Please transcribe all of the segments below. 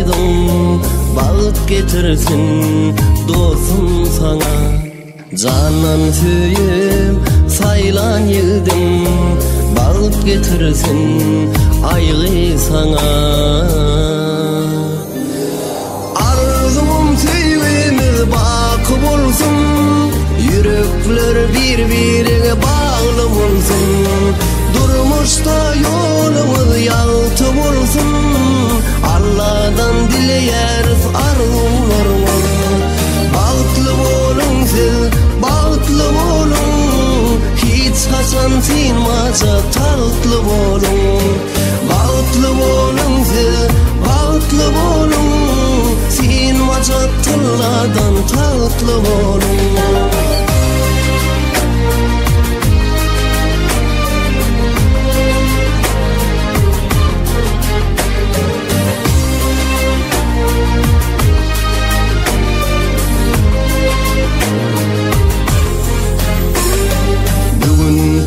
aydın bağıt getirsin dostum sana. Canan söyüm saylan yıldım bağıt getirsin aygı sana. Arzum sevimiz bakı bolsun, yürekler birbirine bağlı bolsun. Durmuşta yolumuz yaltı bolsun, Allah'dan dileyeriz arzularımız. Bağıtlı bolun siz, bağıtlı bolun, hiç hasan sinmaca tatlı bolun. Bağıtlı bolun siz, bağıtlı bolun, sinmaca tılladan tatlı bolun.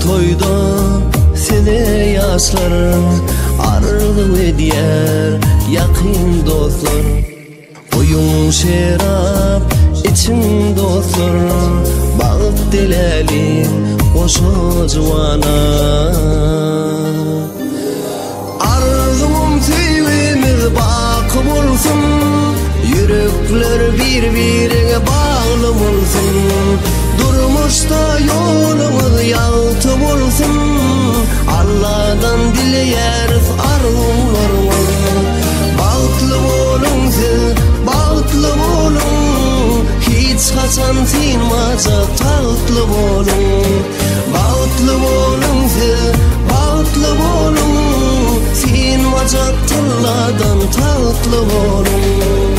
Toyda sene yaşlar arlı ediyer yakın dostlar. Oyun şerap için dostlar, bağıt dilelim koşu cuvana. Arzum sevimiz bakı bolsun, yürekler birbirine bağlı bolsun. Durmuşta yolumuz yaltı bolsun, Allah'dan dileyeriz arzularımız. Bağıtlı bolun siz, bağıtlı bolun, hiç hasan sinmaca tatlı bolun. Bağıtlı bolun siz, bağıtlı bolun, sinmaca tılladan tatlı bolun.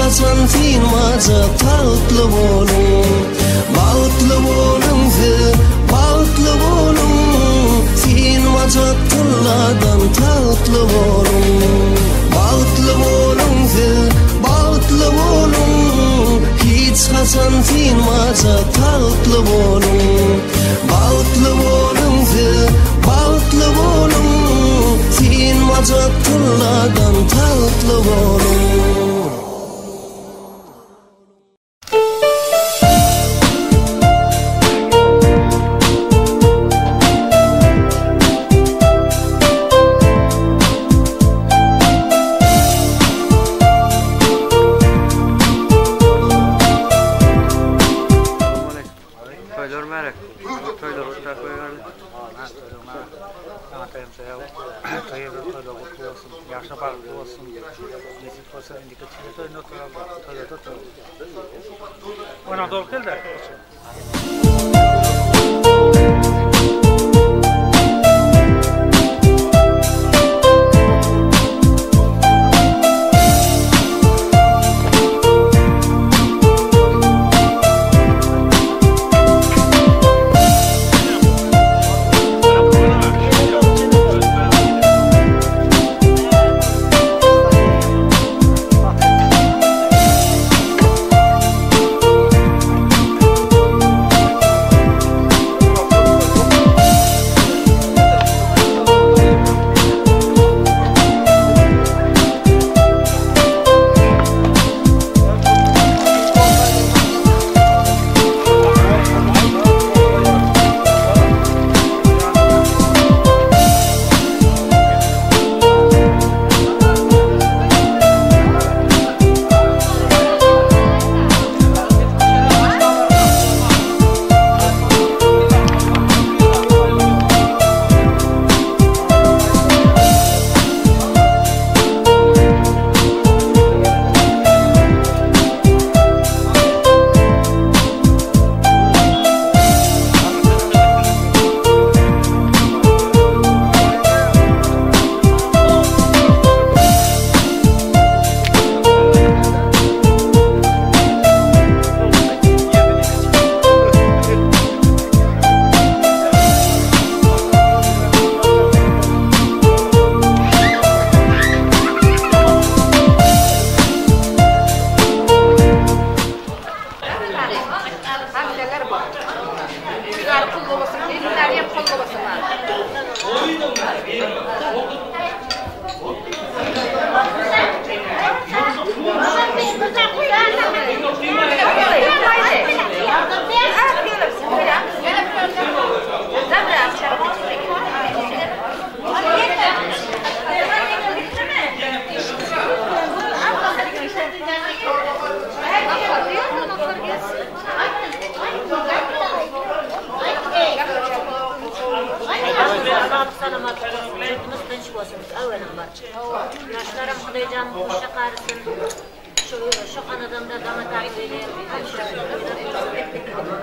Hasan sinmaca tatlı bolun. Bağıtlı bolun siz, bağıtlı bolun, sinmaca tılladan tatlı bolun. Bağıtlı bolun siz, bağıtlı bolun, hiç hasan sinmaca tatlı bolun. Bağıtlı bolun siz, bağıtlı bolun, sinmaca tılladan tatlı bolun. Yaşa bağlı olsun, nesil olsa indiki çiğne toy ona doğru geldi. Yaşlarım Xudaycan qo'sha qarisin. Shu xonadonda damat aqliydi.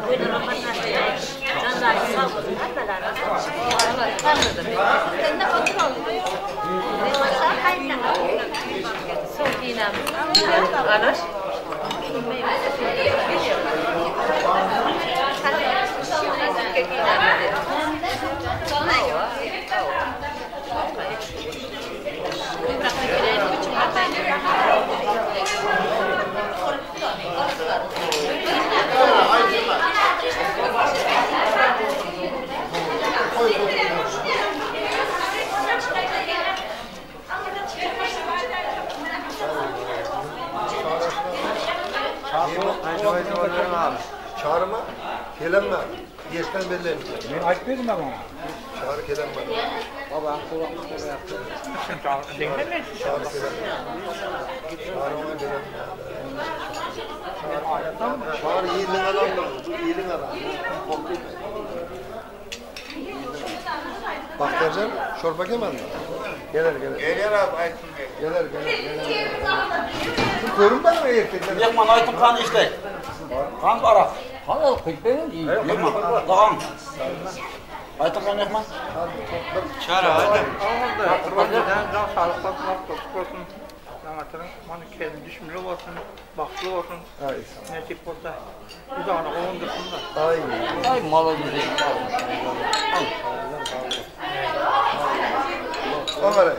Buyurun rohatlantirib, jonlari sog' bo'lsin, hammalari. Endi otur oldi. Nima qaytdan? So'kinamiz. Anash. Çağırma, gelenme. Geçten belli. Men aytmadim bana. Çağır gelenme. Baba, kulağımı böyle yaptı. Çağır gelenme. Çağırma gelenme. Çağır iyiliğin adamı. Bu iyiliğin adamı. Bak dersen, çorba yemem mi? Gelir. Gelir abi Aytun Bey. Gelir. Görün bana erkekler. Yakman Aytun kan işte. Kan var. Hayır, kıyıklayın iyi. Yakman, dağın. Aytun kan yakman. Çağır hadi. Can sağlık bakmak, dostluk olsun. Damatların bana kendi düşmüyor olsun, baklı olsun. Nasip olsa. Bir de ona olundursun da. Ay malı güzel. Kamerayı.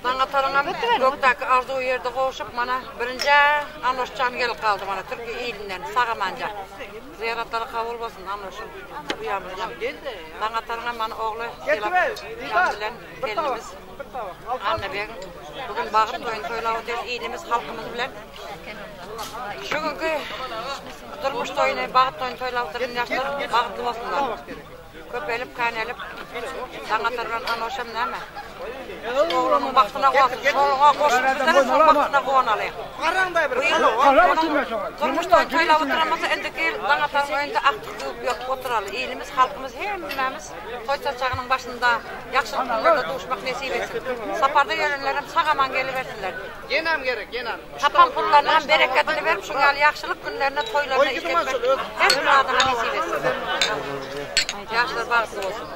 Bana tarana gökteki arzu yerde koşup bana birinci anlaşacağım gelip kaldı bana Türkiye ilinden Sağamanca. Ziyaretleri kabul olsun anlaşım. Bu yağmurdan. Bana tarana bana oğlu gelip gelimiz anne beyim. Bugün bağıp toyun toylağı değil ilimiz halkımız bilen. Şu günkü durmuş toyunu bağıp toyun toylağı değil yaşlar bağıplı olsunlar. Köpelip kaynelip bana tarana anlaşım ne mi? Oğlumun baktığına koyasın, oğluna koşup bizlere sol baktığına koyan alayım. Durmuş toyla oturamasa endeki bana tarana önde aktif yok oturalı. İyilimiz, halkımız hemimiz toy çarçağının başında yakşılık günlerde doğuşmak nasip etsin. Saparda yönlerim sağaman geliversinler. Genem gerek, genem. Tapan pullarından bereketini verip şu gal yakşılık günlerine toylarına işletmek her bir adına nasip etsin. Yaşlar bağlı olsun.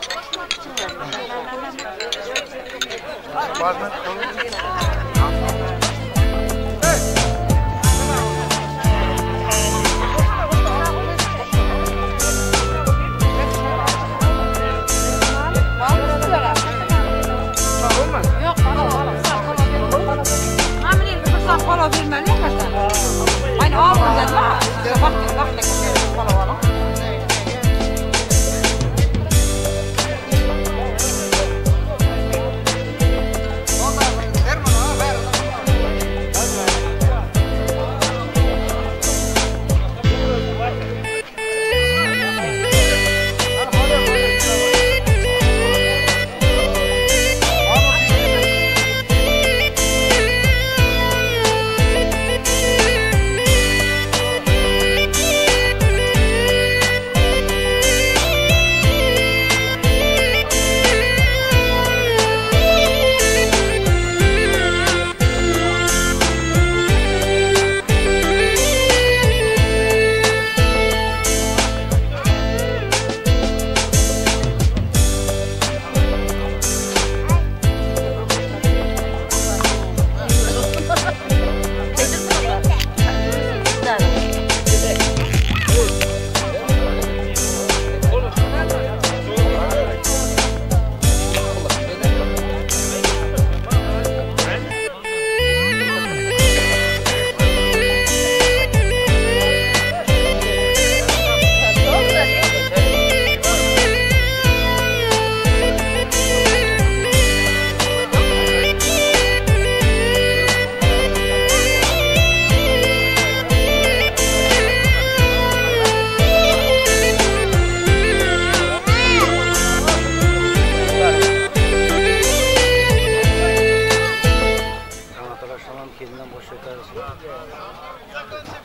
Gelinden koş şekersin.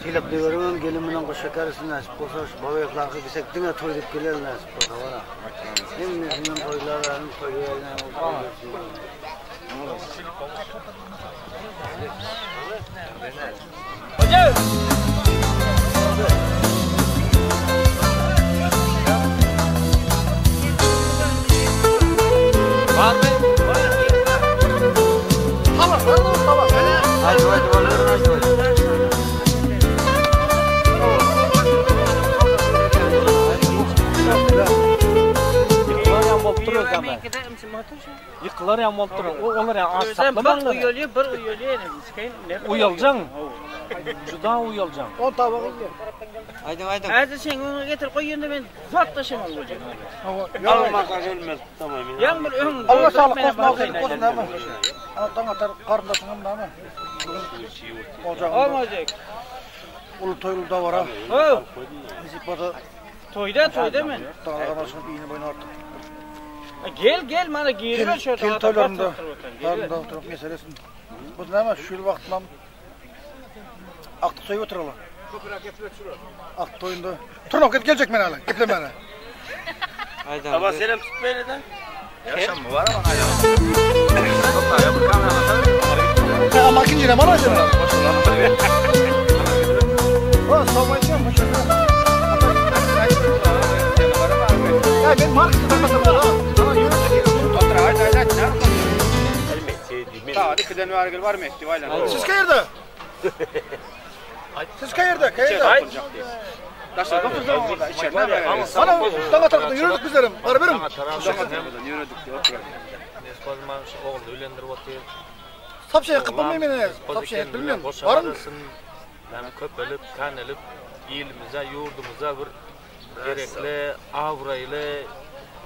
Silip deveren gelimden koş şekersin nasip olsa şu babayaklarga bisek dine toy dep geler nasip olsa var. Hemmesinden toylarlarını toylarına oldu. Hocam. Var mı? Tamam. Hadi Yıkılar yan bolup durur. Onlar yan az saklamalar. Bir uyuyor. Uyalacaksın. Juda uyalacaksın. 10 tabak ye. Aydın. Hadi sen onu getir koyun da ben zat taşımam hocam. Almaka gelmez tamam. Yan bir ön. Allah sağlık olsun ama. Anatan atar kardeşim ama. Olmayacak. Ulu toylu da var ha. Ha. Bizi bada Toyda mı? dağlamasını iğne boyuna artık. Gel bana giyirme şöyle. Kil toylarında. Darında oturup meselesini. Bu ne ama şu vakitlam aklı soyu oturalım. Aklı toyunda. Turnok gelecek men hala. Geple bana. Ama selam tutmayın neden? Yaşam mı var ama hala. Ama ikinci ne bana acaba? Ha, savayacağım başına. Ya ben markası takmadım ha. Sana yürü çekiyorum. Otur hadi. Hadi kıdan var mı ihtimalle? Siz kayırda? Siz kayırda. Taşlar oturdu orada içeride. Bana dağ tarafından yürüdük bizlerim. Beraberim. Yürüdük otur. Neskozman oğlu ölendirip oturuyor. Sapşaya kıpılmayayım beni. Sapşaya bilmiyorum. Var mı? Yani köpelip, kanelip, ilimize, yurdumuza bir gerekli avrayla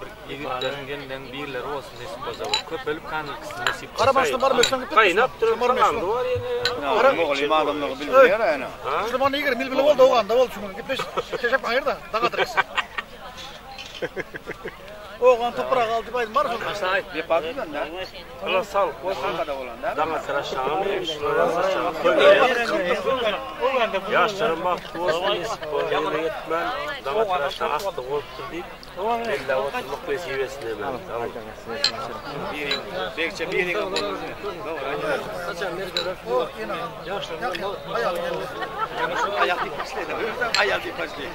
bir yigitlerin birileri olsun nasip olsa. Köpelip, kanelip nasip olsa. Karabaşlı var mı? Kaynap durur falan da var yani. Moğol adamları biliyor yani. Zaman iyi girin. Bilbil oldu oğlan da oldu şunu. Gitmiş. Şeşep hayır da. Dağa tırıksın. Oğlan toprağı aldı baydım var mı? Yapardın da. Allah sağ ol. Kadar olan da. Dama sıra şahane. Yaşlarım baktı olsun nasip olsa. Yemin etmen dama sıra şahane olsun deyip. Bella oturmak vesivesine ben. Bekçe bir yere olur. Ayak dikmişler de. Ayak dikmişler.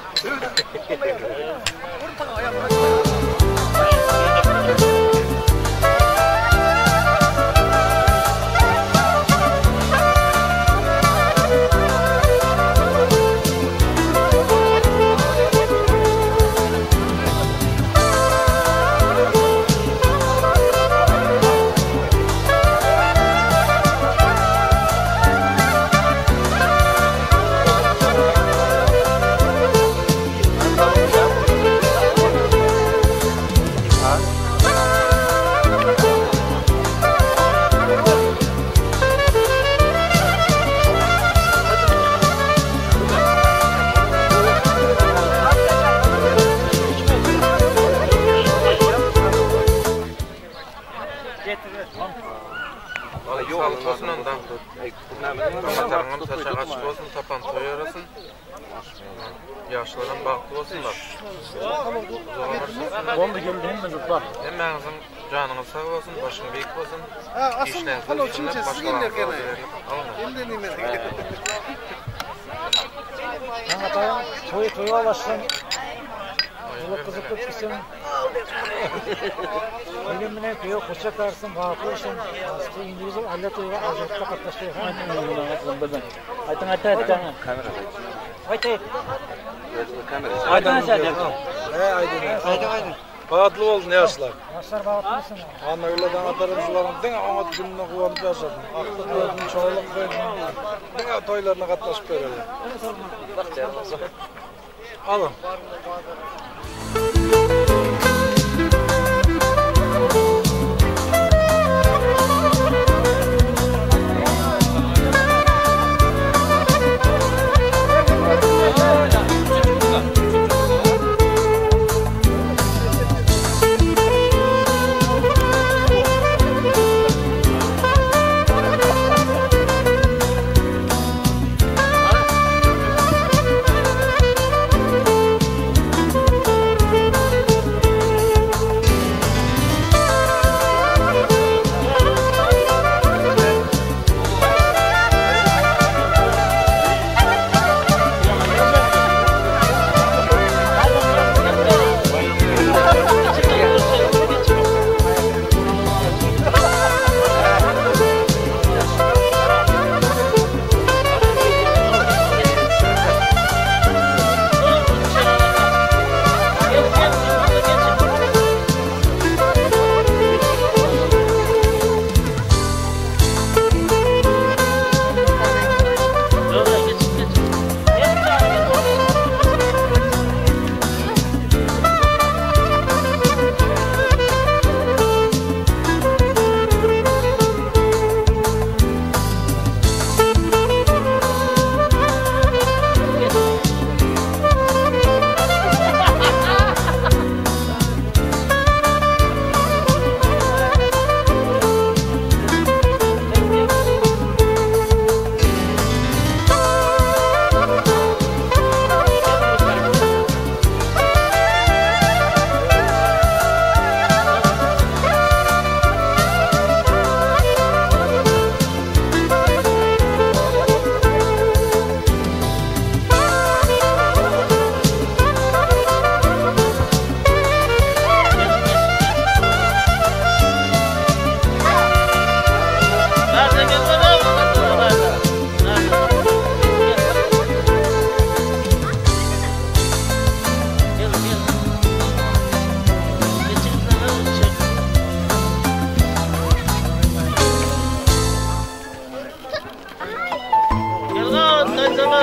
Sağlık olsun ondan. Tomatarın saçak açık olsun, tapan toyarasın. Yaşlarım baktı olsunlar. Onu da geldi hem de zıplar. Hem ağzım canınız sağ olsun, başın büyük olsun. Asıl şimdi siz gelirler gene. Şimdi ne mi? Toyu alaşsın. Ola kızıp öpküsün. Elimine köye koça karsın, bağıklaşın. Aslı İngilizce Allah toyu var, azaltta katlaşıyor. Aytan Aydın. Bağıtlı oldun yaşlar. Yaşlar bağıtlısın. Ana yoldan atarımcıların dine ama gününe kullanıp yaşadın. Aklı gördün, çoğuluk verdin. Dine toylarına katlaşıp verirler. Alın.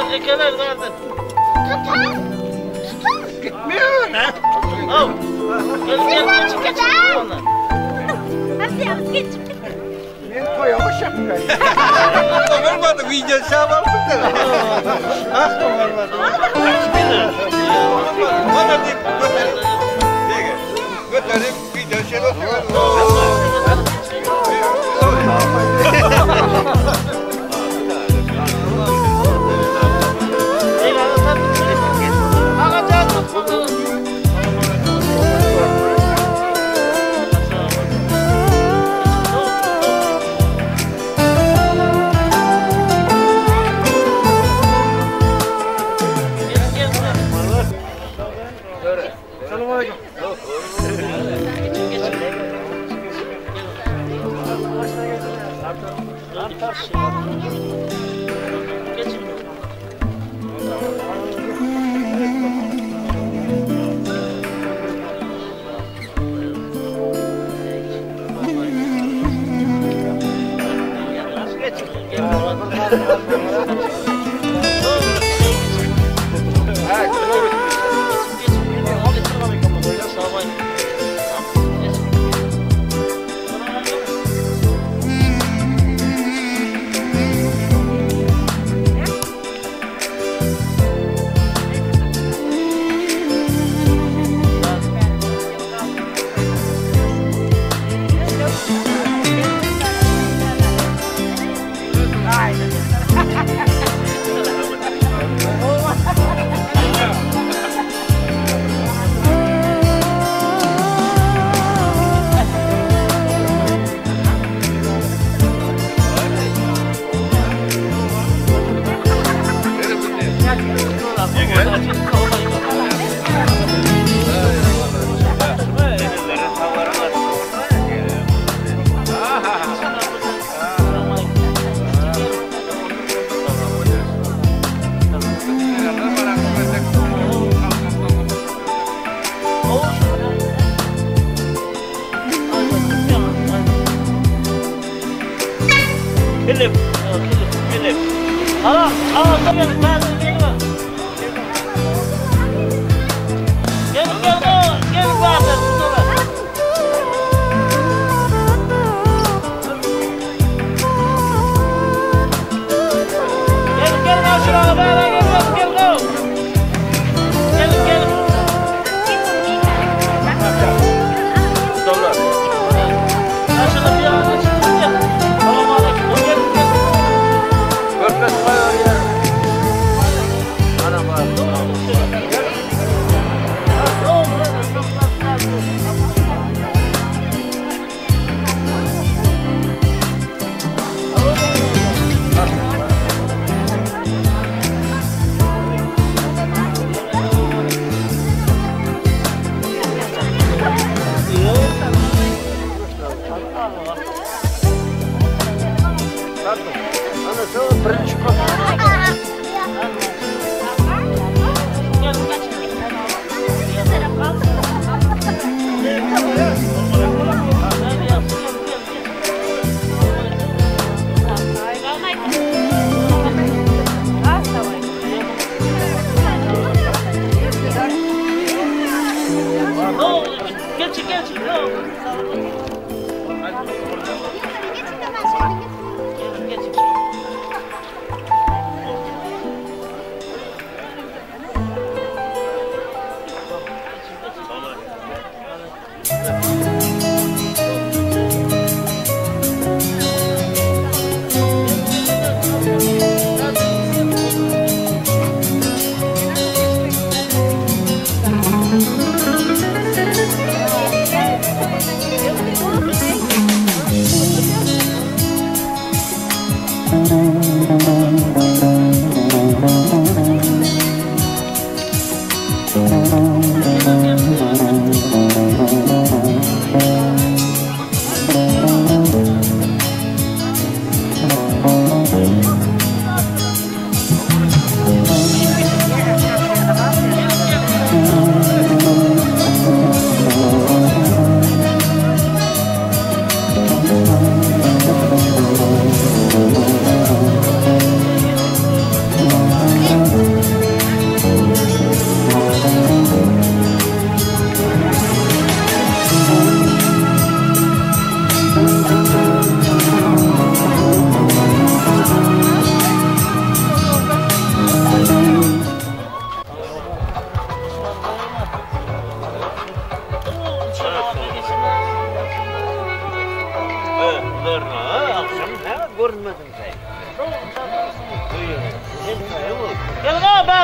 ekeler zaten. Gitmiyor ne? Al. Gel çık. Hadi yavrum geç. Ben koyamış yapayım. Olmadı video şahı nasıl olmadı? Bana dik götürüp video şahı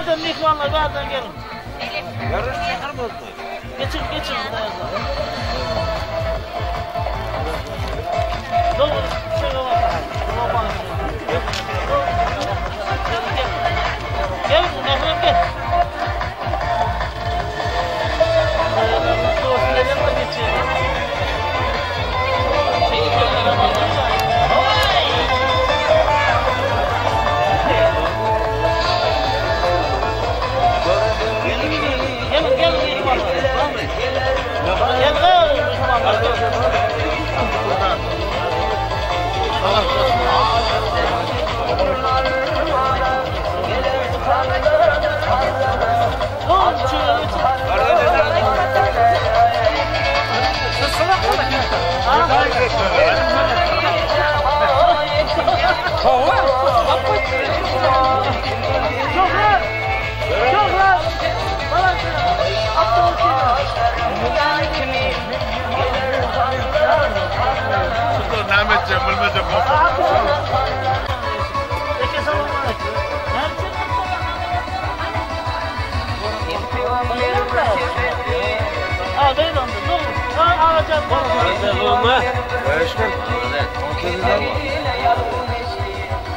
Zaten mikrofonla zaten gelin. Yarış çıkar mı? Geçin. Dur, şöyle bak. Gel, Mehmet gel.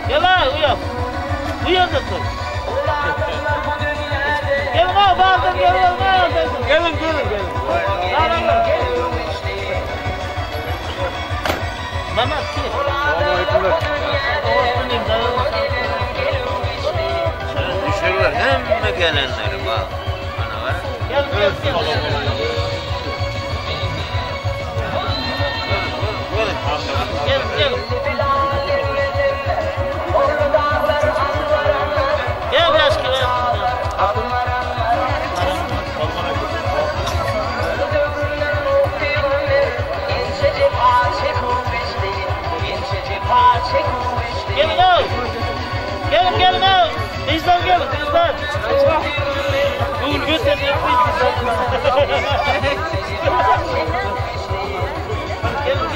Gel lan uyan. Uyan da dur. Gelin ha bağırdım gelin. Gelin. Mehmet ki. Düşürler hem gelenleri bak. Bana var. Gel. Gel. Gel biraz ki. Gelin al. Bizden gelin. Bugün göstereceğiz Gelin.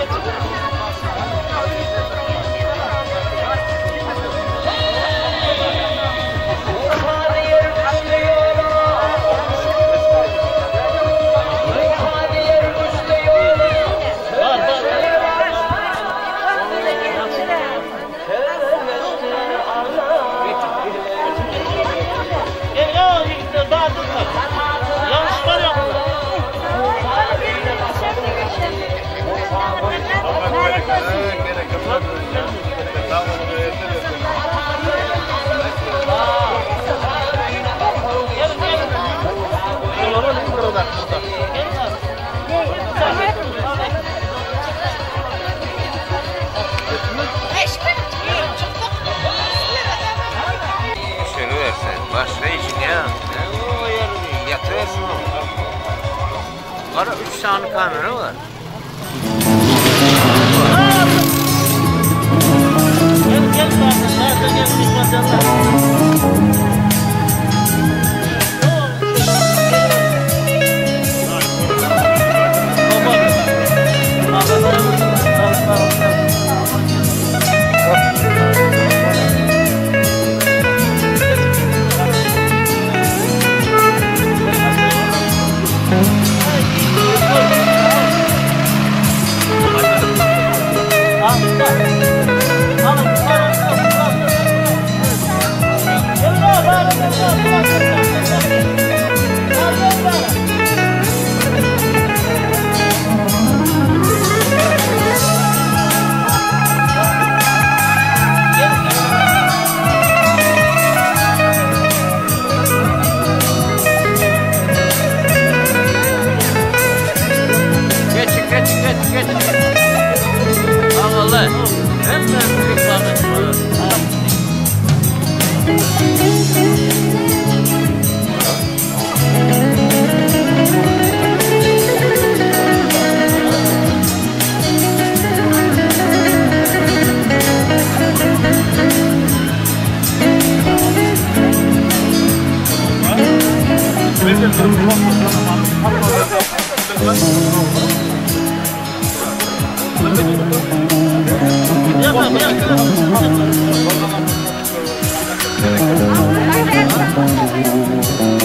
Başka işin ya. O yerini yatırsın o. Ara 3 tane kamera var. Yapma.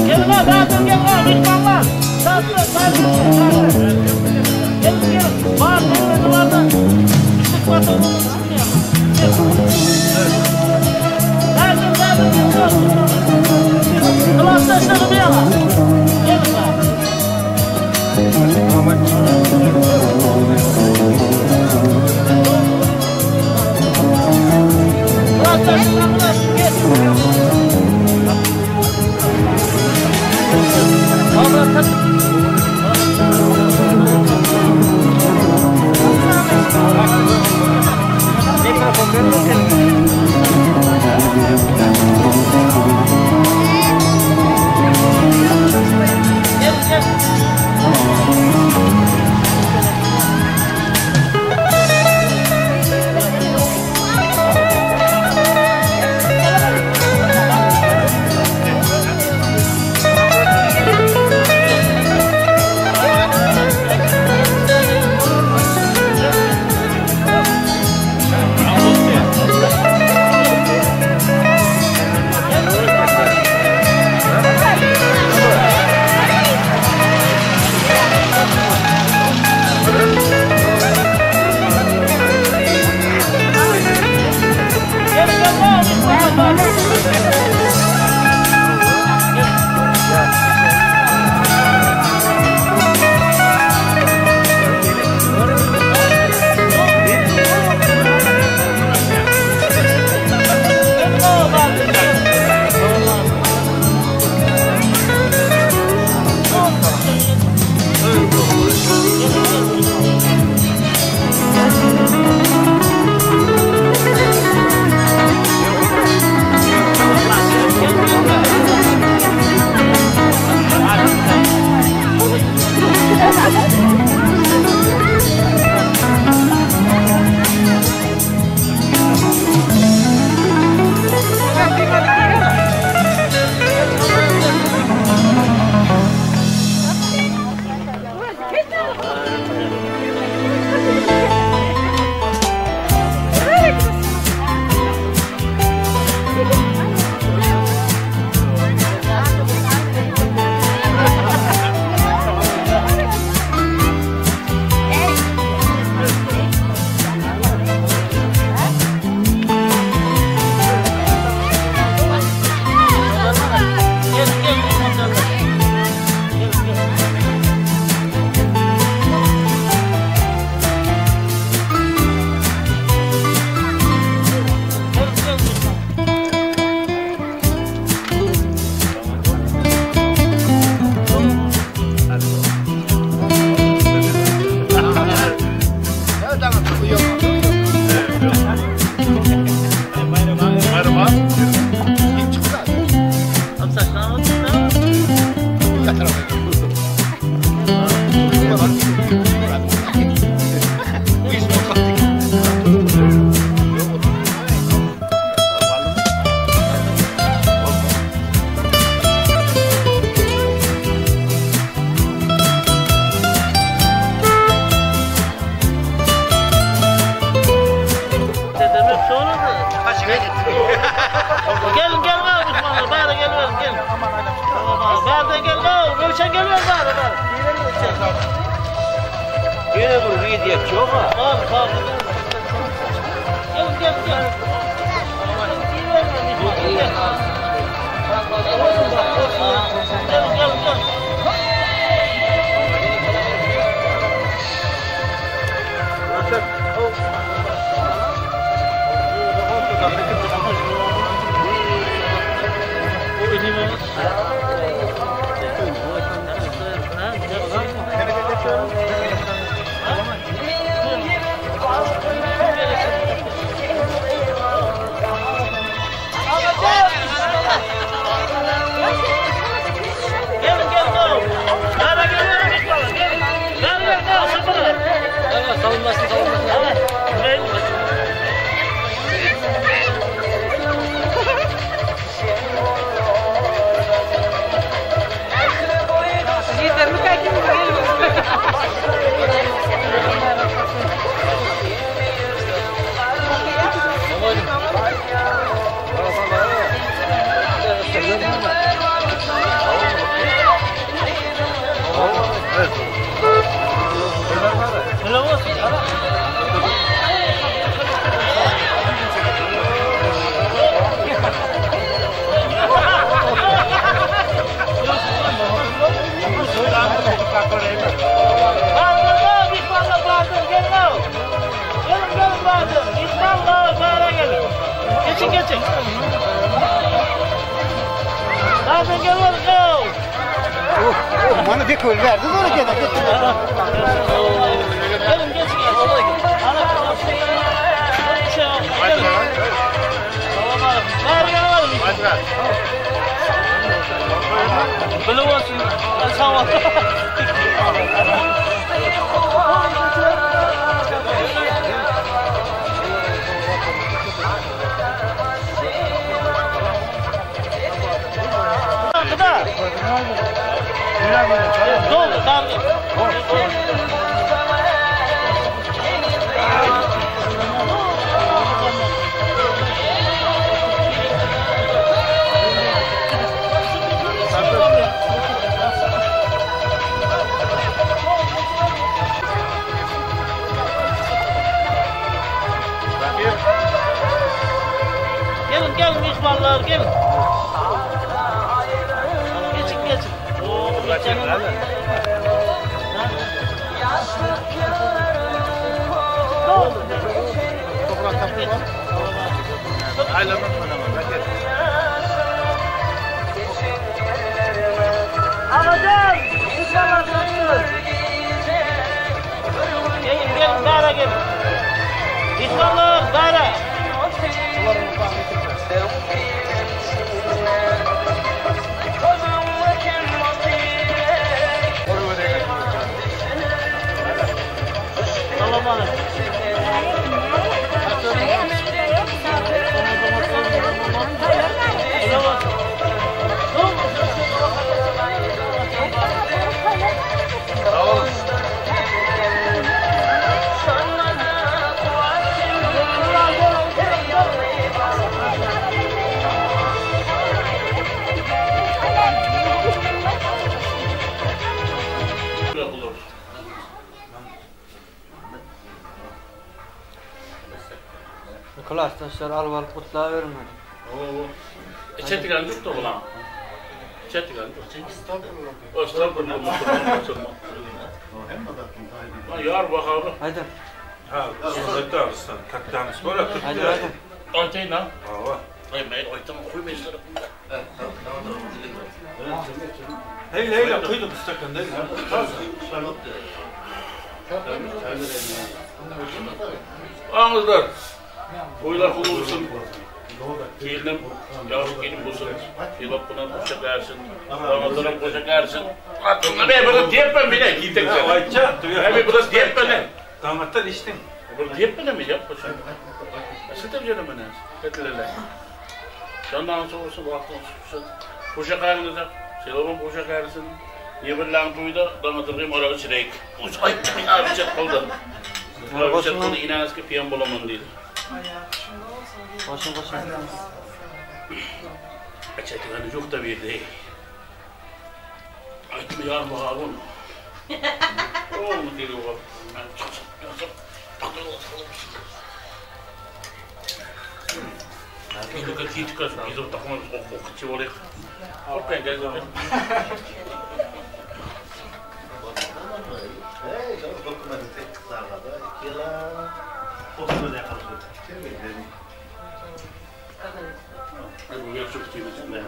Gelin ha, dağıtın gelin ha, düşmanlar. Dağıtın. Gelin. Bağır, gelin vardı. Üstlük vardı. Kılavuzdaşlarım ya. Gelin ha. Gelin gelin abi Osmanlı, bari geliverin gelin. Bari gelin abi, Rövşen geliver bari. Yine bu rüyet yok ha. Abi abi. Gelin gelin gelin. Gelin gelin gelin. Thank you. Nereden gelmedin ya? Bana bir kol verdi doğru gene. Gelin geç gel. Ana bir şey yok. Gelin. Tamam abi. Ver gel. Hadi. Böyle olsun. Sağ ol. Doğru, tamam. Gelin mihmanlar gelin. Geçin. Alacağım. İnşallah tanıyoruz. Gelin dara gelin. İnşallah dara. Klas taşlar al kutla verme. İçeti geldi yok da ulan. İçeti geldi. Estağfurullah. Yar bakalım. Haydi. Ha, sözde arasın. Kaktanız var ya. Haydi. Antayın lan. Hava. Hayır, ben oytam koymayışlar. Hey, koyduk istakan değil mi? Ağızlar. Oylar kullanılsın. Geldim, yavrum gelin bulsun. Yılap buna koşak ersin. Ramazan'a koşak ersin. Atınla be, bunu diyep ben bile. Gittik sen. Abi burası diyep ben ne? Damatlar içtin. Bunu diyep ben ne mi yapma sen? Sıtır canım ben ne? Ketilerle. Candan soğursun, vaktin soğursun. Koşak ersin. Selamın koşak ersin. Yeberlen duydu, damatırgıyım ara çirek. Ay, abi çek oldu. Abi çek oldu, inanız ki piyan bulamam değil. Başın. Açıkçası hani çok da bir değil. Aytma yar bakalım. Oğlum deli var. Biz de kaçıyı çıkarsın. Biz de takımımız okutçu olayım. Korkmayın gel zaten. Hey, canım dokumadı tek kızlarla da. İki yıla oturmada yakalıyor. Bu yakışık için de.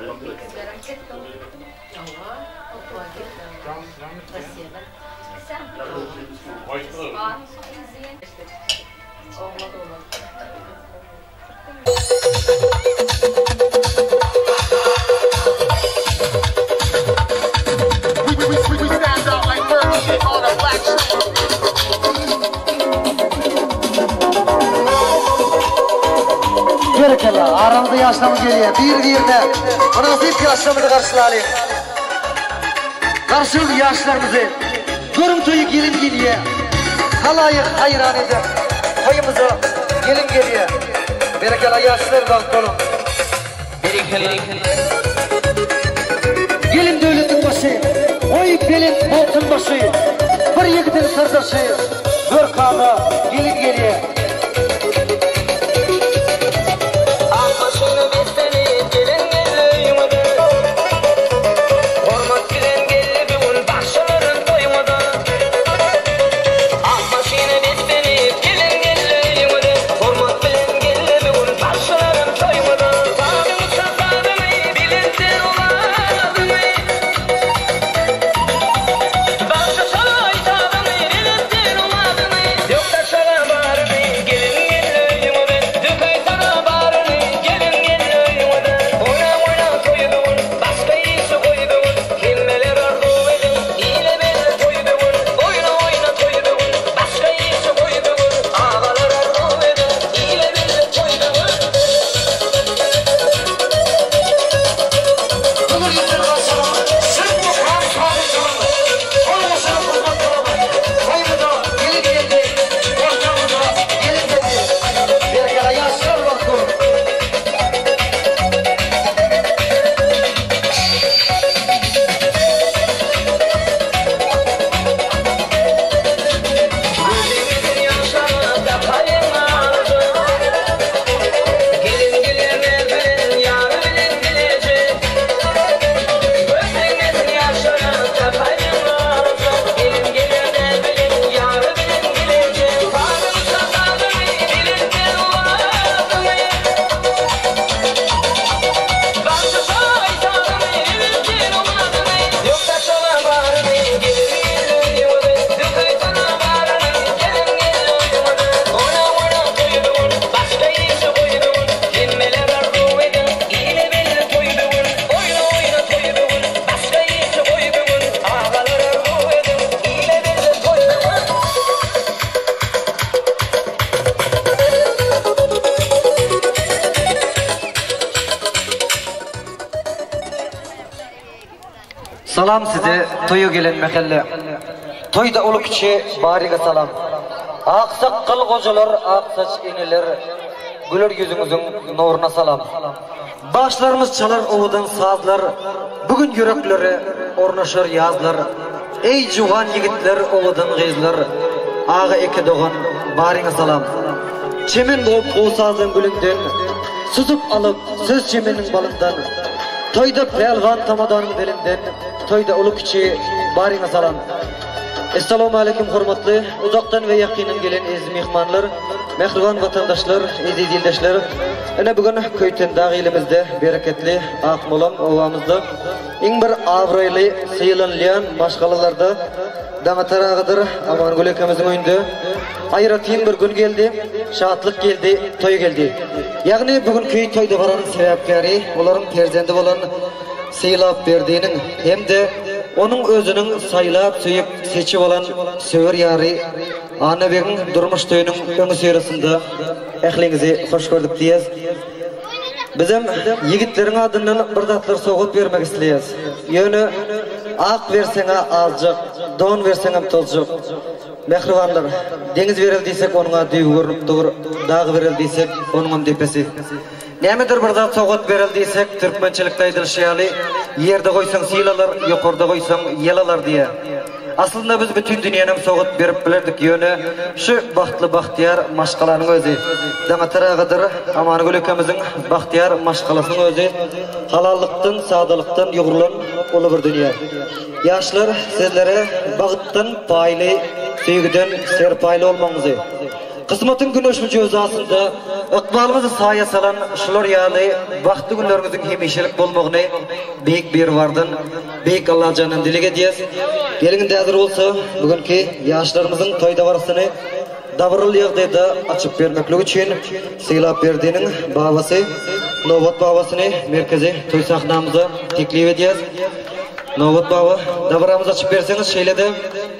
We stand out like Fergie on a black shoe. Gerekella aramızda yaşlamız geliyor. Bir-birine münasip yaşlamını karşılayalım. Karşılık yaşlarımızı görüntüyü gelin geliyor. Halayık hayran eder. Koyumuza gelin geliyor. Berekella yaşlardan kolum. Gelin devletin başı, oy gelin altın başı. Bir yiğitin sırdaşı, bir kanı gelin geliyor. Salam size toyu gelen mehelle. Toyda ulu kiçi bariga salam. Aksak kıl kocalar, aksaç ineler. Güler yüzünüzün nuruna salam. Başlarımız çalar oğudan sazlar. Bugün yürekleri ornaşır yazlar. Ey jugan yigitler oğudan gizler. Ağa eki doğan bariga salam. Çemen doğup o sazın gülünden. Susup alıp söz çemenin balından. Toyda pelvan tamadanın belinden. Toyda ulu kiçi bariga salam. Assalamu alaikum hurmatly, uzaktan ve yakinen gelen aziz mehmanlar, mehriban vatandaşlar, aziz yildaşlar. Ana bugün Köyten dağ elimizde bereketli akmolam ovamızda eng bir avraylı sıyılanlayan başkalılarda Damatarağıdır Amangul ekamızın oyunda ayratin bir gün geldi, şahatlık geldi, toy geldi. Yani bugün köy toyda varan sebepkari, onların perzendi olan sıyılap verdiğinin hem de onun özünün saylap söyüp seçip olan söver yarı ana berin durmuş toyunun öngü seyresinde ehlinizi hoş gördük diyez. Bizim yigitlerin adından bir datlar soğut vermek isteyiz. Yönü ak versene azcık, don versene tolcuk. Mehribanlar, deniz verildiysek onunla düğü görünüp dur, dağ verildiysek onunla depesi. Nemedir bir zat soğut verildiysek Türkmençilikte aydılışayalı, yerde koysan silalar, yukarıda koysan yelalar diye. Aslında biz bütün dünyanın soğut verip bilirdik yönü, şu bahtlı bahtiyar maşkalanın özü. Damatarağıdır Amangul ekamızın bahtiyar maşkalasının özü. Halallıktan, sadalıktan yuğrulan ulu bir dünya. Yaşlar sizlere bağıttan paylı, sevgiden serpaylı olmanızı. Kısmetin güneşli cözasında ıkbalımızı sahaya salan şular yağlı vakti günlerimizin hemişelik bulmağını büyük bir vardan, büyük Allah canın dilik ediyiz. Gelin de hazır olsa bugünkü yaşlarımızın toyda varısını davırıl yağdayda açıp vermeklik için sıylap verdiğinin babası, Novat babasını merkezi toy sahnamıza teklif ediyiz. Novat baba, davıramızı açıp verseniz şeyle de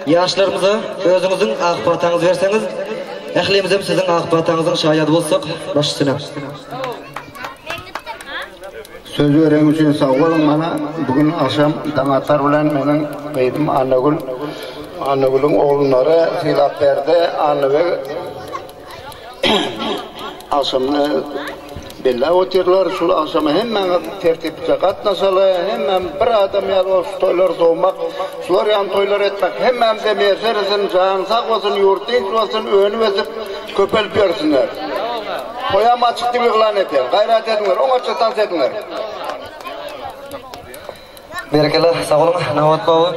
yaşlarımıza özünüzün akbatanızı verseniz Ehlimizim sizin akbatanızın şayadı olsak başısına. Sözü öğrenmek için sağ olun bana. Bugün akşam damatar bilen benim beydim Annagül'ün oğulları silap verdi. Annagül akşamını bella oturlar. Şu akşamı hemen tertipçe katnasalı, hemen bir adam yalvar toylar doğmak, şular yan toylar etmek, hemen de meseresin, can sağ olsun, yurt dinç olsun, önü vezip köpelip versinler. Koyam açık gibi kılan eter, gayret edinler, ona çıtans edinler. Berekeler, sağ olun, Novat baba.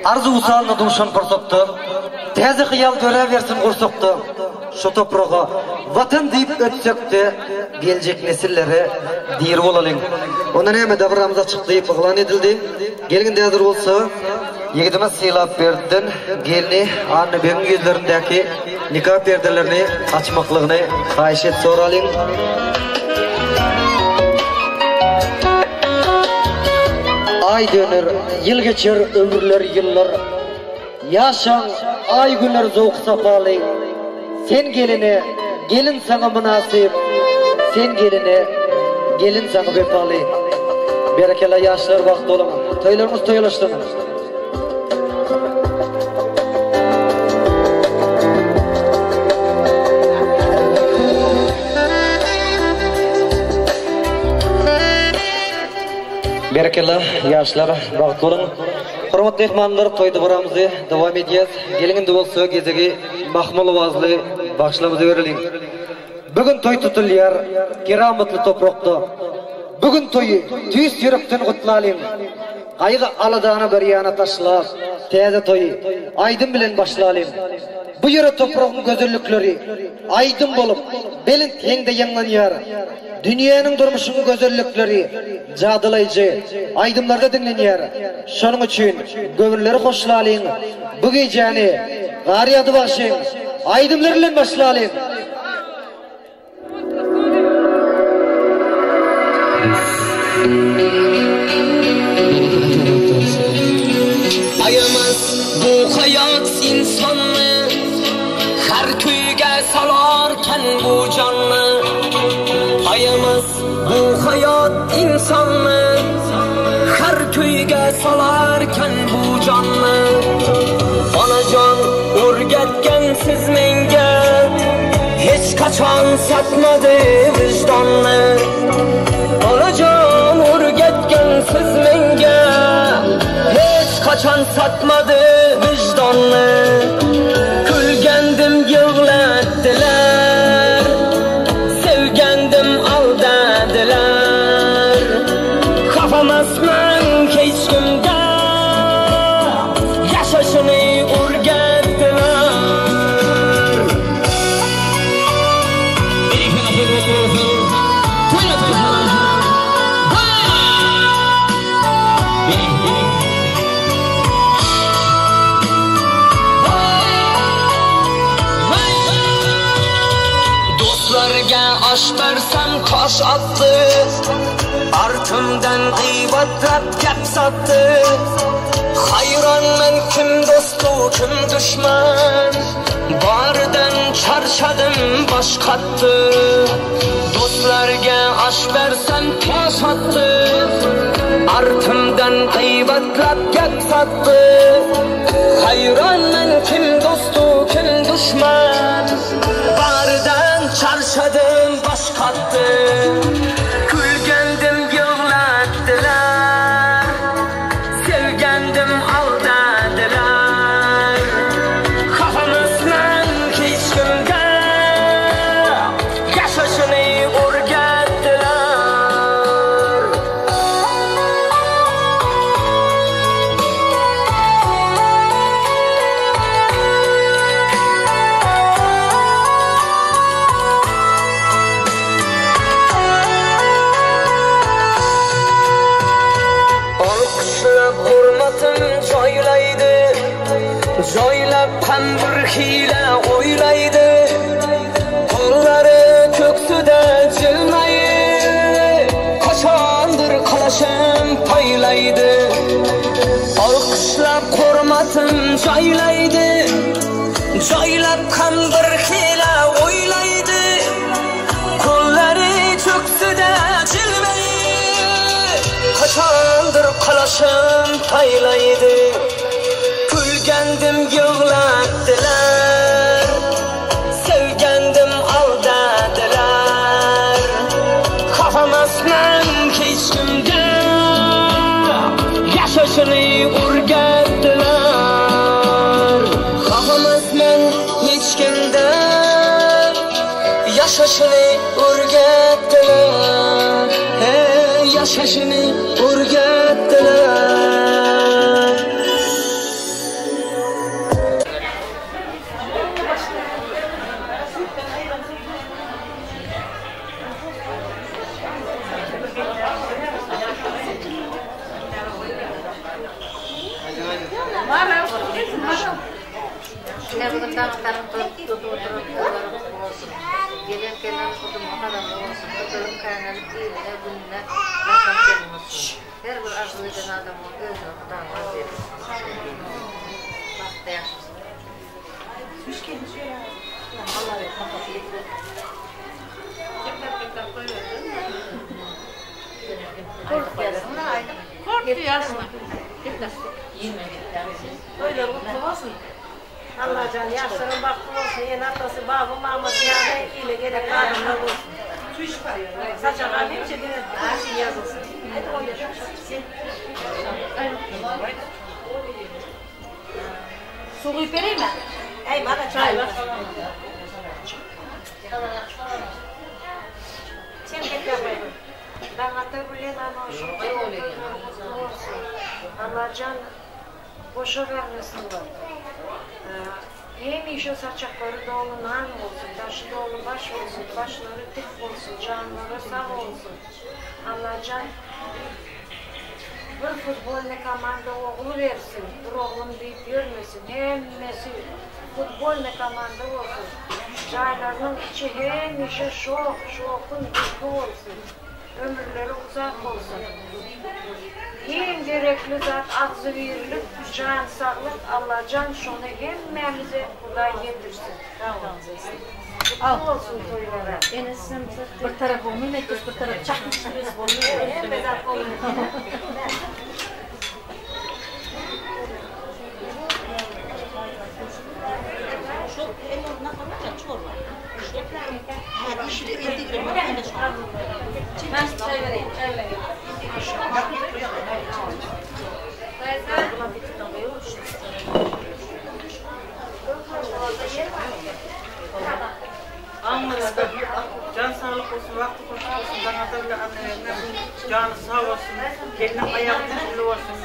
Arzu usalını duşan kursuktu, tezi kıyal göre versin kursuktu. Şu toprağa vatan deyip ötsek de gelecek nesillere dir olalım. Ondan hemen davranımıza çıktı, ıhlan edildi. Gelin de hazır olsa, yigitimiz sıylap verdin, gelini anne benim yüzlerindeki nikah perdelerini açmaklığını kayiş et soralım. Ay döner, yıl geçer, ömürler yıllar. Yaşan, ay günler zoğuk sapalı. Sen geline, gelin sana münasip. Sen geline, gelin sana vefalı. Berekela yaşlar vakti olamam. Toylarımız toylaştı mı? Berekela yaşlar vakti olamam. Hurmatly mehmanlar, toyda buramızı devam edeceğiz. Gelin de olsa gezegi mahmul ovazlı başlamızı verelim. Bugün toy tutulýar kerametli toprakda. Bugün toyu tüys yürekten kutlayalım. Ayga aladana bir yana taşlap, teze toyu aydın bilen başlayalım. Bu yere toprağın güzellikleri aydın bolup, belin tengde yanlanýar. Dünyanın durmuşun güzellikleri cadılayıcı aydınlarda dinlenýär. Şonuň üçin göwürleri hoşlalyň. Bu geceni gariyady başyň aydınlar bilen başlalyň. Ayamaz bu hayat insanı, her köyge salarken bu canlı. Ayamaz bu hayat insanı, her köyge salarken satmadı vicdanını. Alacan urgetken siz menge, hiç kaçan satmadı vicdanını. Külgendim yığlattılar, sevgendim aldadılar. Kafam asman hiç kimde, yaşaşını urgettiler. Dostlarga aş bersem kaş attı, artımdan gıybatlap gap sattı. Hayran men kim dostu kim düşman, bardan çarşadım baş kattı. Dostlarga aş bersem kaş attı, artımdan gıybatlap gap sattı. Hayran men kim dostu kim düşman, bardan çarşadım baş kattı. Külgendim yığlattılar, sevgendim aldadılar. Kafamızdan hiç kimde, yaşaşını urgettiler. Joylaydı, joylap hem bir hile oylaydı. Kolları köksüde cilmayı, kaçandır kalaşım paylaydı. Alkışlap kormatım joylaydı, joylap hem bir hile oylaydı. Kolları köksüde cilmayı, kaçandır kalaşım paylaydı. Külgendim yığlattılar, sevgendim aldadılar. Kafam aslan hiç kimde, yaşaşını urgettiler. Kafam aslan hiç kimde, yaşaşını urgettiler. Yaşaşını urgettiler. Gelirken kudum adam olsun, kudum kaynanıp iyiline gününe yaşam olsun. Her bir arzuydan adamın özüne kudan vaziyeti. Bak da yaşasın. Hoş geldin şöyle. Allah ver, kafası getirir. Kork gelsin, ne ayda? Kork diyorsun. Öyle mutlu olsun. Allah can yaşların baktı olsun, en atası babı mama ziyade ile gerek adımlar olsun. Saça kalbimce bir her şey yazılsın. Hadi o yaşasın. Su koyup vereyim mi? Ey bana çay ver. Sen git yapayım. Ben hatta bilen ama şu olsun. Allah can boşa vermesin var. Hem işe saçakları dolu nan olsun, taşı dolu baş olsun, başları dik olsun, canları sağ olsun. Allah can bir futbol ne komanda oğlu versin, bir oğlum büyük görmesin, hemmesi futbol ne komanda olsun. Çaylarının içi hem işe şokun büyük olsun, ömürleri uzak olsun. Hem gerekli zat ağzı verilip, can sağlık, Allah can şunu hemmemize Kuday getirsin. Al olsun toylara. Enesin bir taraf olmuyor, bir taraf çakmışsınız olmuyor. Hem bezat olmuyor. Çok ellerine kalınca çorba. Hadi şimdi olsun. Gelinin ayağı güçlü olsun.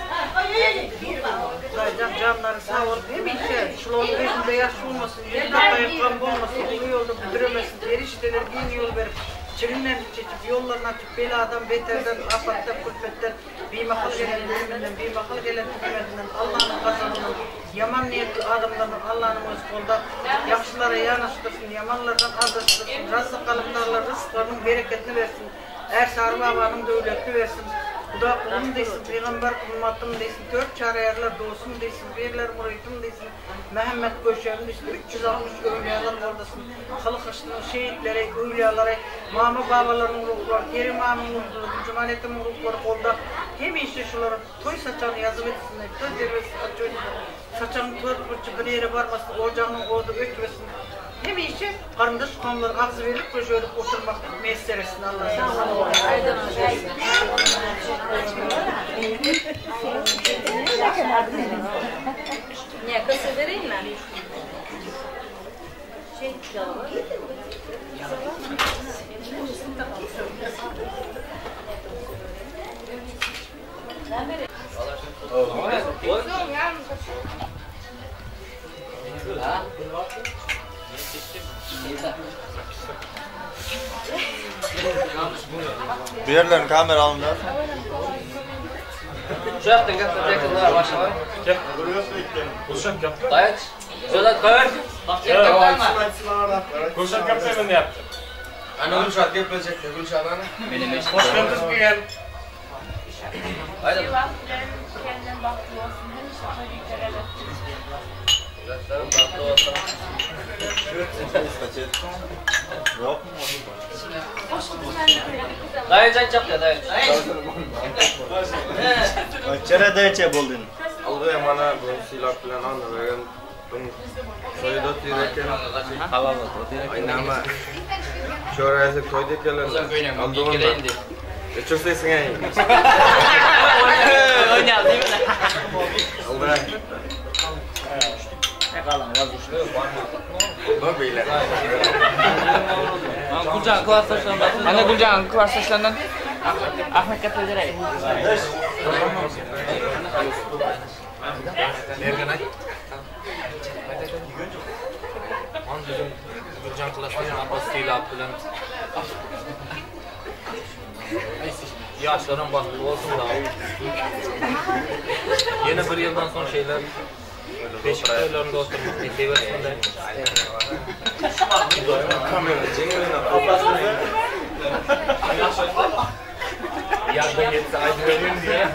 Canları sağ olup hem işe, şuların gözünde yaş olmasın, yüzünde kayıpkan olmasın, bu yolda büdüremesin, her işteler bin yol verip, çirinlerini çekip, yollarına açıp, beladan, beterden, afattan, külfetten, bir makal gelen bölümünden, bir makal gelen hükümetinden, Allah'ın kazanından, yaman niyetli adamların Allah'ın öz kolda, yakşılara yanaştırsın, yamanlardan azdırsın, rızık kalıplarla rızıklarının bereketini versin, Ersar babanın dövletini versin. Bu da kulum desin, peygamber ümmatım desin, 4 çare yerler doğsun desin, birler muritim desin, Mehmet Göşer'in desin, 360 övliyalar oradasın, Halık Haşlı'nın şehitleri, övliyaları, Mama babaların ruhları, Kerim Ağam'ın ruhları, Cumaletin ruhları kolda, hem işte şuları toy saçanı yazıp etsinler, toy zirvesi açıyor, saçanın toy bir yere varmasın, ocağının orada ötmesin. Hem işi karındaş konuları ağzı verip köşörüp oturmak meselesini Allah'a Ne kısa vereyim mi? Bir yerlerin kamera alın da. Şu yaptın yakın daha başla. Gel. Kuşak yap. Dayaç. Söyle koyar. Bak Kuşak yapsa ben de yaptım. Ana Gülşah yapacak Gülşah ana. Benim eşim. Hoş geldiniz bir gel. Haydi. Kendin baklı olsun. Hem işte çocuklara da. Yok. Dayaç yap ya dayaç. Çere dayaç buldun. Algıya mana bu silap bilen anlayan soyda tireken halal oldu. Aynama şorayası koydu kelen. Aldığında. Çok sesin ay. Oynayalım değil mi? Allah. Ne kalan vazgeçti. Bak beyler. Gülcan kıvar saçlarından. Anne Gülcan kıvar saçlarından. Ahmet Kapıcıray. Nereden ay? Gülcan klasından Abbas'ıyla bilen. Yaşların baskı olsun da. Yeni bir yıldan son şeyler Beşiktaş'larında oturmak ne seversin de. Kamera çekiyorlar. Yarda yetse aydın verin diye.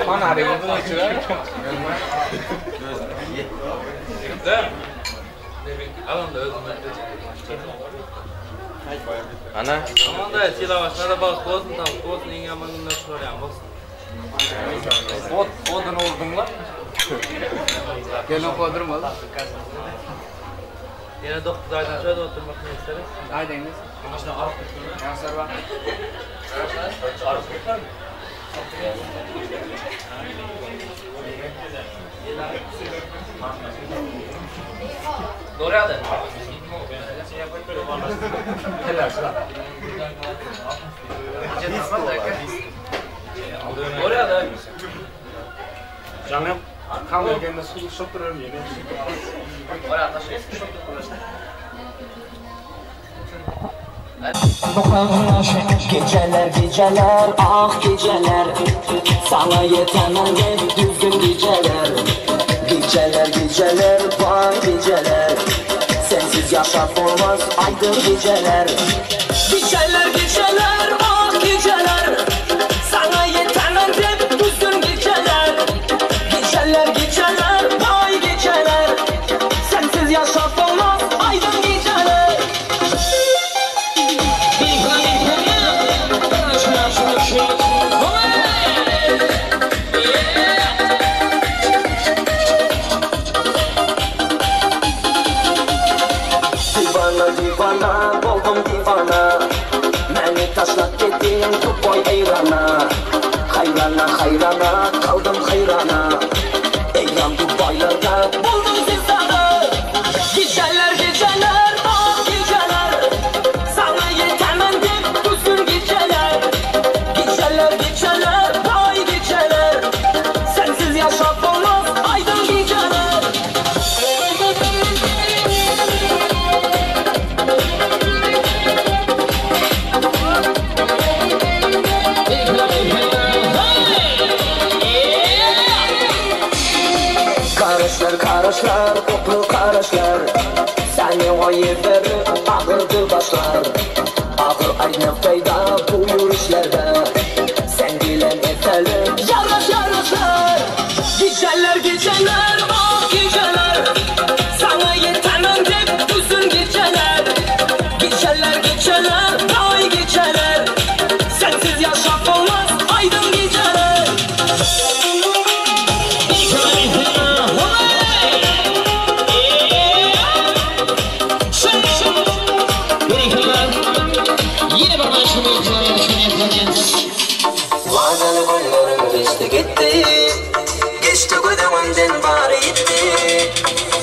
Mana ada yang tu cerah. Alam da özüme. Ana. Aman da sila başına bak olsun tam olsun en yamanından soruyorum bak. Odun oldun lan. Gelin kodurma lan. Yine doktordan şöyle oturmak ne isteriz? Aydınız. Başına arık. Yansar var. Arık. Doğru adı. Doğru adı. Canım. Kamu kendine su sokturuyorum yine. Oraya taşıyız ki sokturuyoruz. Geceler geceler ah geceler sana yetemem hep düzgün geceler. Geceler geceler vay geceler sensiz yaşap olmaz aydın geceler. Geceler geceler ah geceler sana yetemem hep düzgün geceler. Geceler geceler vay geceler sensiz yaşap olmaz aydın geceler. Divana divana oldum divana beni taşlap gittin tupoy hayrana. Hayrana hayrana kaldım hayrana. Eylem Dubai'larda buldum siz sana. yaşlar seni koyup verip ağırdı başlar. Ağır aynı fayda bu yürüyüşlerde sen bilen etelim yaraş yaraşlar. Geceler geceler ah geceler sana yetemem hep uzun geceler. Geceler geceler ay geceler sensiz yaşap olmaz aydın geceler. Vadalı günlerim geçti gitti, geçti kodamandan bari gitti.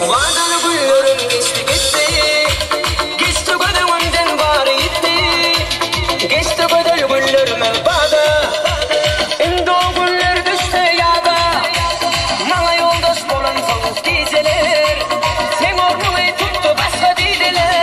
Vadalı günlerim geçti gitti, geçti kodamandan bari gitti. Geçti kodalı günlerim elbada, indi o günler düştü yada. Mala yoldaş olan soğuk dizeler, sen ornuyu tuttu başka dizeler.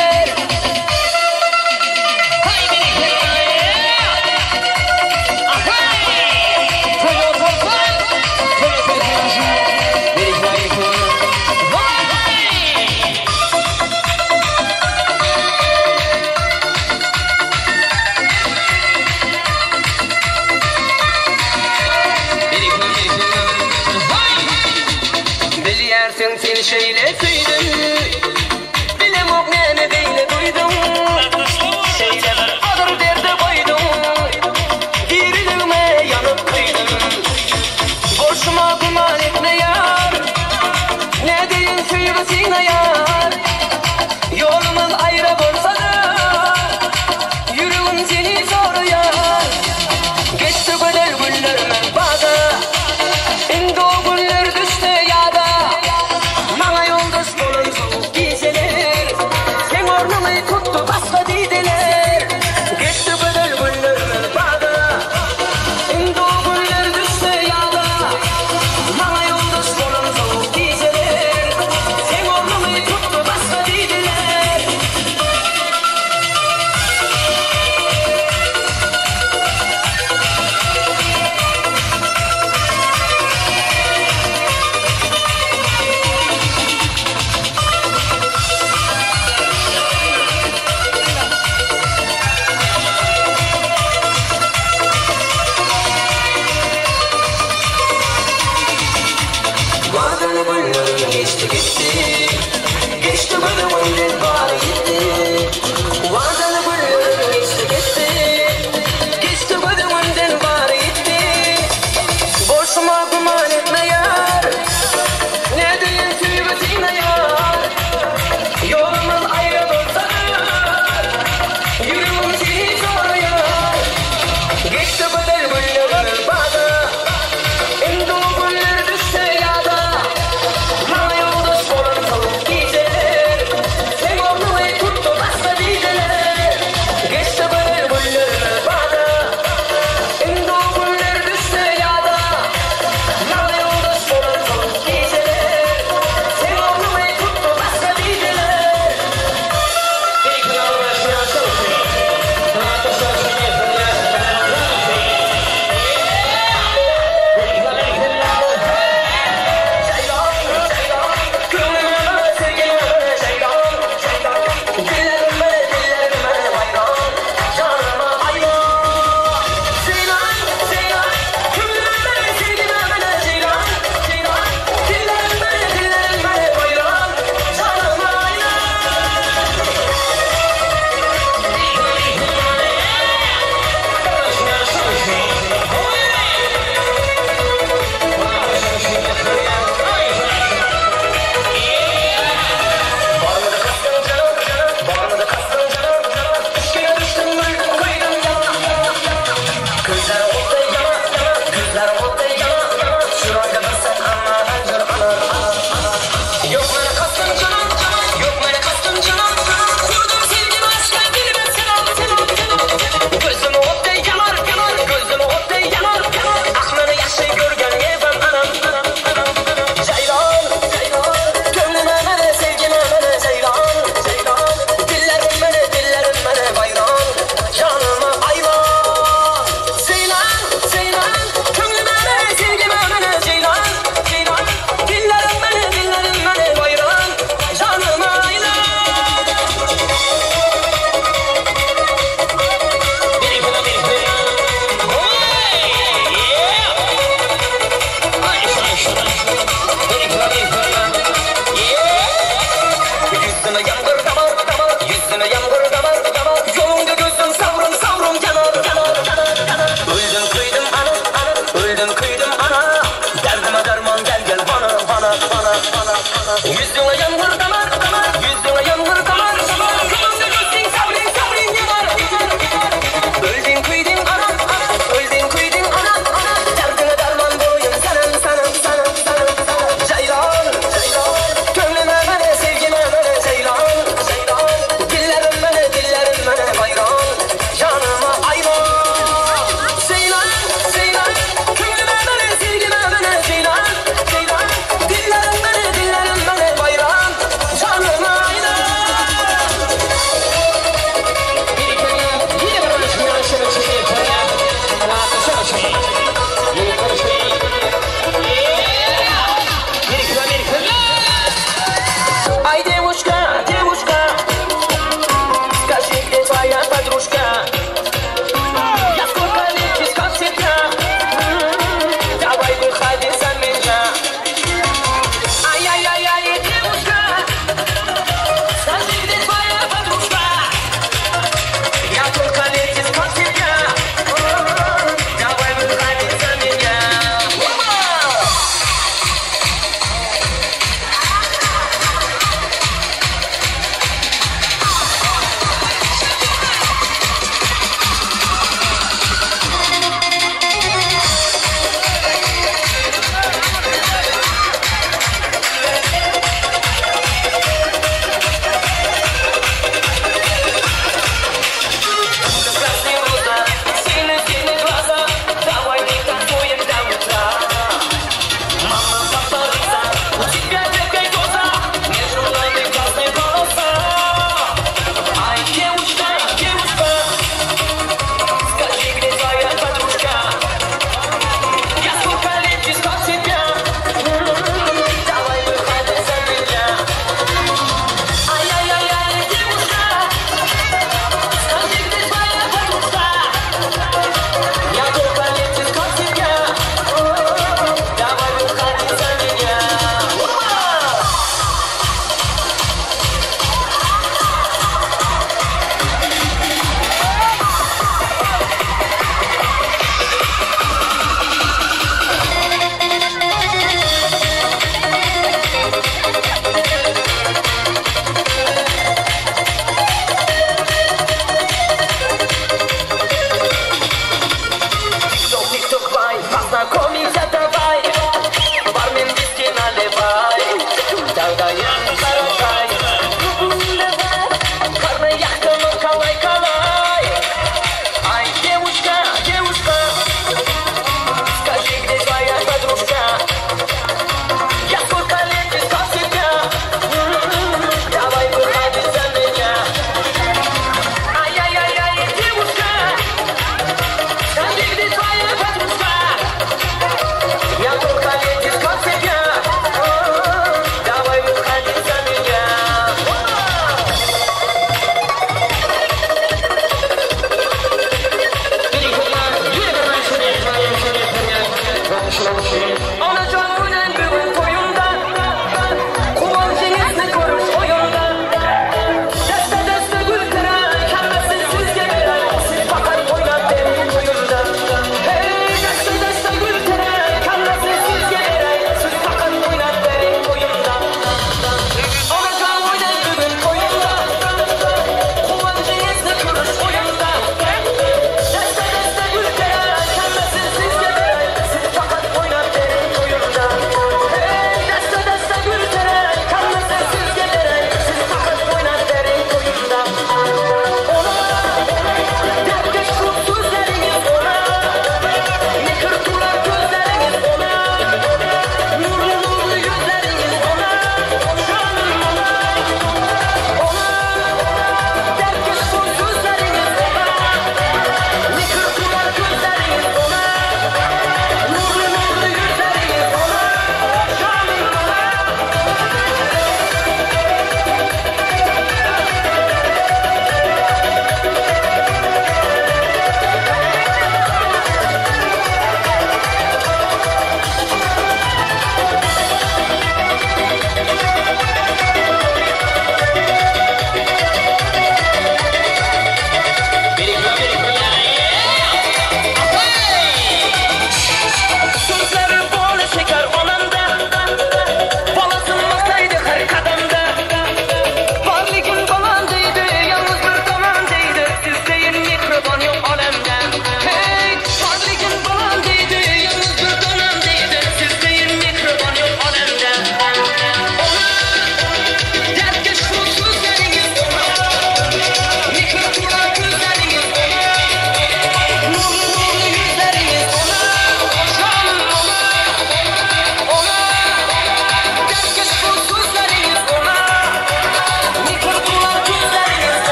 Bilyersin seni şeyle süydüm, bilem ok nene beyle duydum. Şeyle bir adır derde koydum, dirilime yanıp kıydım. Boşuma kuman etme yar, ne deyin suyugasına yar. Yolumuz ayrı bolsa da, yürüğüm seni zor yar. Geçti güzel günlerim elbada, indi o günler düştü yada. Mala yoldaş olan soğuk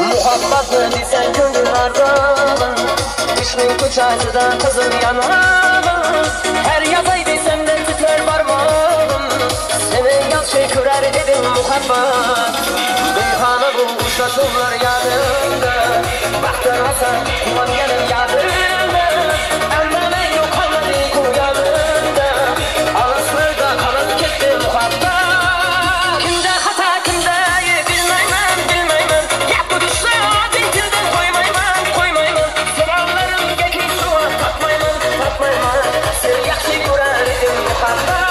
Muhabbetini sen gönüllerden Kışın kucağında kızım yanağım Her yazay desem de titrer parmağım Senin yaz şey kürer dedim muhabbet Beyhane bu uşatımlar yanımda Baktın Hasan kuman yanım yanımda Ama ben yok olmadı bu yanımda Ağızlarda kalıp gitti muhabbet Kimde hata kimde bilmem Yapı düşse dinkinden koymayman Sıralarım geçmiş suğa takmayman Sen yakşı görerim muhabbet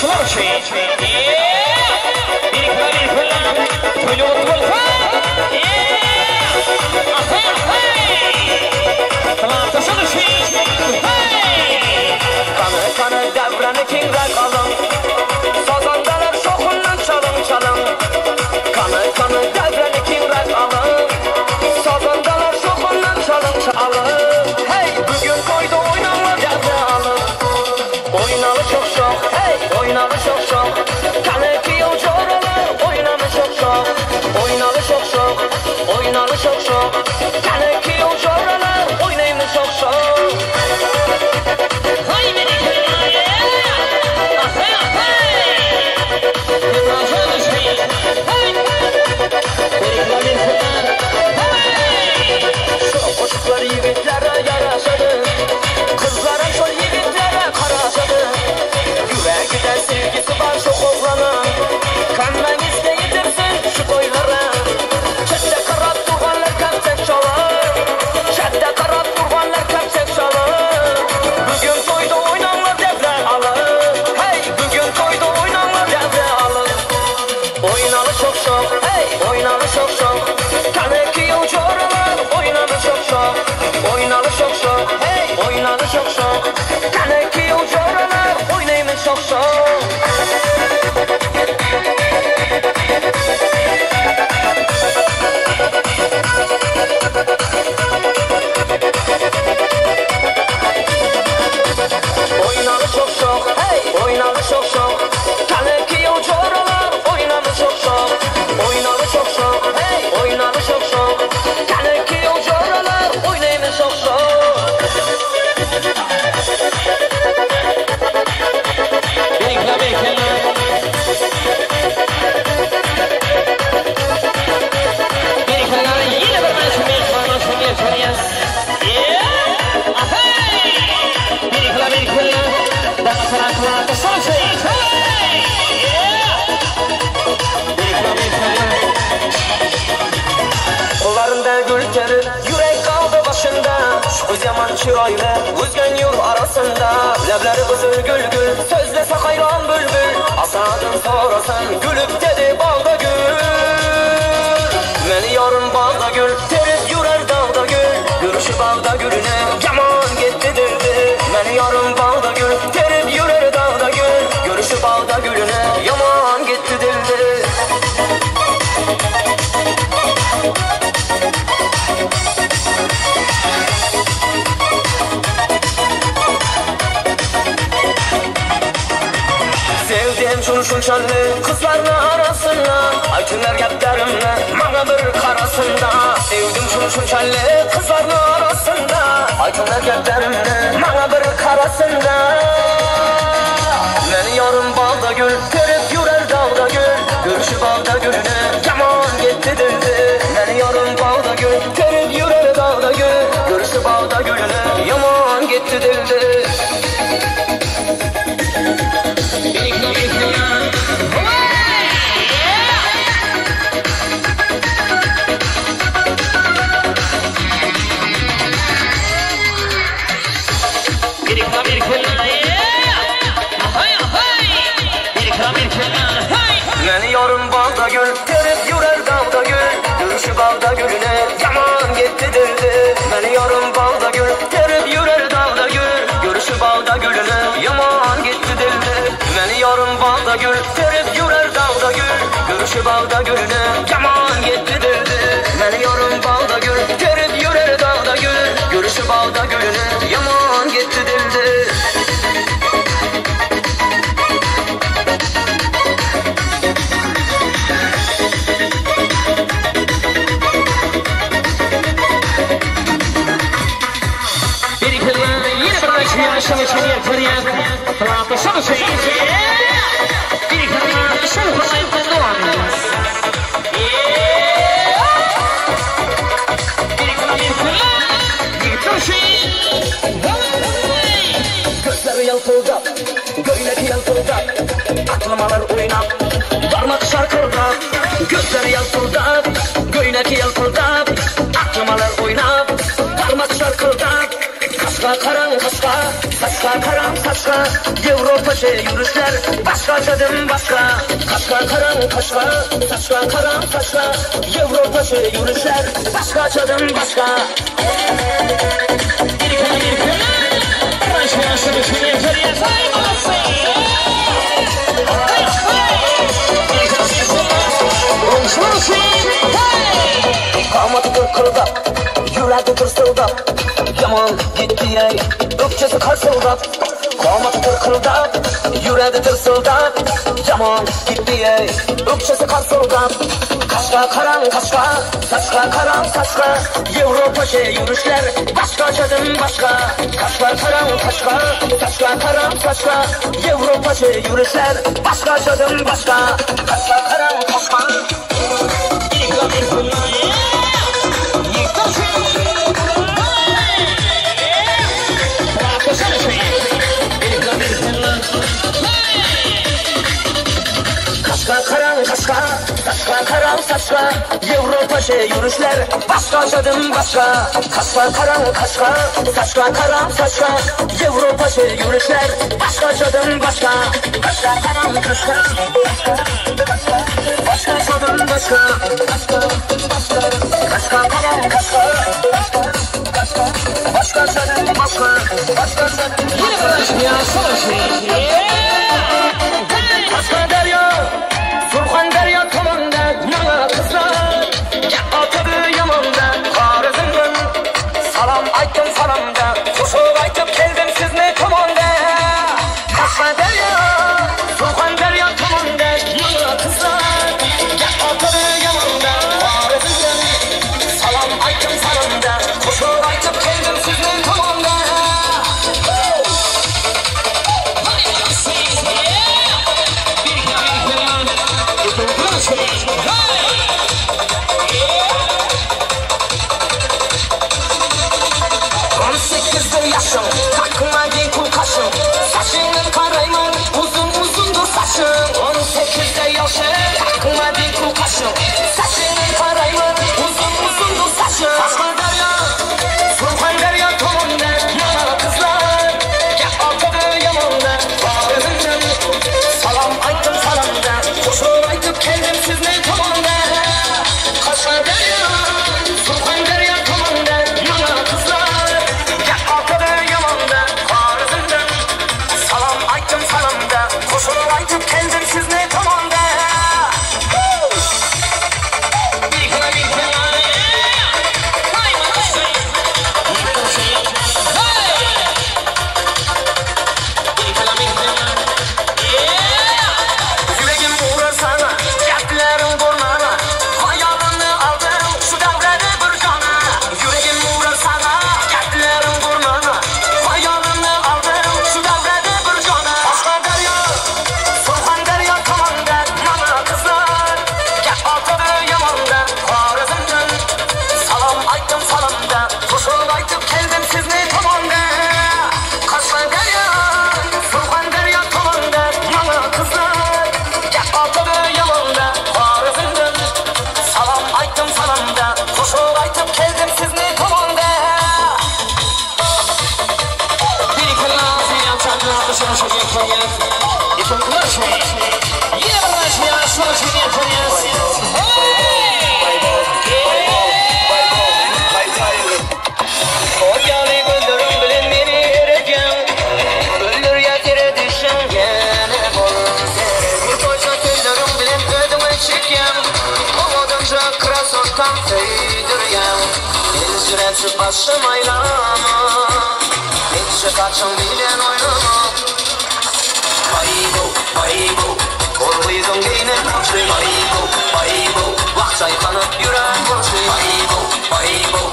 şular şey. Bir kılan toyu olsa. Plantasını şey. Kanı devranı kingrak alın. Sazandalar şokundan çalın. Kanı devranı kingrak alın. Sazandalar şokundan çalın. Hey bugün koydu oynanma devre alın. Oynalı çok, hey oynalı çok. Kanı kiyo coralar oynalı çok. Oynalı çok, oynalı çok. Kanı kiyo coralar oynayımı çok. Hay beni kırmaya. Ahey ahey. Yılmazı düşmeyin. Hey. Beni kırmaya. Hey. Şu koşuklar yiğitlere yaraşadı. Kızlara şol yiğitlere karaşadı. Yüreğinde sevgisi var çok oğlanın. Kanman isteyidirsin şu toylara. Çette karat durganlar kapsek çalar. Çette karat durganlar kapsek çalar. Bugün toyda oynanlar devre alır. Hey bugün toyda oynanlar devre alır. Oynalı çok, hey oynalı çok. Kanı kiyo coralar oynalı çok. Oynalı çok, hey oynalı çok. Kanı kiyo coralar oynayımı çok. Oynalı çok, hey oynalı çok. Kanı kiyo coralar oynalı çok. Oynalı çok, hey oynalı çok. Kanı kiyo coralar oynayımı çok. Kollarında gül terir, yürek kaldı başında. Şu zaman çırayla, uzgen yol arasında. Lebleri kızıl gül gül, sözlese hayran bülbül. Asadın sorasan, gülüp dedi balda gül. Beni yarın balda gül, terip yürer dağda gül. Görüşü balda gülüne, yaman gitti dildi. Beni yarın balda gül, terip yürer dağda gül. Görüşü balda gülüne, yaman gitti dildi. Sevdim şunçanlı kızlarla arasında. Aytınlar yaplarımla bana bir karasında. Sevdim şunçanlı kızlarla arasında. Aytınlar yaplarımla bana bir karasında. Beni yarın balda gül, terip yürer dağda gül. Görüşü balda gülüne, yaman gitti dildi. Beni yarın balda gül, terip yürer dağda gül. Görüşü balda gülüne, yaman gitti dildi. Beni yarın balda gül, terip yürer dağda gül. Görüşü balda gülüne, yaman gitti dildi. Beni yarın balda gül, terip yürer dağda gül. Görüşü balda gülüne, yaman gitti dildi. Beni yarın balda gül, terip yürer dağda gül. Görüşü balda gülüne, yaman gitti dildi. Beni yarın balda gül, terip yürer dağda gül. Görüşü balda gülüne, yaman gitti dildi. Yaşamı çeyrek fırıyak, plantasını şey. Bir kadar şunu kolayıp da doğamıyoruz. Bir kadar bir fırıyak, bir turşi. Gözleri yaltıldak, göylek yaltıldak. Aklamalar oynap, parmak şarkırdak. Gözleri yaltıldak, göylek yaltıldak. Aklamalar oynap, parmak şarkırdak. Kaşka karan kaşka, saç Kaşka karan kaşka, Avrupaca yürüyüşler, başkacadım başka. Kaşka karan kaşka, kaşka karan kaşka, Avrupaca yürüyüşler, başkacadım başka. Kamadı kırkıldap, yüreği tırsıldap, yaman gitti ey, ökçesi karsıldap. Kamadı kırkıldap, yüreği tırsıldap, yaman gitti ey, ökçesi karsıldap. Kaşka karan kaşka, saçka karan saçka, Avrupaca yürüyüşler, başkacadım başka. Kaşka karan kaşka, saçka karan saçka, Avrupaca yürüyüşler, başkacadım başka. Kaşka karan kaşka. Kaşka karan kaşka, saçka karan saçka, Avrupaca yürüyüşler, başkacadım başka. Kaşka karan kaşka, saçka karan saçka, Avrupaca yürüyüşler, başkacadım başka. Kaşka karan kaşka, başkacadım başka. Kaşka karan kaşka, başkacadım başka. Kaşka derya, Surxan derya tomanda, mana kızlar, atıdı yamanda, Xorazmdan salam aytdim salamda, qo'shiq aytib keldim sizni tomonda. Kaşka derya, Surxan derya tomanda, mana kızlar, atıdı yamanda, Xorazmdan salam aytdim salamda, qo'shiq aytib keldim sizni tomonda. Takma değil kul kaşım, saçının karayman, uzun uzundur saçın. 18'de yaşım, takma değil kul kaşım, saçının karayman, uzun uzundur saçın. Kaşka derya, Surxan derya tomanda, mana kızlar, atıdı yamanda, Xorazmdan salam aytdim salamda, qo'shiq aytib keldim sizni tomonda. Kaşka derya, Surxan derya tomanda, mana kızlar, atıdı yamanda, Xorazmdan salam aytdim salamda, qo'shiq aytib keldim sizni tomonda. Yüreğim uğrar sana, dertlerim burnana, hayalini aldım şu devrede bir cana. Yüreğim uğrar sana, dertlerim burnana, hayalini aldım şu devrede bir cana. Kaşka derya, Surxan derya tomanda, mana kızlar, atıdı yamanda, Xorazmdan salam aytdim salamda, qo'shiq aytib keldim sizni tomonda. Kaşka derya, Surxan derya tomanda, mana kızlar, atıdı yamanda, Xorazmdan salam aytdim salamda, qo'shiq aytib keldim sizni tomonda. Kocalı gözlerim bilen beni ereceğim, öldür yatır düşen gene bol. Bu koca gözlerim bilen ödümü çekeyim, kovadınca krasottan söydüreyim. Elzüresi başım aylama, nece kaçın bilen oynama. Baybo, baybo, korkuydum yine borçlu. Baybo, baybo, vakt sayfanıp yüren borçlu. Baybo, baybo,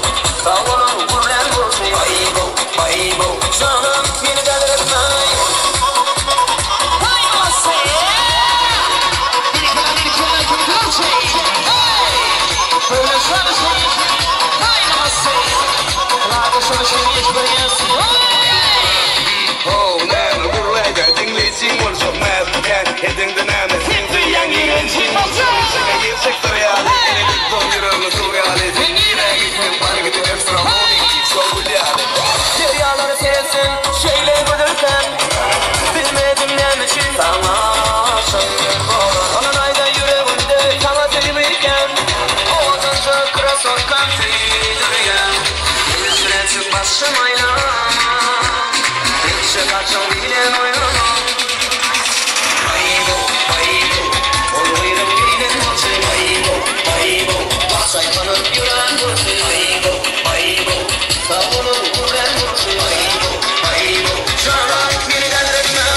sağolun kurlen borçlu. Baybo, baybo, canım beni delirtme. Böyle çalışmayın, kaynamazsın. Radyo çalışmayı hiç görüyorsun. Oh, now the world I got thing let's see what's up now. Can hitting the name and things the young and she knows. She gets sector reality and it don't get on the reality. Extra morning, so good. Deryaları seyretsin, şeyle götürse sayfanıp yüren vursun aybo aybo Savunun yüren vursun aybo aybo Şana bir derletmey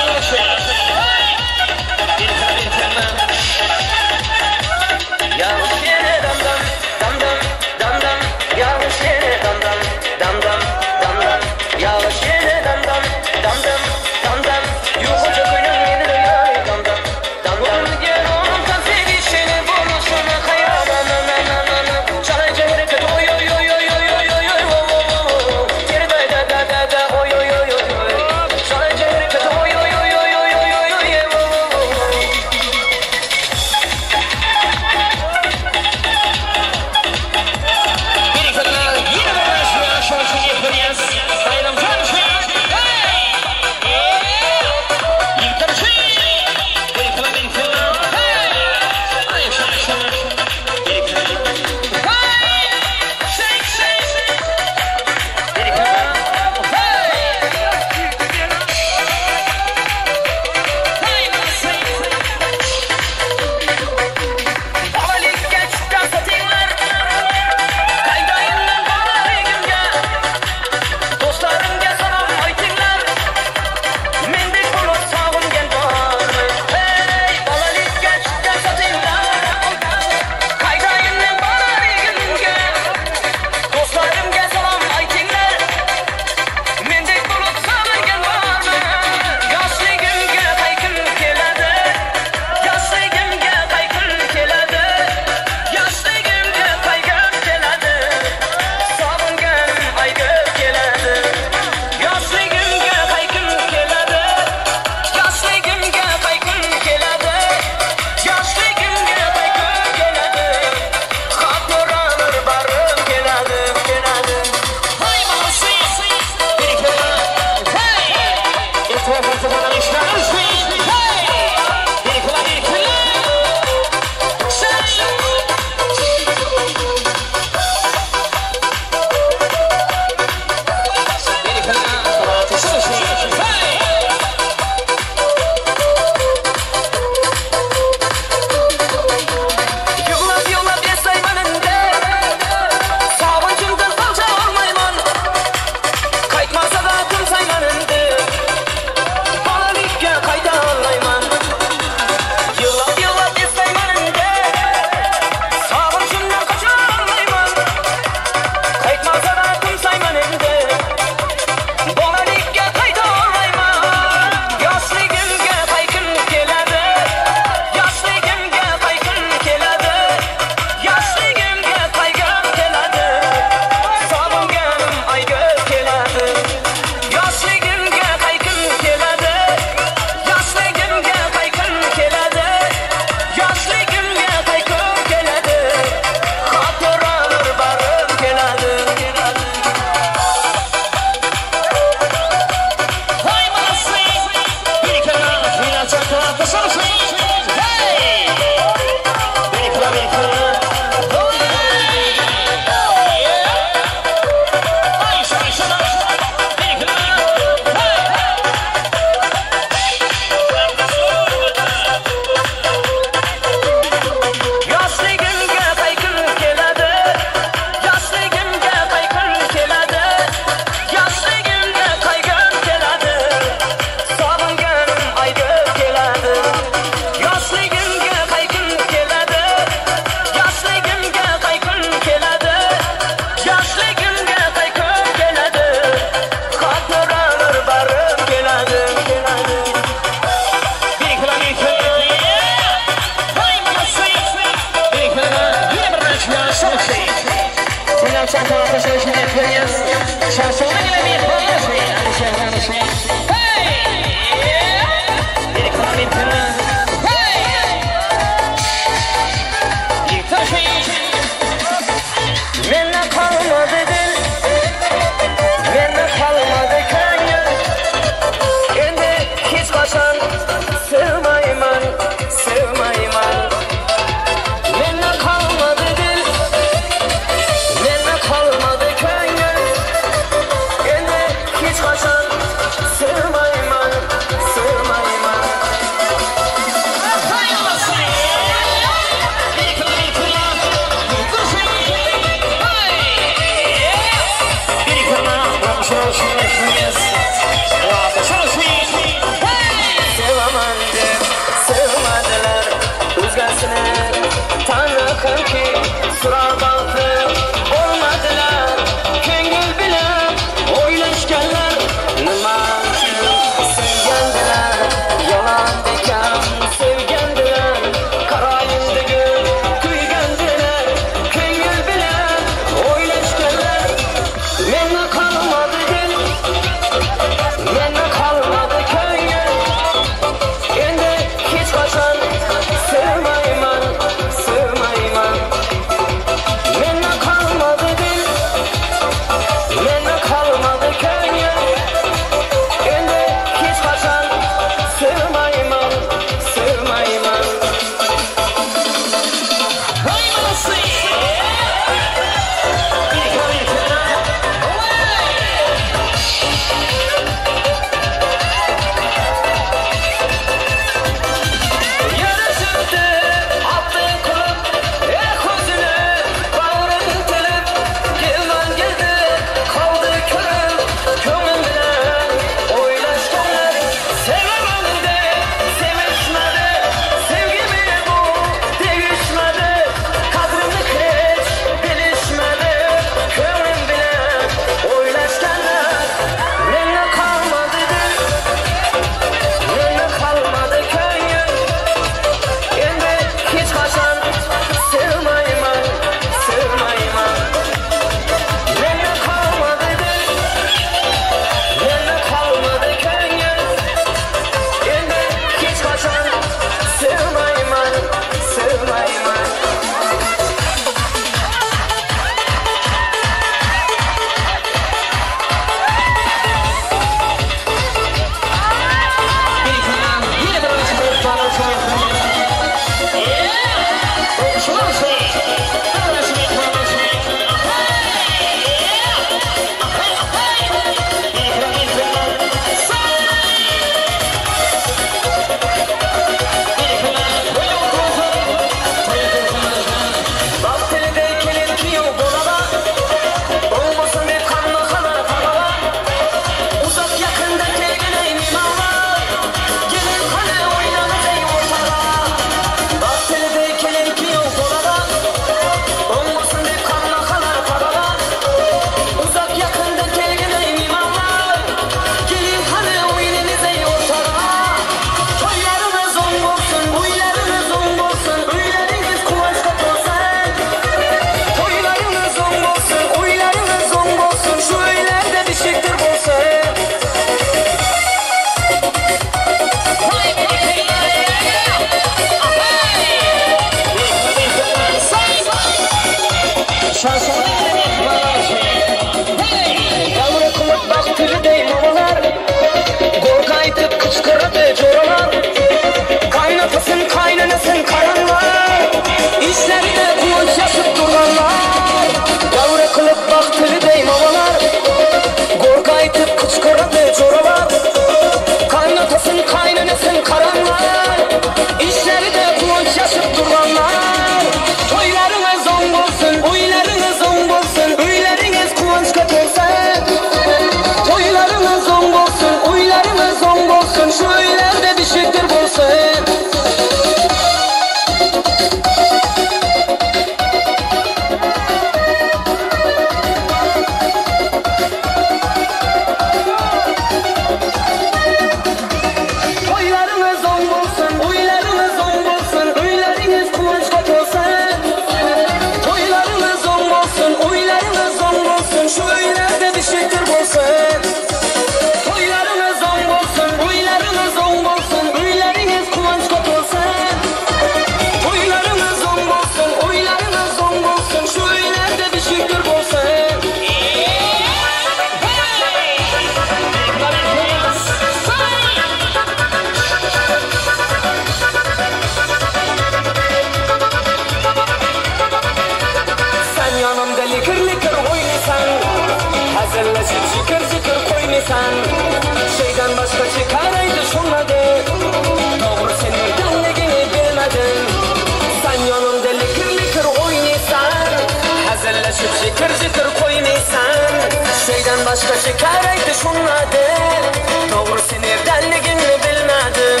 başka şekereydi şunladım. Doğrusu neredenligini bilmedim.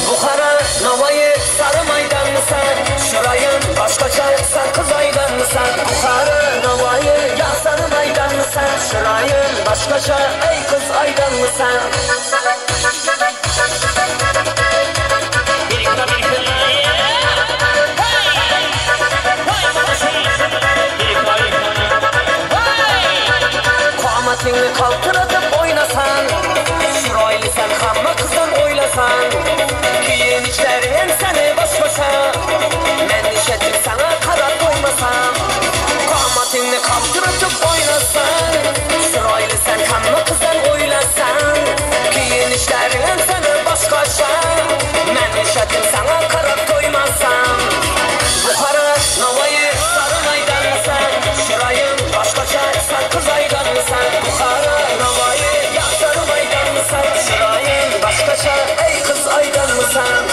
Bukhara, Navayı, Sarı Maydan mı sen? Şırayın başkaça, sen Kızay'dan mı sen? Bukhara, Navayı, ya Sarı Maydan mı sen? Şırayın başkaça, ey kız aydan mı sen? Kuamatini kaltıratıp oynasan, şuraylı sen hamma kızdan oylasan, kiyin işlerin seni baş başa, men işetim sana kara koymasam. Kuamatini kaltıratıp oynasan, şuraylı sen hamma kızdan oylasan, kiyin işlerin seni baş başa, men işetim sana kara koymasam. Bukhara, Navayı, Sarı Maydan mı sen? Şırayın başkaça, sen Kızay'dan mı sen? Bukhara, Navayı, ya Sarı Maydan mı sen? Şırayın başkaça, ey kız aydan mı sen?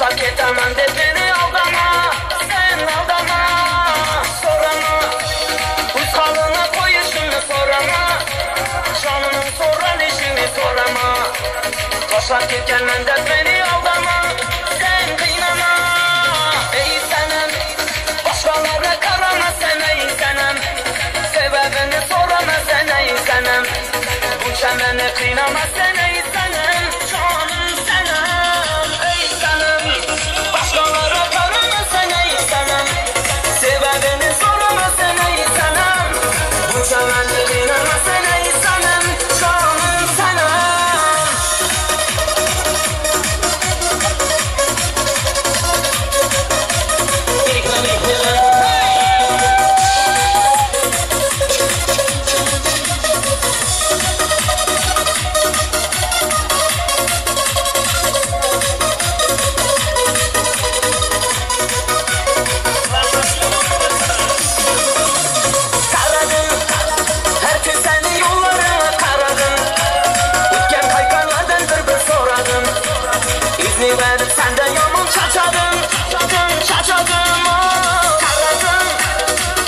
Boşa ketemem de beni aldama, sen aldama. Sorama, uykalına koyuşunu sorama, canının soran işini sorama. Boşa ketemem de beni aldama, sen kıynama. Ey senem, başkalara karama sen ey senem. Sebebini sorama sen ey senem. Bu çemeni kıynama sen ey senem. Canım senem ey senem. Başkalara karama sen ey senem. Sebebini sorama sen ey senem. Bu çemeni kıynama sen ey senem. Canım senem. Senden yaman çaçadım, çaçadım karadım.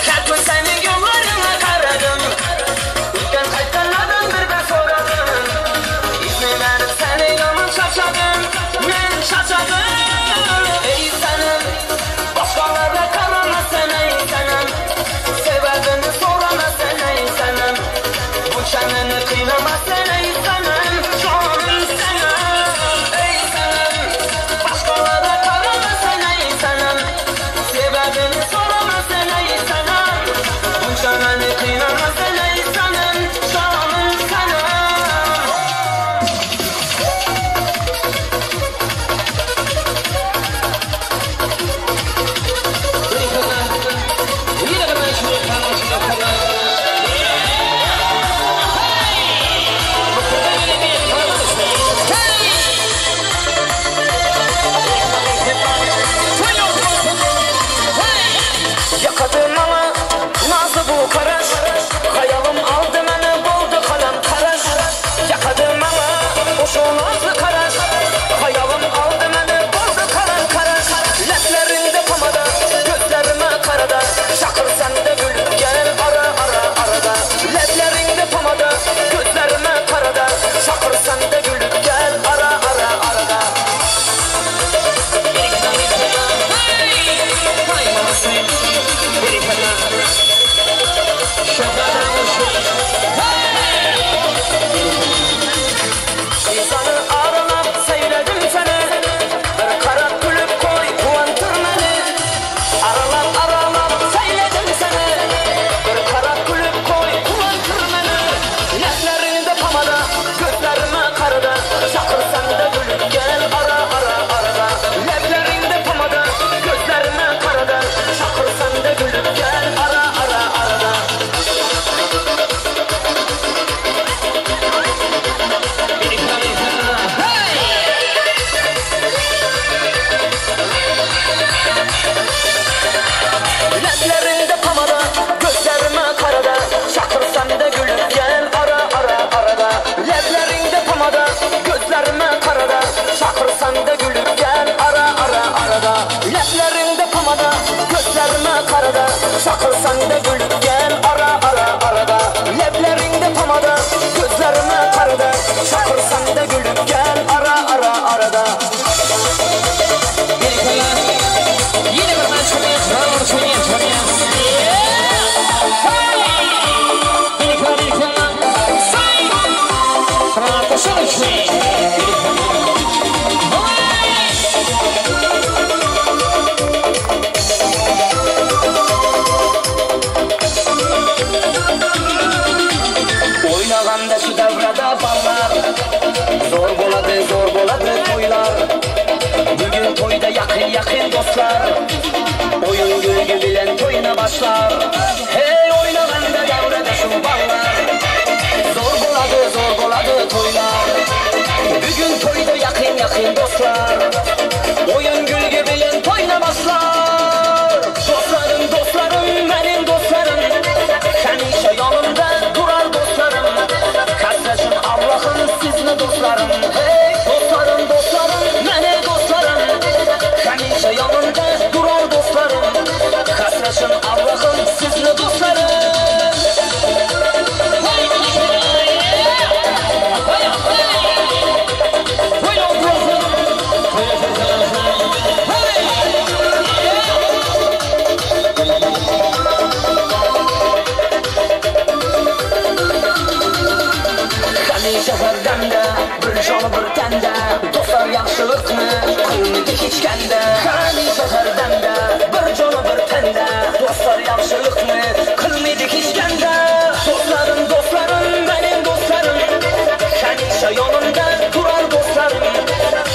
Her gün senin yollarına karadım. Ülken kayıtlardan bir soradım. İzni verip seni yaman çaçadım, ben çaçadım. Ey senem, başkalarına karama sen ey senem. Sebebini sorama sen ey senem. Bu çeneni kıynama sen ey senem. Canım senem, ey senem. Başkalara karama sen ey senem. Sebebini sorama sen ey senem. Bu çeneni kıynama sen ey senem. Canım senem. Yakadım ama nazı bu karaş. Hayalım aldı beni buldu kalem karaş. Yakadım ama boşu nazlı karaş. Hayalım aldı beni buldu kalem karaş. Leplerinde pamada, gözlerime karada. Şakır sende gül gel ara ara arada. Leplerinde pamada, gözlerime karada. Şakır sende gül gel ara ara arada. İnsanı aramak seyledim seni. Bir kara gülüp koy kuvantır beni. Aramak seyledim seni. Bir kara gülüp koy kuvantır beni. Leplerinde pamada, gözlerime karada. Şakır sende gülüp gel ara ara arada. Leplerinde pamada, gözlerime karada. Şakır sende gülüp gel ara ara arada. Leplerinde pamada, gözlerime karada. Şakır sende gülüp gel ara ara arada. Leplerinde pamada, gözlerime karada. Şakır sende gülüp gel ara ara arada. Leplerinde pamada, gözlerime karada. Şakır sende gülüp gel ara ara arada. Leplerinde pamada, gözlerime karada. Şakır sende gülüp gel ara ara arada. Yine bir ben çalayım. Oynaganda şu devrada ballar. Zor boladı toylar. Bugün toyda yakın dostlar. Oyun gülgü bilen toyuna başlar. Hey oynaganda devrada şu ballar. Zor boladı toylar. Bugün toyda yakın dostlar. Oyun gülgü bilen toyuna başlar. Dostlarım benim dostlarım. Sen işe yolumda durar dostlarım. Kaslaşın Allah'ım sizle dostlarım. Hey dostlarım, mene dostlarım. bir tende Dostlar yaxşılıkni qilmaydi hech kanda Hamisha hardamda bir joni bir tanda Dostlar yaxşılıkni qilmaydi hech kanda Dostlarim, mening dostlarim Hamisha yonimda turar dostlarim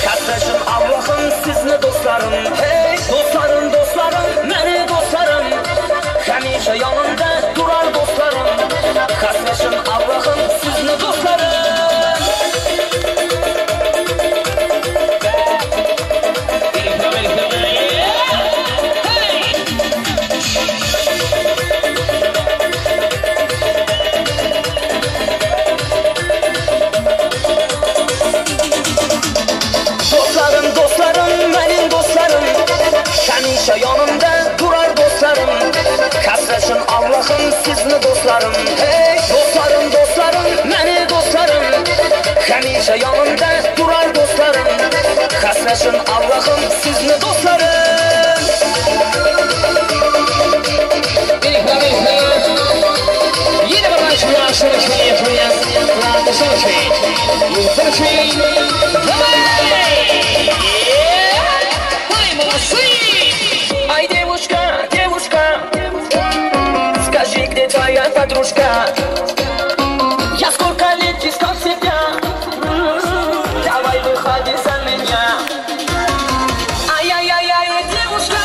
Qadrlashim Allohim sizni dostlarim Hey dostlarim, mening dostlarim Hamisha yonimda turar dostlarim Qadrlashim Allohim sizni dostlarim Hamisha yonimda turar dostlarim Qadrlashim Allohim sizni dostlarim Hey dostlarim, mening dostlarim Hamisha yonimda turar dostlarim Qadrlashim Allohim sizni dostlarim Yine bir aşk yaşamışını yapıyoruz Rahatı sonuçayı Ай, девушка, скажи, где твоя подружка? Я сколько лет искал тебя, давай выходи за меня. Ай-яй-яй-яй, девушка,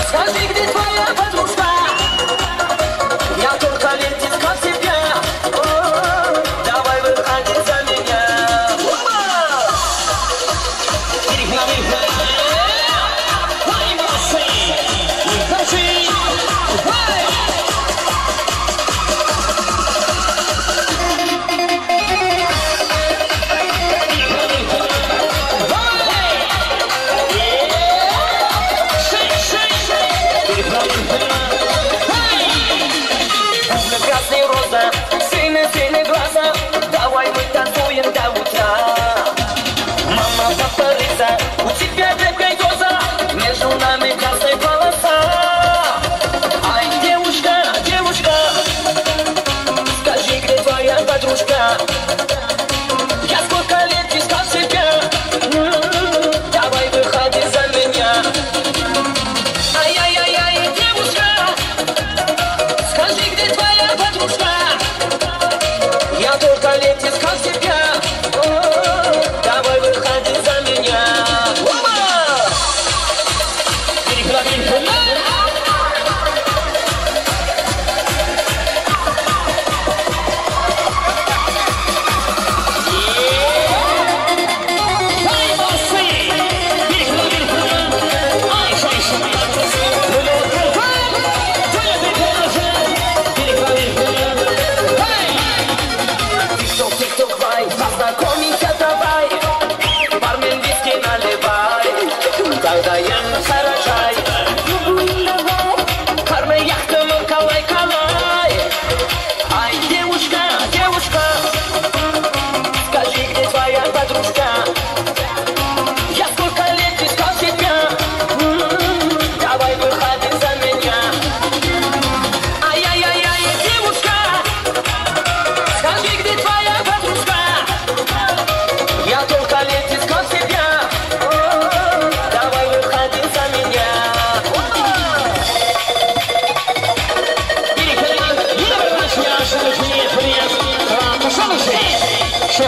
скажи, где твоя подружка? Я сколько лет искал тебя, давай выходи за меня. Сильные глаза, давай мы танцуем до утра. Мама, папа, Лиза, у тебя крепкая доза, между нами красная полоса. Ай, девушка, скажи, где твоя подружка? Я сколько лет искал себя, давай выходи за меня. Ай-яй-яй-яй, девушка, скажи, где твоя подружка? Я только лет искал тебя, давай выходи за меня. Познакомимся давай, бармен виски наливай, когда я сарачай. Кармы яхтамы калай. Ай, девушка, скажи, где твоя подружка? Я сколько лет искал себя, давай выходи за меня. Ай-яй-яй-яй, девушка, скажи, где твоя подружка? Я только лет искал себя, давай выходи за меня. Что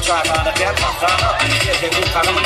sana gel sana ye bu kanımı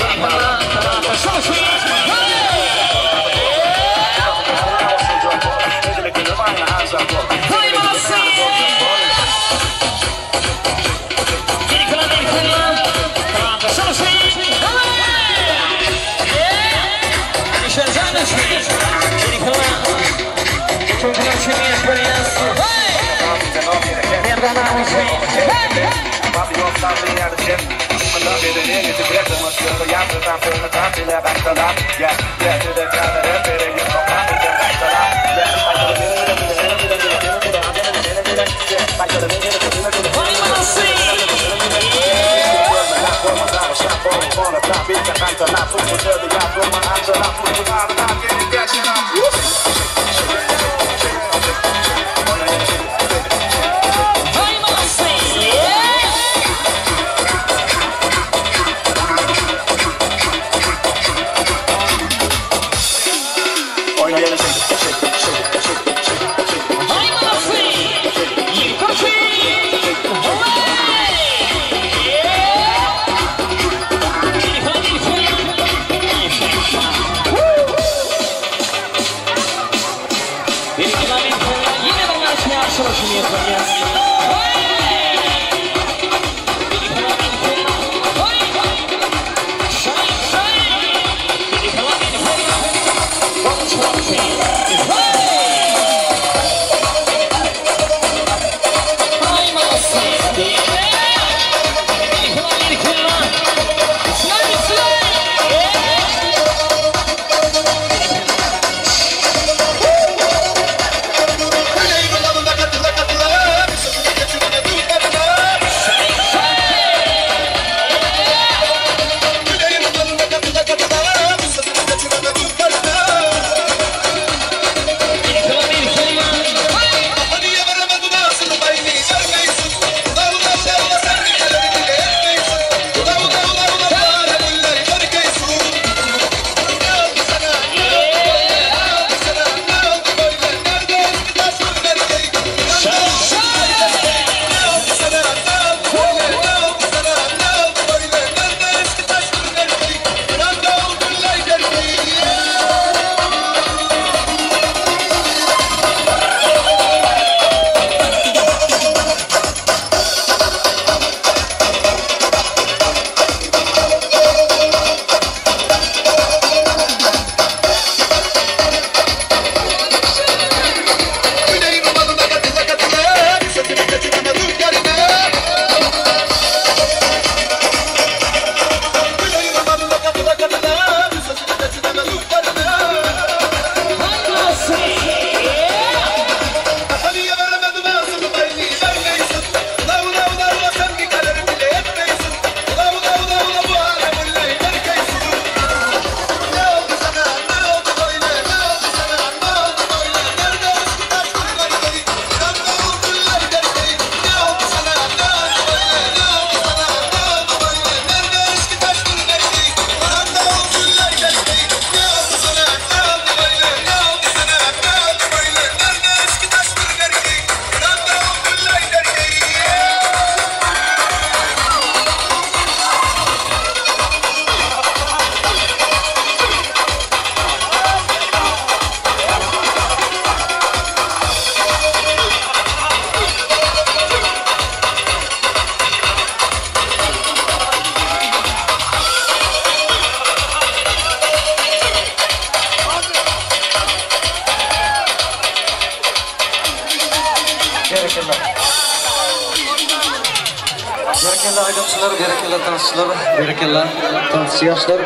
Berekella aydınçılar, berekella dansçılar, berekella dansçı yaşlar.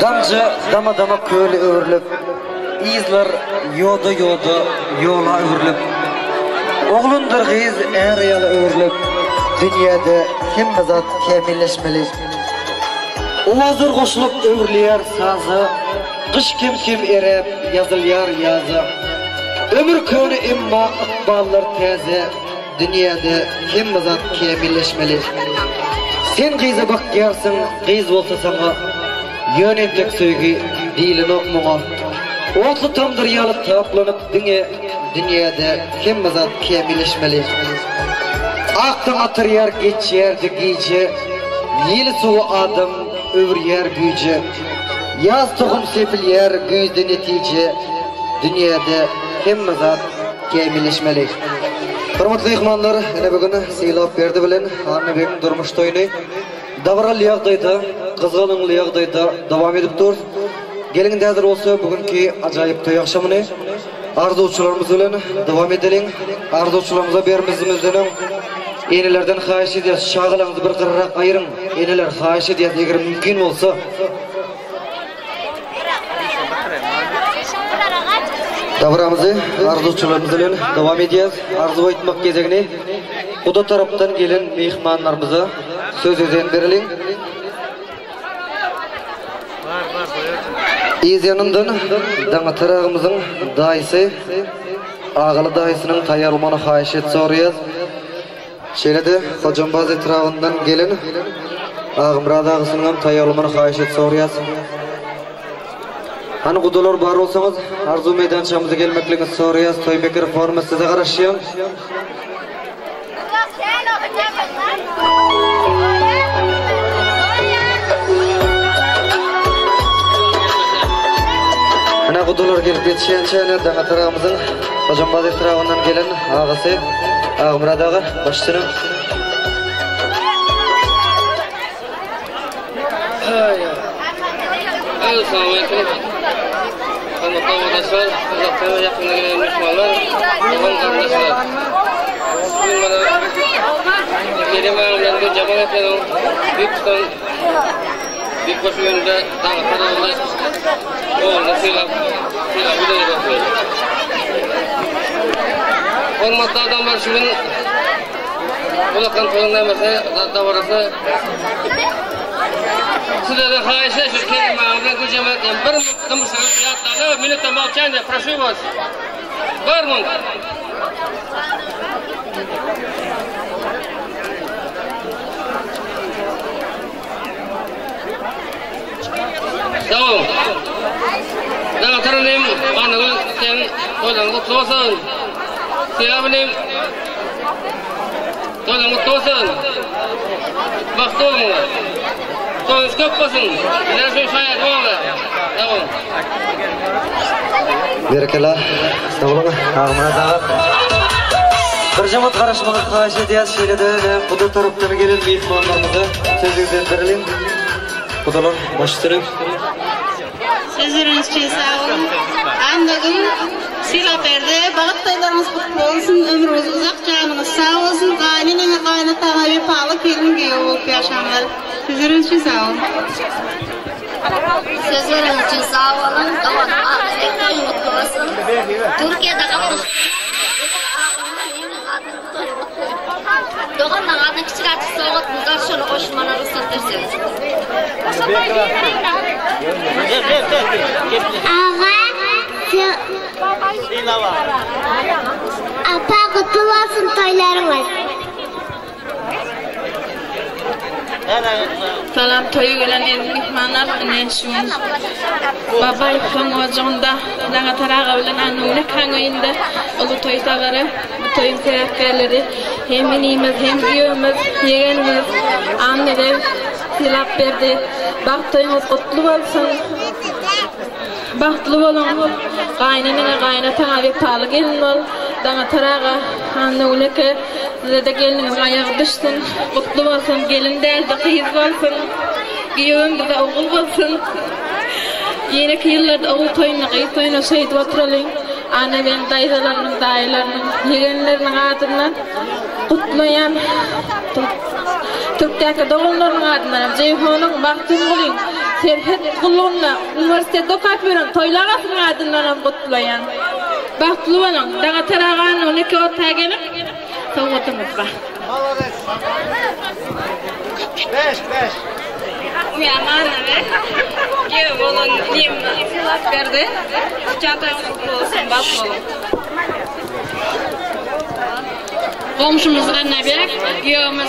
Damcı dama dama köylü öğürlüp, izler yoda yoda yola öğürlüp, oğlundur giz en reyalı öğürlüp, dünyada kim zat kemilleşmeli. Ovazır koşulup öğürlüyer sazı, kış kim erep yazılyar yazı. Ömür köyünü imma ıkballar teze, dünyada kim zat kemilleşmeli. Sen gize bak yersin, giz olsa sana, yönentek söygü dilin okmuğa. Otlu tamdır yalıp taplanıp dünyada kim zat kemilleşmeli. Aktın atır yer geçerdi gece, yel suğu adım öbür yer gücü. Yaz tohum sepil yer gözde netice, dünyada hemme zat kemilleşmeli. Hurmatly mehmanlar, ene bugün seylap berdi bilen Anne Begim durmuş toyunu davral yağdaydı, kızgınlığı yağdaydı devam edip dur. Gelin hazır olsa bugünkü acayip toy akşamını arzuçularımız bilen devam edelim. Arzuçularımıza berimizimizden enelerden xahiş ediyoruz. Şağılarınızı bir kırırak ayırın. Eneler xahiş ediyoruz eğer mümkün olsa. Davramızı arzuçularımız bilen devam edeceğiz. Arzu etmek gezegini Kuda taraftan gelen mehmanlarımıza söz özen verelim. İz yanından dana tarağımızın dayısı ağalı dayısının tayarılmanı xahiş et soruyoruz. Şöyle Hocambaz etrafından gelen Ağımrad ağasının tayarılmanı xahiş et soruyoruz. Hani kudalar bar olsanız arzu meydançamıza gelmekliğiniz soruyoruz. Toy mikrofonu size karışıyor. Ana kudalar gelip yetişen dana tarağımızın Hocambaz etrafından gelen ağası Ağımrad ağa başçının. Assalamualaikum. Hurmatli vatandaşlar, uzoqdan va yaqindan kelgan mehmonlar, muhim qarindoshlar. Bugun mana Kerima'ndan jamoatning büyük başı yönünde dağıtlarında oğlunu silap videoya bakıyor. Hurmatli adamlar, şu gün uzoqdan to'ylanmasa, davarasa sizlardan xahish shu Kerima'ndan bu jamoatdan bir minutda молчания, прошу вас. Bir minut. Tamam. Daha tanıyım, anıl sen toydan kutlu olsun. Selamünaleyküm. Toydan kutlu olsun. Baktı olmalı. Toyunuz köp olsun. Neresi şayet olmalı. Tamam. Berkelah, sağ olun. Ağımrad ağa. Bir cemaat karışmağa xahiş ediyoruz. Şöyle de Kuda taraftan gelen mehmanlarımıza sözünüzden verelim. Kudalar başlayalım. Sözleriniz için sağ olun. Anladım. Silap verdi. Bağıttaylarınız kutlu olsun. Ömrünüz uzak, canınız sağ olsun. Kaynanana kaynatana bir pahalı film giyiyor olup yaşamlar. Sözleriniz için sağ olun. Sözleriniz için sağ olun. Doğan mutlu olsun. Türkiye'de kalmış. Doğan'dan adın küçük açık soğuk buzlar şunu koşmana ruhsat derseniz. Apa kutlu olsun toylarımız. Salam toyu gelen mehmanlar ne şu babay kangojonda daga taraga bilen anune kangoyinde ulu toy tagары bu toyun sebepleri hem inimiz hem büyüğümüz yegenimiz annede silap berdi. Bak toyumuz kutlu olsun. Bahtlı olun. Kaynanana kaynatana bir pahalı gelin ol. Daga taraga anune ki size de geliniz ayağı düşsün. Kutlu olsun. Gelin değil de kıyız olsun. Giyövüm de oğul olsun. Yeneki yıllarda oğul toyuna, kıyız toyuna şehit oturalım. Anne benim dayılarının, dayılarının, yegenlerinin adından kutlayan Türk'teki doğumların adından Ceyhun'un baktığım olayım. Serhet kulluğuna üniversitede okuyup veren toylagasının adından kutlayan. Baktlı olun. Daga tarağın 12 ortaya gelip soğutunuz var. Beş. Uyaman ve ki olun diyeyim silap verdi. Çantayın kutlu olsun. Baktlı olun. Komşumuz Annebek, giyomuz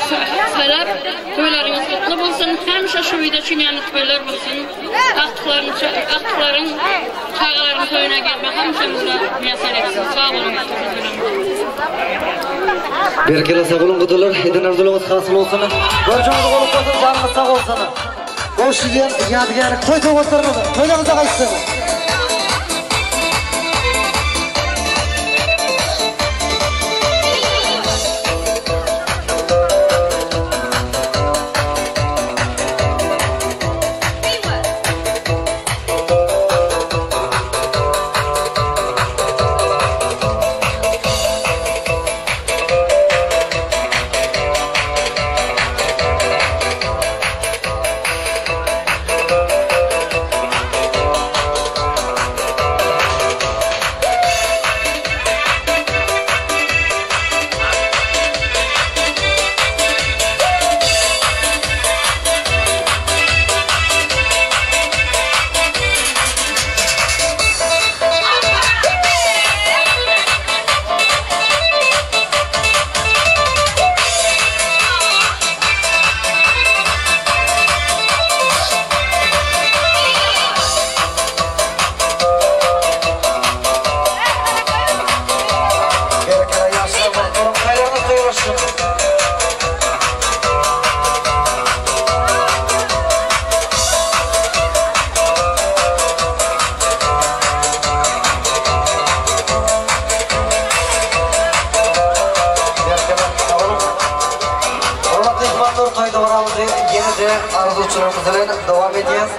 Serap, toylarınız kutlu bolsun. Hemşe şu uyda çünyanlı toylar bolsun. Aktıkların çağlarını toyuna gelme. Hemşemizle miyasal etsin. Sağ olun. Bir kere sağ olun kutular. Edin arzulunuz hasıl olsun. Görüşümüz olup olsun. Canınız sağ olsun. Hoş diyen yadigarlık toy toğutlarını da. Toylarınıza kaçsın. Devam edeceğiz.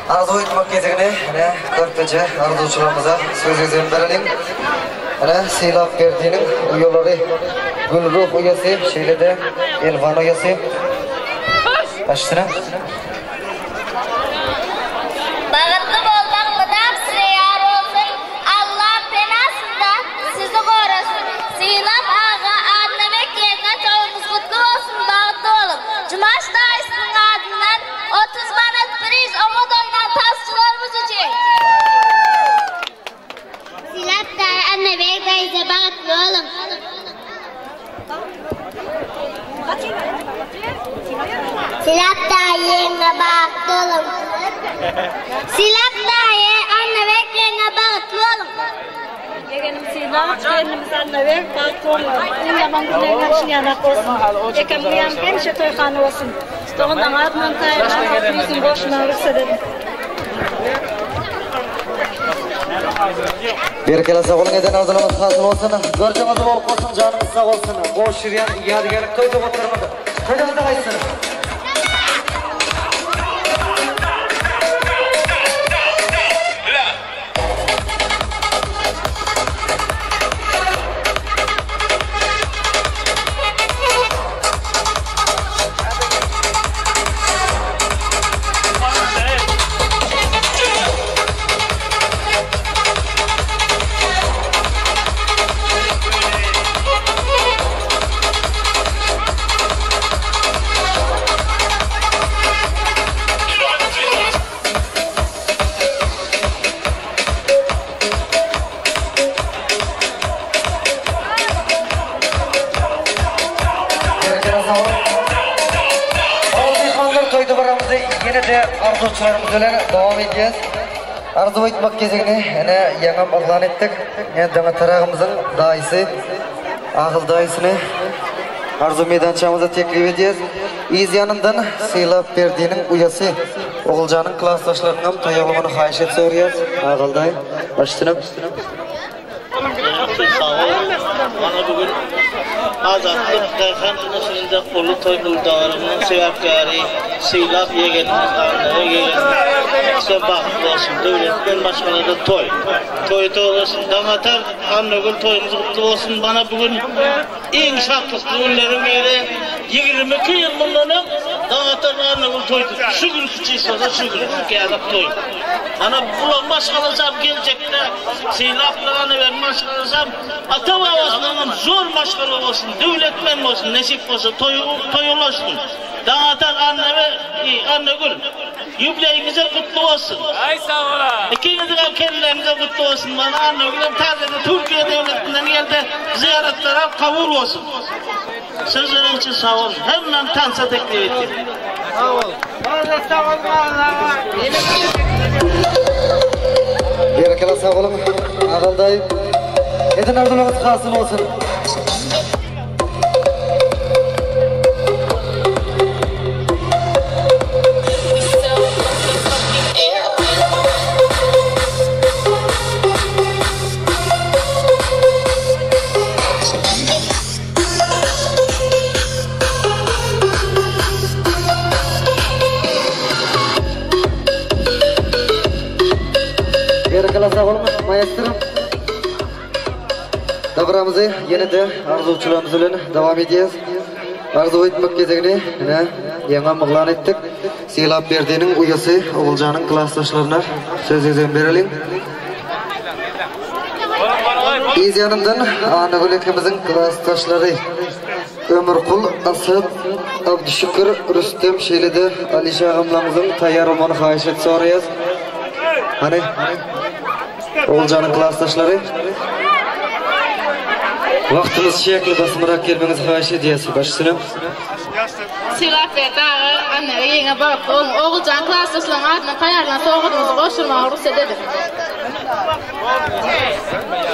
Arzu etmek gezegine, dörtüncü arzuçularımıza sözü verelim. Silap Berdi'nin üyeleri Gülruh üyesi, Şehirde Elvan üyesi. Başlayalım. Bağıtlı olmak gıdam size yar olsun. Allah penasında sizi korusun. Silap ağa anlamak yerine çoğunuz kutlu olsun. Bağıtlı olun. Cumaş dayısının adından 30 manat priz umut oynan tasçılarımız için. Silap dayı anne bey dayıza bağıtlı olun. Silap dayı yerine bağıtlı olun. Silap dayı anne bey yerine bağıtlı olun. Yegenim silap yerimiz anne bey bağıtlı olun. En yaman günlerden için yanak olsun. Ekem bu yan hemşe toykanı olsun. Stoğundan adnan tayırlar, bizim boşuna olursa dedim. Bir kere sağ olun eden arzulunuz hasıl olsun. Görüşümüz olup olsun, canınız sağ olsun. Boş şiryan yadigarlık toy toğutlarımızı. Toylarınıza kaçsın. Arzuçlarımızla devam edeceğiz. Arzu etmek gezegine yana ilan ettik. Жаңа tarağımızın daisi, Ağıl daisini arzu meydançamıza teklif edeceğiz. İz yanından Silap Berdi'nin uyası Oğulcan'ın klastaşlarından toyağımını hayiş et soruyoruz. Ağıl dayı, başlayalım. Sağ olun. Bana bugün Azatlık Kayhan Kınışı'nda kolu toykul dağırımının sebepleri Silap yegenimiz ağırlığı yegenimiz size bakıp olsun. Devletten başkanıda toy. Toy olsun. Damatar Annegül toyunuz kutlu olsun. Bana bugün en şartlıklı günlerin biri 22 yıl bunların Damatar Annegül toydu. Şu gün küçüyse de şu gün gelip toy. Bana bulan başkalasam gelecekler. Silap'la Annegül başkalasam ata babasından zor maşgalı olsun, devletmen olsun, nesip olsun, toy ulaşsın. Dağıtan Annegül, Yübleyimize kutlu olsun. Ay sağ ol. İkinizin kellerimize kutlu olsun. Bana anlıyorum. Tazede Türkiye devletinden geldi. Ziyaretler kabul olsun. Sözlerin için sağ olun. Hemen tansa teklif ettim. Sağ ol. Sağ ol. Berekala sağ olun. Ağaldayım. Edin ardılığınız kalsın olsun. Berekala sağ olun. Maestro. Davramızı yine de arzuçularımız ile devam edeceğiz. Arzu etmek gezegini yine mıglan ettik. Seylap Berdi'nin uyası Oğulcan'ın klastaşlarına söz izin verelim. İz yanından Anagülekimizin klastaşları Ömürkul, Asad, Abdüşükür, Rüstem Şelide, Alişa Ağamlamızın tayyar olmanı xahiş et soruyuz. Hani Oğulcan'ın klastaşları vaktimiz şekli basımırak gelmenizi xahiş ediyoruz. Başsınım. Seylap Berdi ağı annere yenge barıp Oğulcan klastaşlarının adına tayarlan soğudumuzu koşturmağı ruhsat edelim.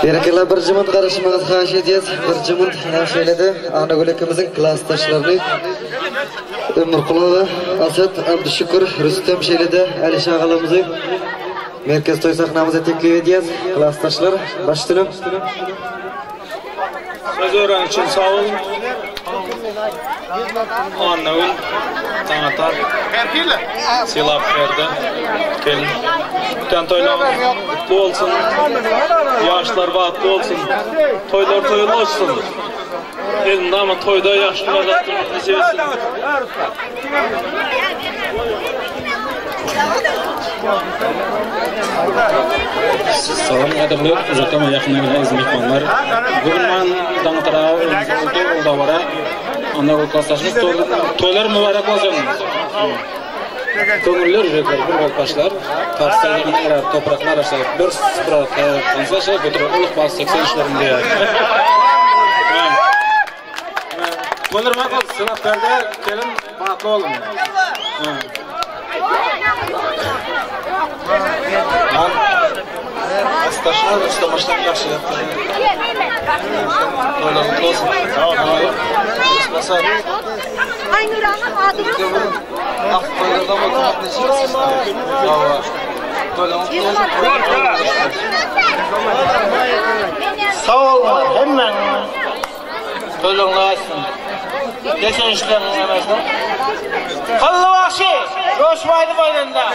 Berekala bir cımın karışımınızı xahiş ediyoruz. Bir cımın şöylede Anagülekimizin klastaşlarını Ömürkul, Asad, Abdüşükür, Rüstem Şelide, Alişa Ağalamızı merkez toy sahnamıza teklif ediyoruz. Klastaşlar başsınım. Söz öğren için sağ olun. Anavul, Tanatar, Seylap Berdi, gelin. Bütün toylar mutlu olsun, yaşlar bahtlı olsun, toylar toylu olsun. Elinde ama toyda yaşlılar da seversin. Salam adamlar, uzaktan yakına gelen izmekmanlar. Bugün ben Tanatar'a oldu var. Anadolu klastaşlık toylar mübarek olsun. Köngüller yürekler, bir bakışlar. Tartışlardan eğer topraklar aşağı bir sıfıra tanışlar şey götürülük bazı 80 işlerinde ya. Toylar mübarek olsun. Seylap Berdi gelin baklı olun. Astaşlar ustamaşlar yaxşı yaptı. Toylar mutlu olsun. Basar. Aynura'nın adı yok. Toylardan oturmak ne çeksiniz? Toylar mutlu olsun. Sağ olun. Hemen. Toylarla açsın. Geçen işlerin yemezden. Kallı vahşi. Coşmaydı boynunda.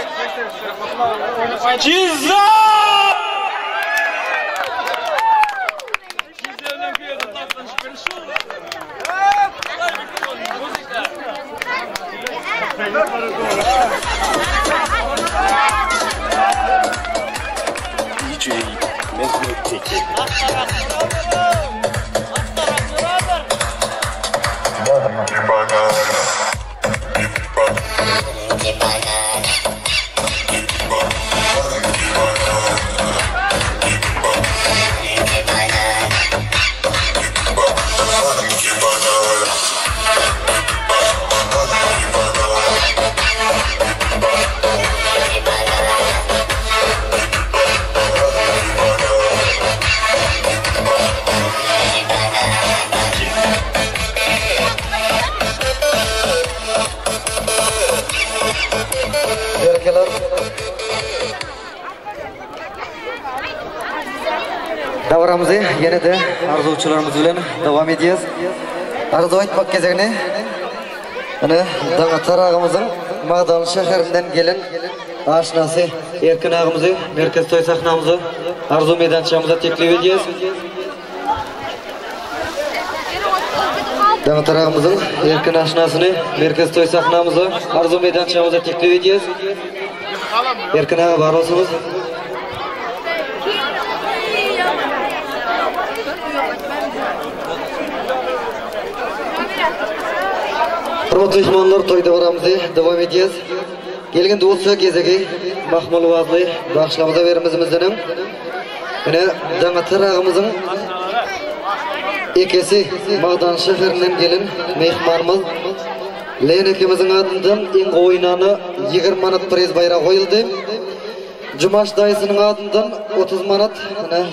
Cizza! DJ Mesut Tekin. Davramızı yine de arzuçularımız bilen devam edeceğiz. Arzu etmek gezegini Dağatar ağamızın Mağdal şehrinden gelen aşinası Erkin ağamızı merkez toy sahnamızı arzu meydançamıza teklif edeceğiz. Dağatar ağamızın Erkin aşinasını merkez toy sahnamızı arzu meydançamıza teklif edeceğiz. Erkin ağa var olsunuz. Hürmetli mehmanlar, toy davramızı devam edeceğiz. Gelgen dostu gezegi Mahmul Vazlı bağışlamada verimizimizden yine Dangatır ağımızın ikisi Mağdan şehrinden gelin mehmanımız Leynekimizin adından en oynanı 20 manat priz bayrağı koyuldu. Cumaş dayısının adından 30 manat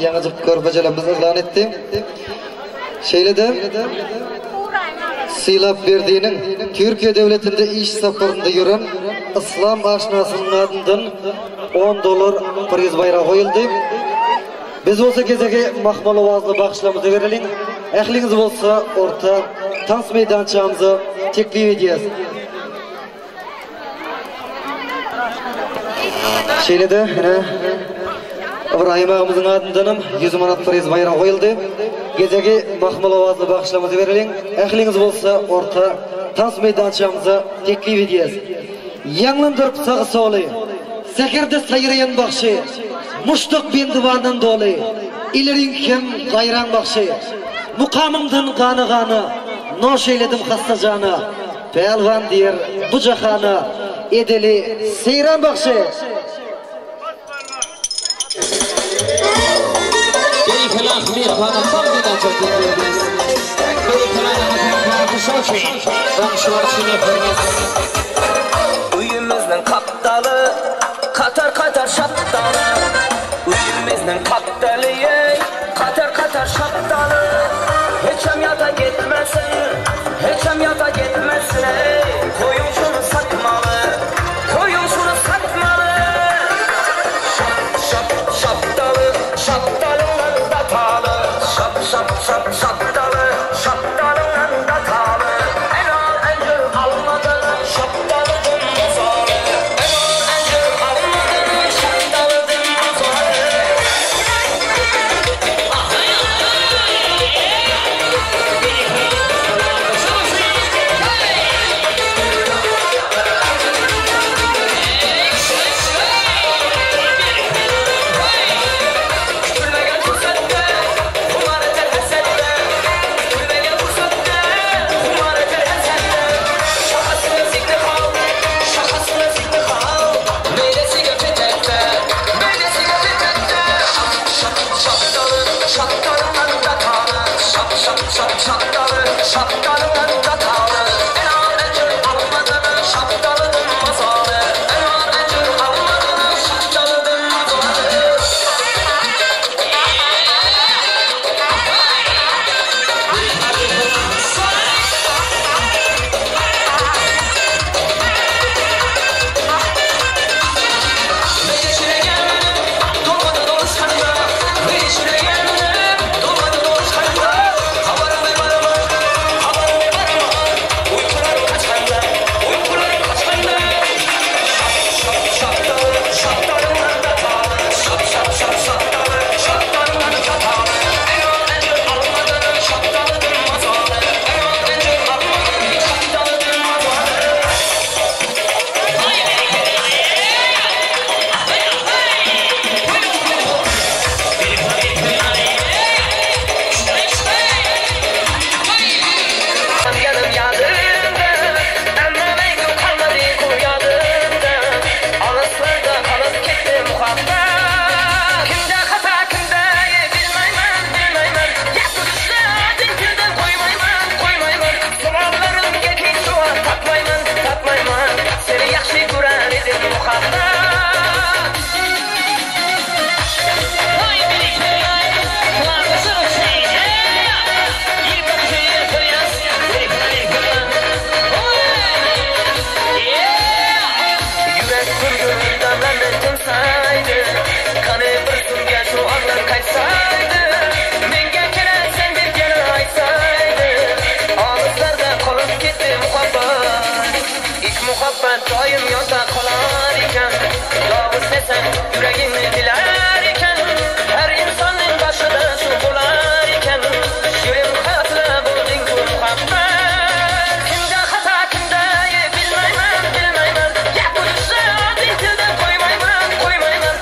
yanıcık körpecelemiz ilan etti. Şeyle de Silap verdiğinin Türkiye devletinde iş safarında yürüyen İslam aşnasının adından $10 priz bayrağı koyuldu. Biz olsa gezege Mahmul Ovazlı bağışlamızı verelim. Ehliniz olsa orta dans meydançağımızı teklif edeceğiz. Şeyle de İbrahim ağamızın adından 100 manat priz bayrağı koyuldu. Gezege Mahmul Ovazlı bağışlamızı verelim. Ehliniz olsa orta dans meydançağımızı teklif edeceğiz. Yanlandırıp sağı solu, sekerde sayırayan bakşı, muştuk bin divandan dolu, ilerin kem gayran bakşı, mukamımdan kanı kanı, noş eyledim hastacağını, pelvan diyer bu cahanı, edeli seyran bakşı. Beyfelah mihvana samdina çok ediyoruz. Beyfelah şoşi, ramşuarşine periniz. Uyumuzdan kaptalı, katar katar şaptalı. Uyumuzdan kaptalı, katar katar şaptalı. Heçem yata gitmesin, heçem yata gitmesin. Koyun şunu satmalı, koyun şunu satmalı. Şap şap şaptalı, şaptalının da talı. Şap şap şap şaptalı, şaptalının da talı. En al encir almadan şaptalının mazalı. En al encir almadan şaptalının mazalı. Muhabbet doyum yolda kalar iken, yavuz desen yüreğimi diler iken, her insanın başında su bular iken, şirin hayatla buldun bu muhabbet. Kimde hata kimde bilmeymen, bilmeymen, ya bu düzde dilden koymayman, koymayman,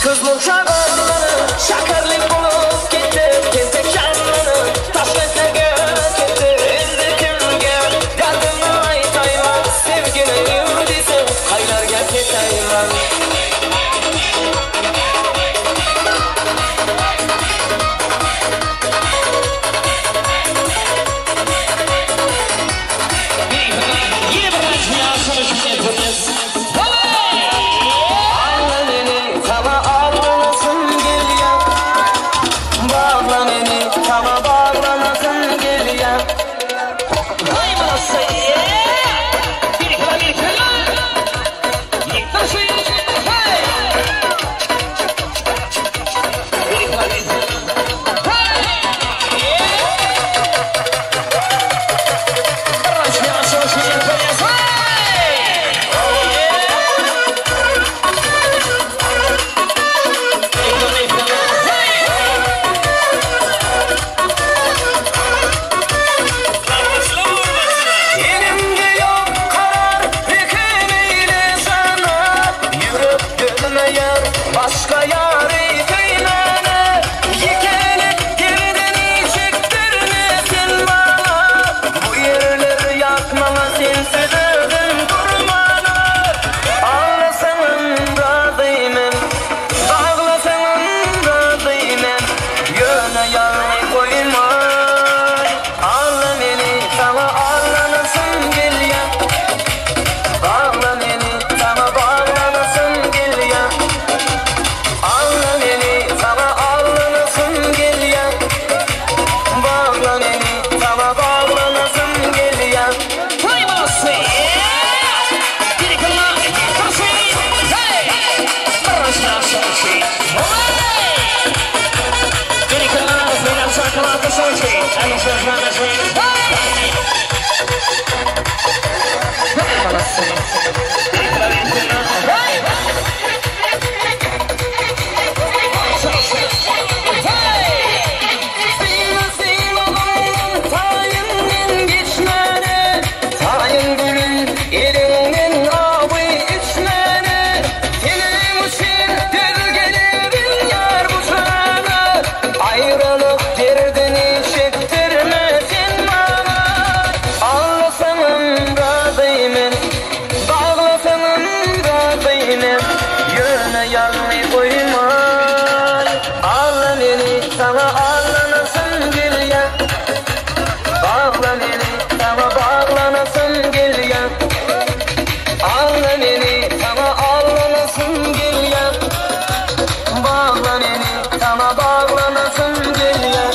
Kızıl çağırmanı şakarlık bulup gitti. Kentek canını taşmetlerge gitti. İzzetimge derdimi aytayman. Sevgine yürüdüsün haylarga ketayman. Başka yâri köymene Yikelip girdini çektirmesin bana Bu yerleri yakmama sensiz ödün durmana Ağlasanın razıyım Bağlasanın razıyım Yöne yâri koyma Ağla beni sana ağlanasın gel ya Bağla beni sana bağlanasın gel ya Ağla beni sana ağlanasın gel ya Bağla beni sana bağlanasın gel ya Duymasın Bir kıla yıkırsın Hey Barışlasın Bir kıla benim saklatısın En sözlemesi Duymasın Bir kıla Hey sana ağlanasın gel ya Bağla beni sana bağlanasın gel ya Ağla beni sana ağlanasın gel ya Bağla beni sana bağlanasın gel ya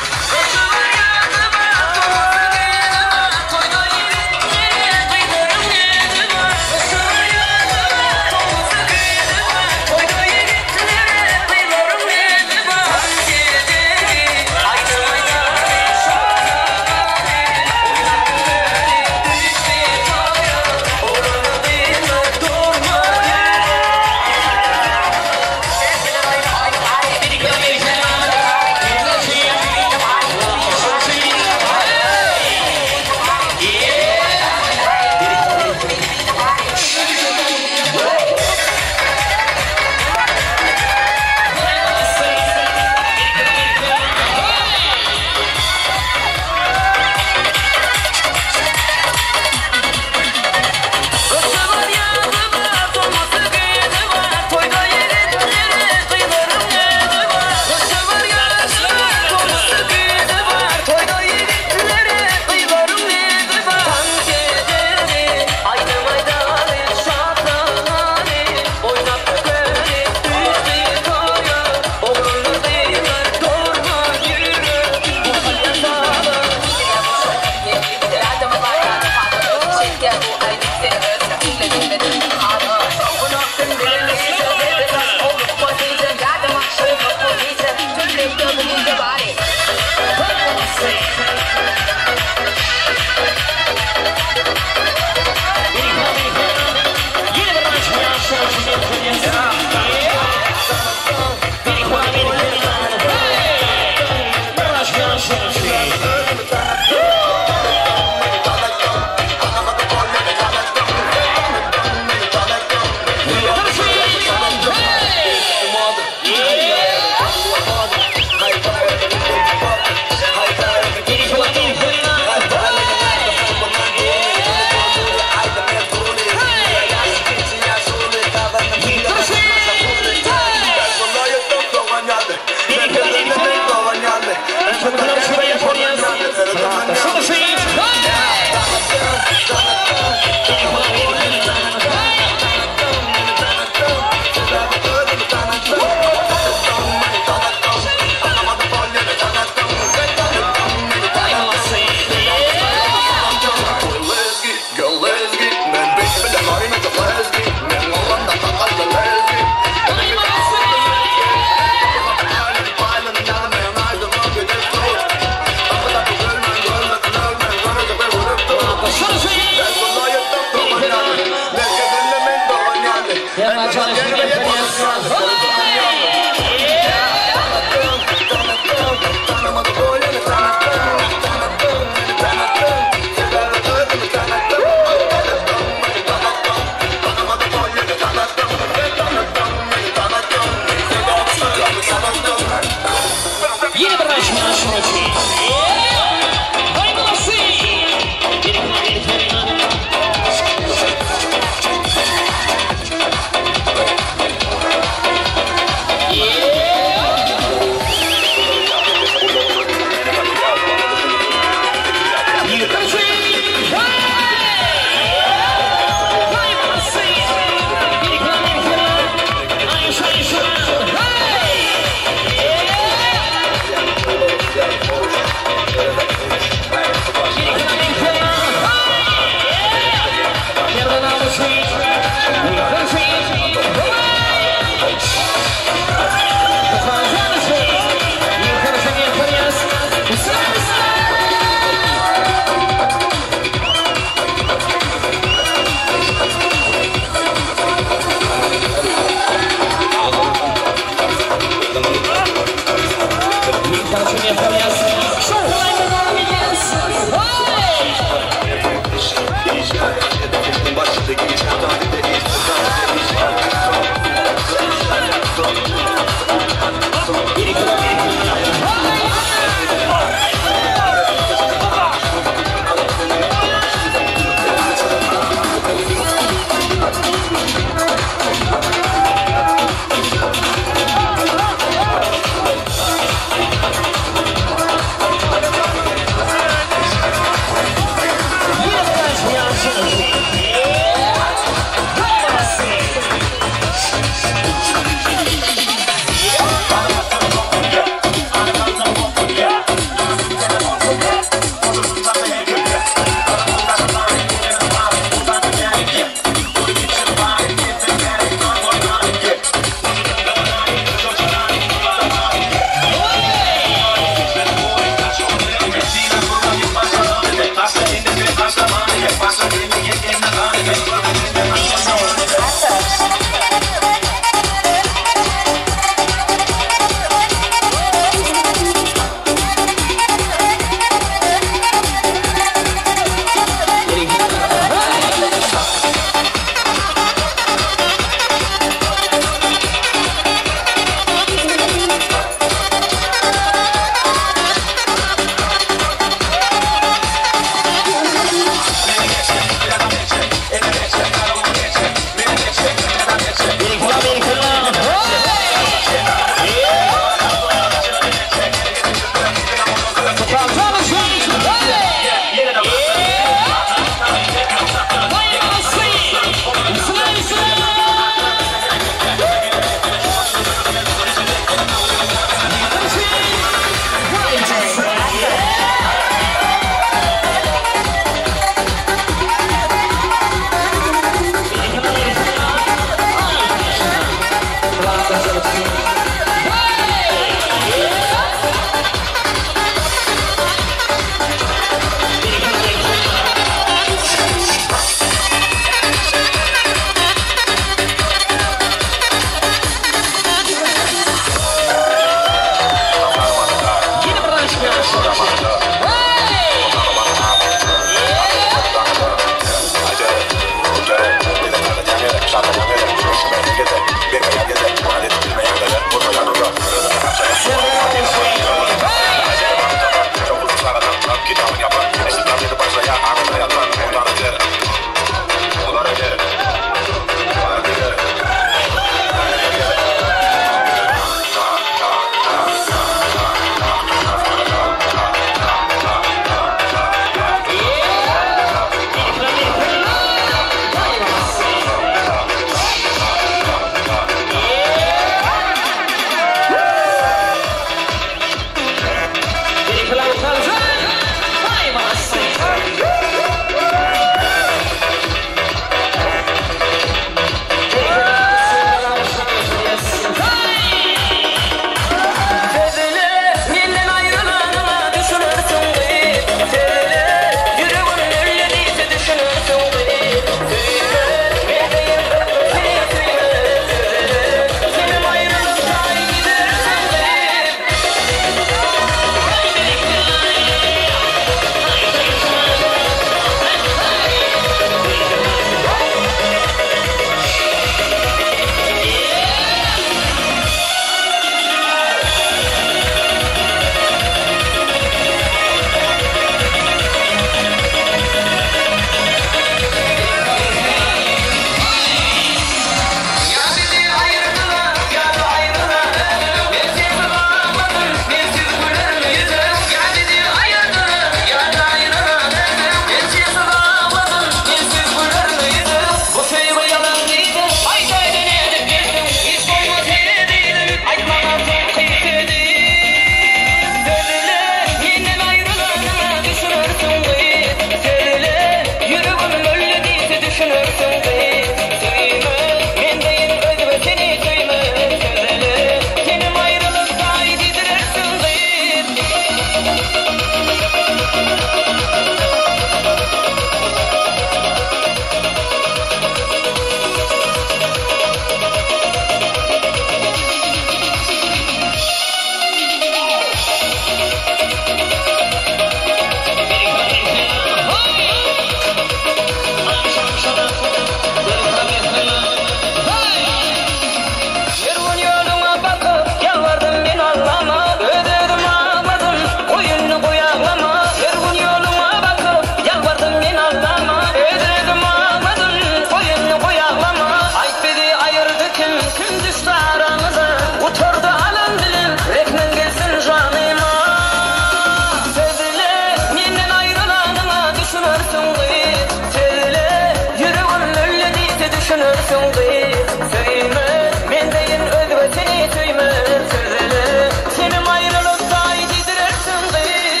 yedirirsin qıyıq Söyme, men deyin özüge seni söyme Sözele, senim ayrılıkta yedirirsin qıyıq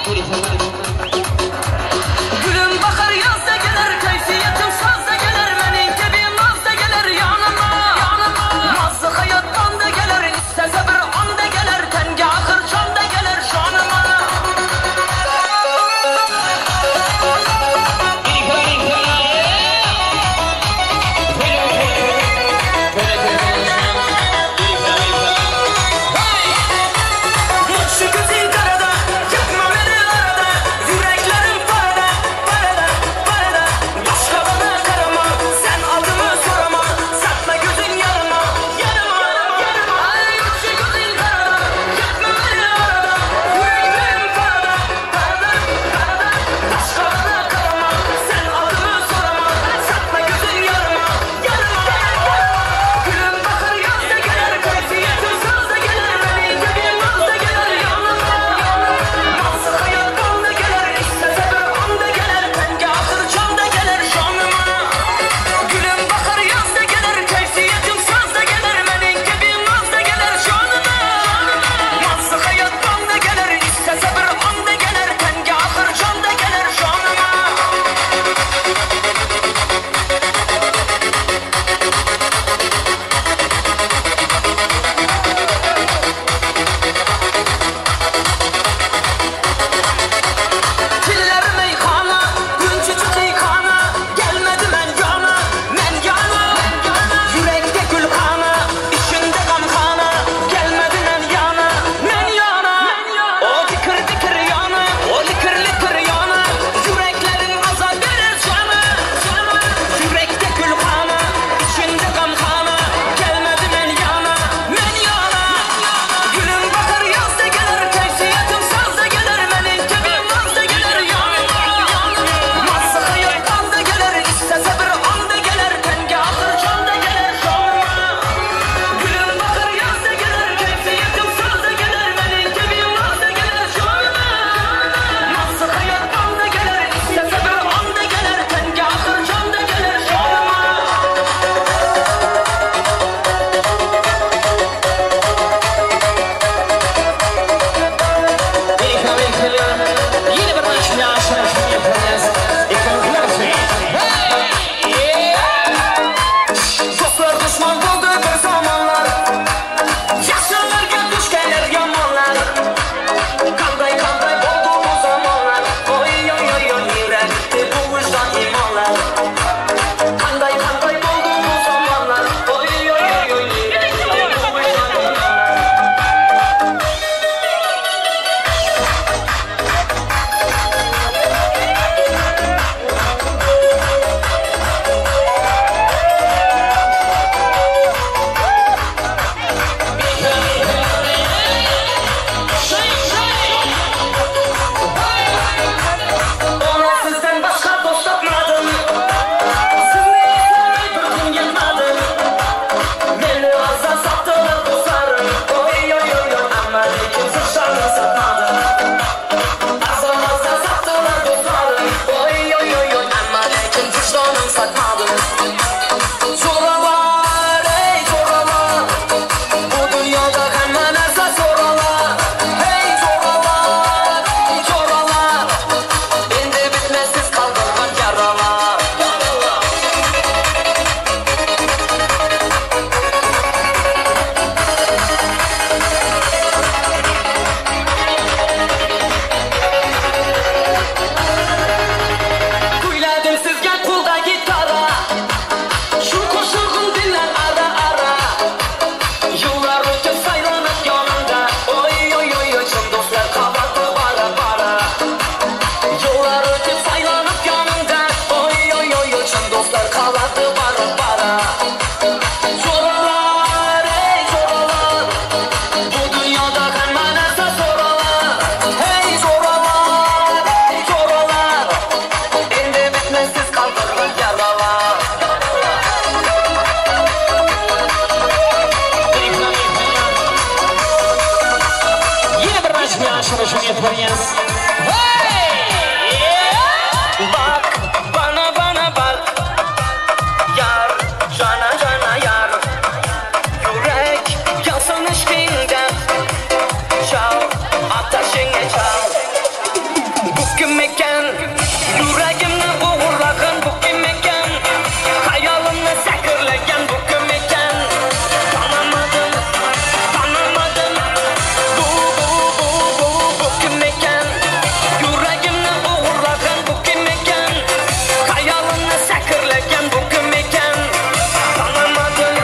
Beautiful. şunu yapmayız. Bak bana bak. Yar, cana yar. Yürek yansın aşkından. Çal, ateşine çal. Bu kim ekan? Yüreğimni uğurlagan bu kim ekan? Hayalimni sakırlagan bu kim ekan? Tanımadım. Bu kim ekan? Yüreğimni uğurlagan bu kim ekan? Hayalimni sakırlagan bu kim ekan? Tanımadım.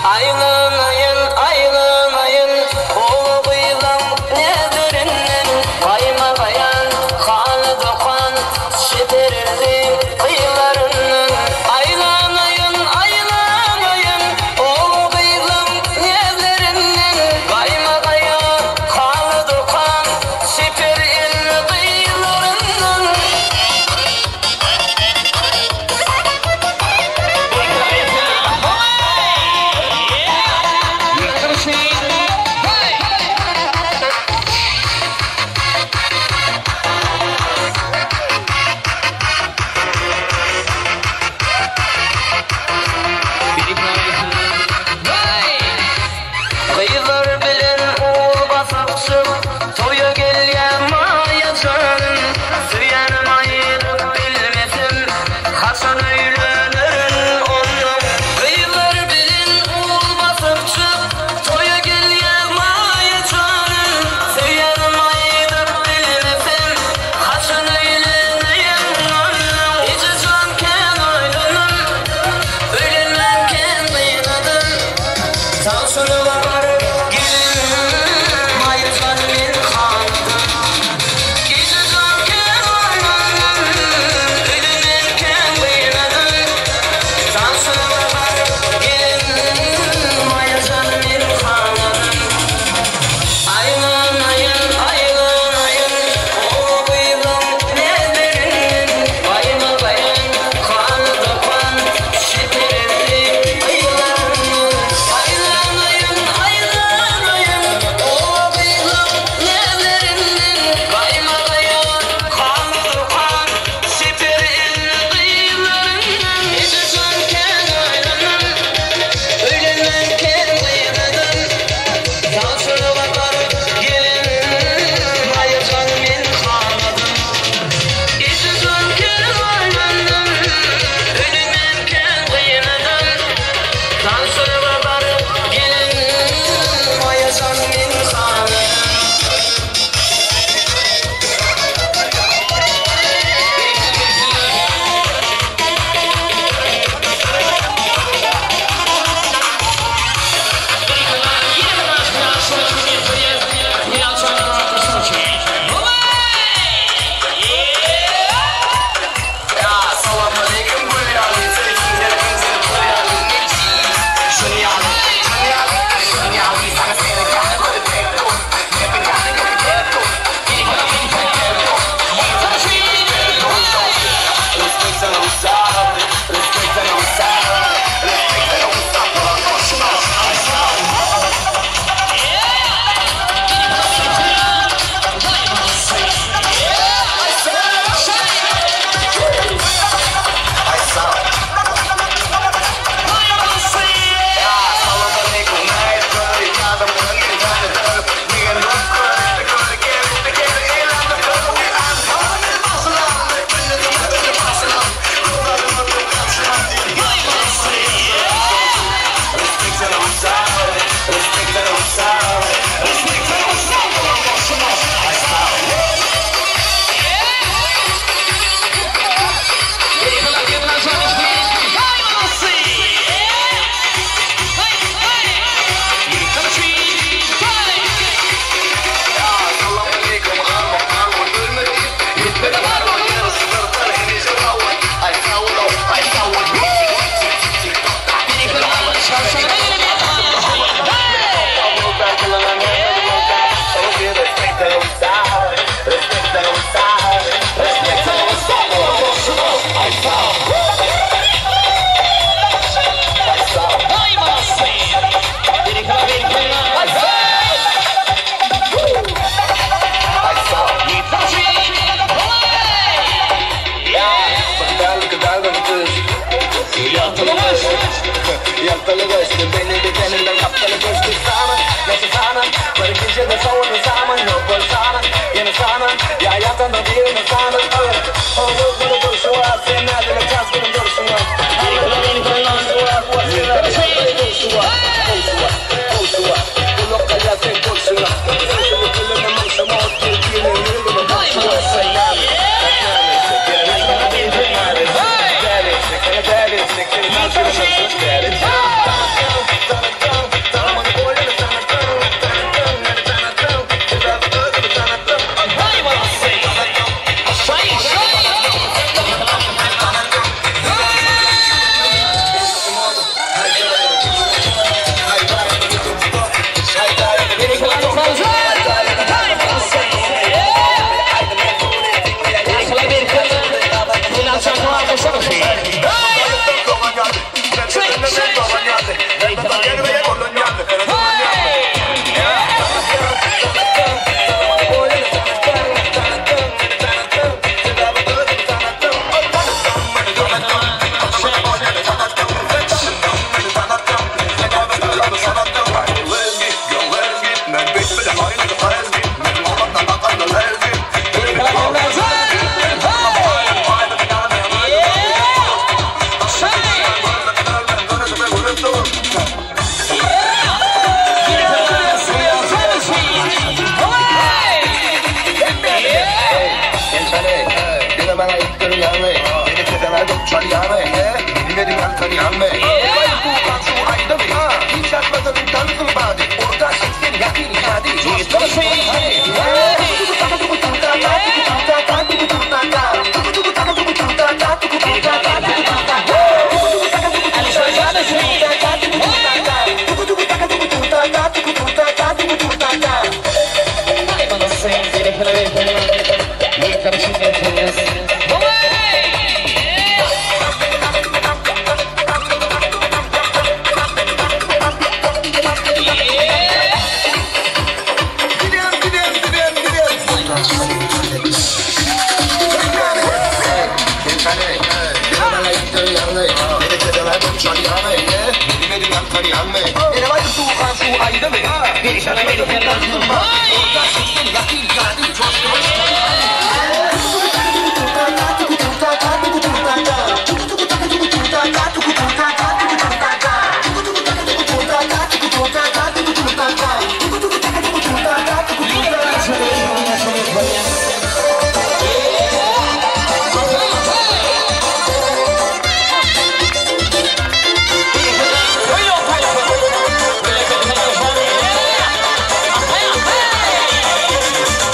Aylanayın, aylanayın, oğlu kıyılan nedirinden kaymagayan kanı dokan şeperildi kıyılarından. Aylanayın, aylanayın, oğlu kıyılan nedirinden kaymagayan kanı dokan şeperildi kıyılarından. Kıyılar bilen oğul basakçık toya gelyen mayacan süyen ayırıp bilmesin kaçan öylönürün ondan. Kıyılar bilen oğul basakçık toya gelyen mayacan süyen ayırıp bilmesin kaçan öylönürün ondan. İçi canken oylanım ölenlerken kıyınadım Tansu'nu bakarım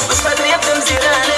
Посмотри, там зираны.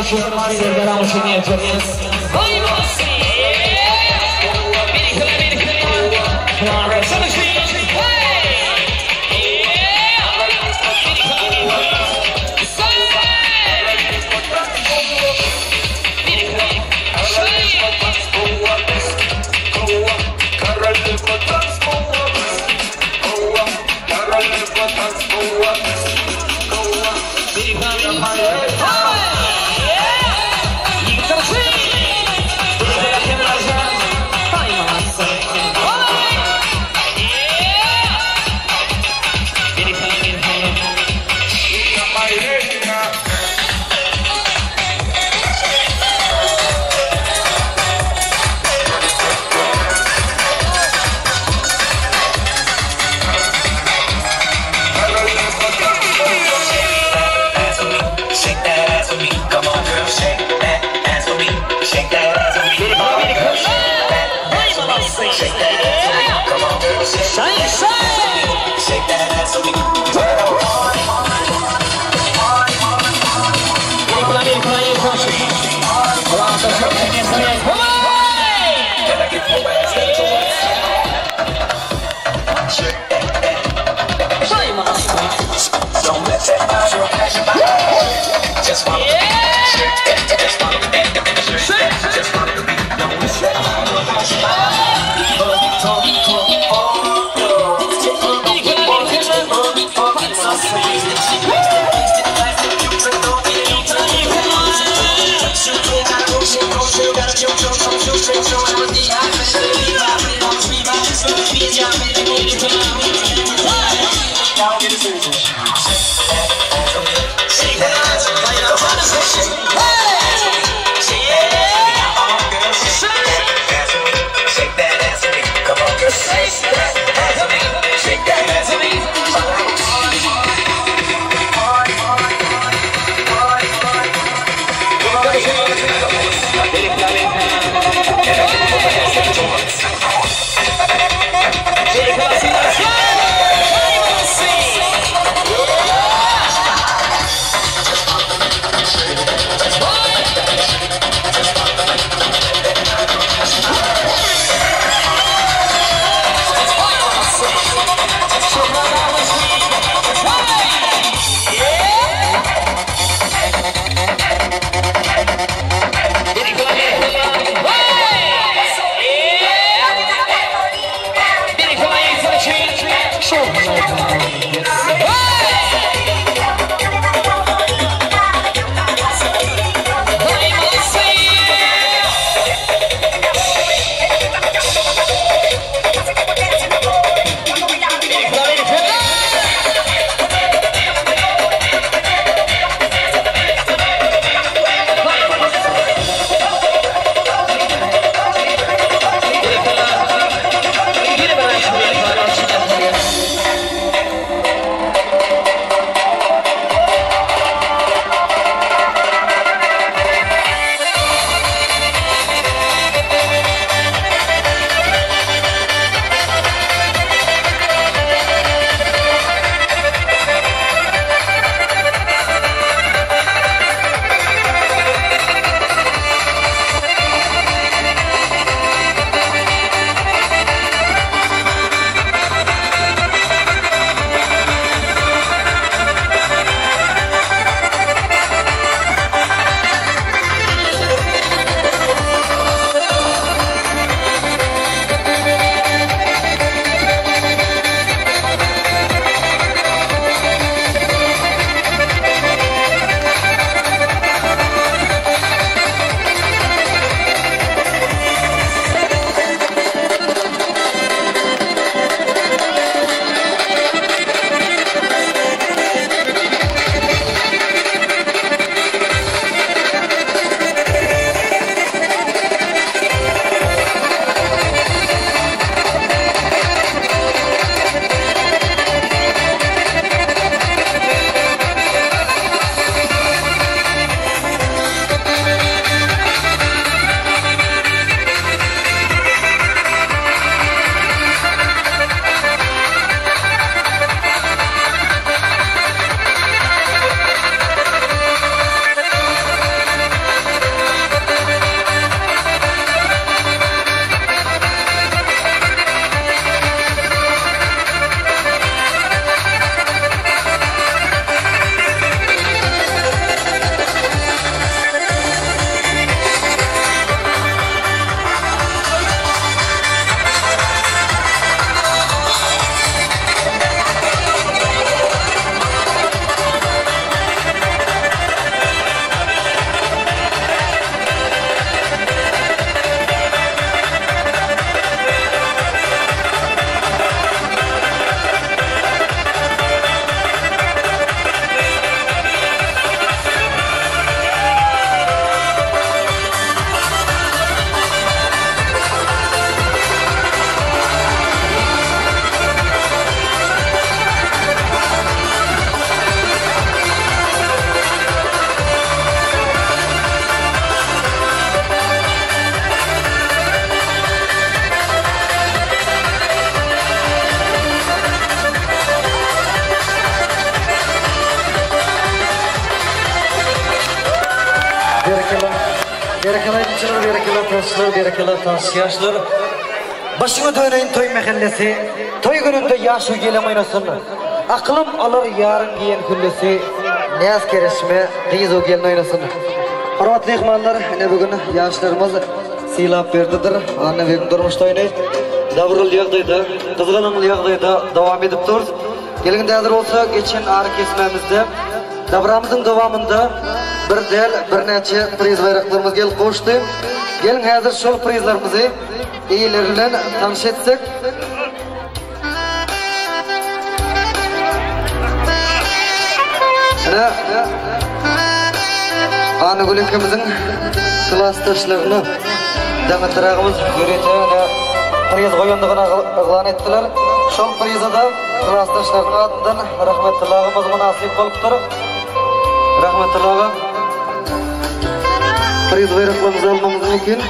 Şükür Mari'den almışım niyetimiz. Yeah. Berekeler taşyaşlar. Başına döneyin toy mahallesi. Toy gününde yaşı gelem oynasın. Aklım alır yarın giyen küllesi. Niyaz keresme, kıyız o gelin oynasın. Hormatly mehmanlar, ne bugün yaşlarımız silap berdidir. Anne bugün durmuşda oynayız. Davrul yağdayda, kızgının yağdayda devam edip duruz. Gelginde hazır olsa geçen ağrı kesmemizde davramızın devamında bir neçe priz bayraklarımız gelip koştu. Gelin hazır şol prizlarımızı iyilerinden tanış etsek. Anı ülkemizin klastaşlarını demetirağımız yürüyeceğine priz koyundığına ıglan ettiler. Şol priza da klastaşlarının adından rahmetullahımız münasip oluptur. Rahmetullah'a priz bayraklarımızı almamız mümkün.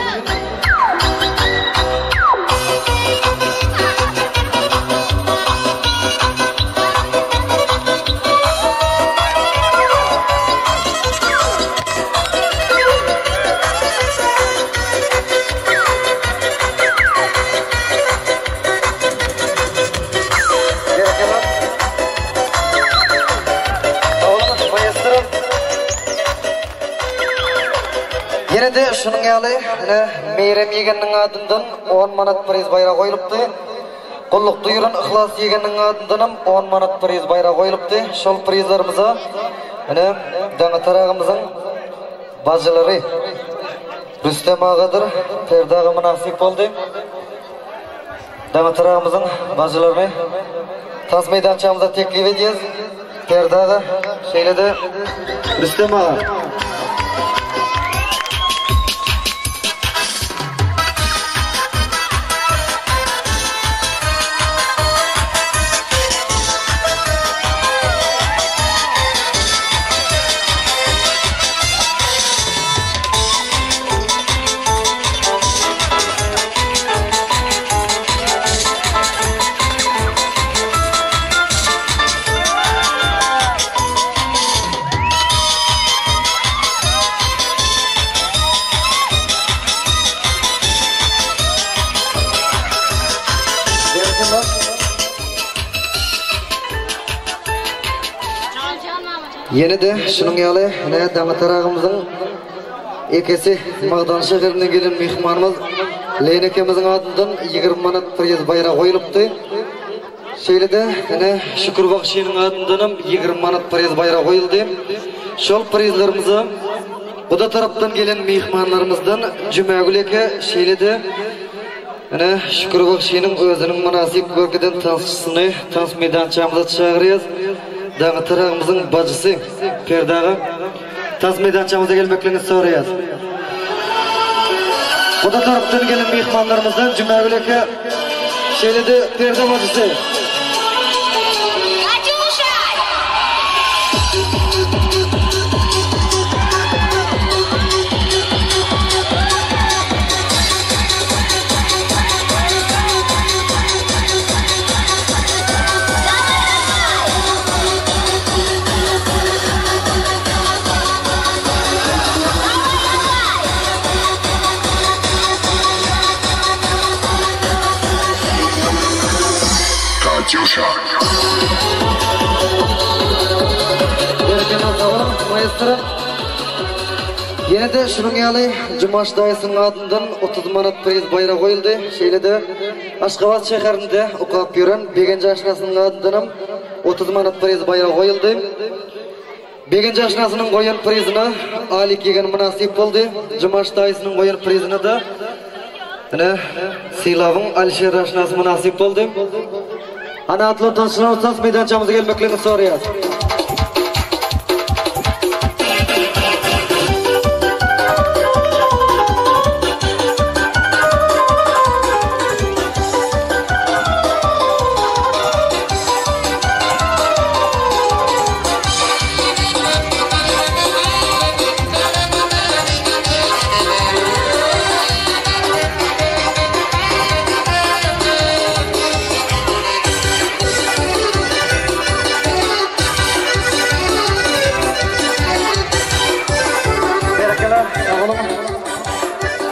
Yine de şunun yali Meyrem Yegen'nin adından 10 manat priz bayrağı koyuluptu. Kulluk duyuran İhlas Yegen'nin adından 10 manat priz bayrağı koyuluptu. Şol prizlarımıza dana tarağımızın bacıları Rüstem Ağadır Ferdağı münasip oldu. Dana tarağımızın bacılarını tas meydançamıza teklif ediyoruz. Ferdağı şeyle de Rüstem Ağa. Yine de şunun yali Damatarağımızın ekesi Mağdan şehrinden gelen mehmanımız Leynekemizin adından 20 manat priz bayrağı koyuluptu. Şeyle de Şükür Bakşi'nin adından 20 manat priz bayrağı koyuldu. Şol prizlerimizi bu da taraftan gelen mehmanlarımızdan Cümagüleke şeyle de Şükür Bakşi'nin özünün münasip bölgeden tanışısını tans meydançamıza çağırıyoruz. Dağ tarağımızın bacısı Ferdağı tas meydançamıza gelmeklerini soruyoruz. Bu da taraftan gelen mehmanlarımızdan Cümagüleke şeyle de Ferda bacısı. Katyusha. Yine de şunun yali Cumaş dayısının adından 30 manat priz bayrağı koyuldu. Şeyle de Aşgabat şehrinde okuyup yürün Begenci aşnasının adından 30 manat priz bayrağı koyuldu. Begenci aşnasının koyun prizine Alik Yegen münasip oldu. Cumaş dayısının koyun prizine de Silav'ın Alişer aşnası münasip oldu. Ana atlı tanışına tas meydançamıza gelmeklerini soruyoruz.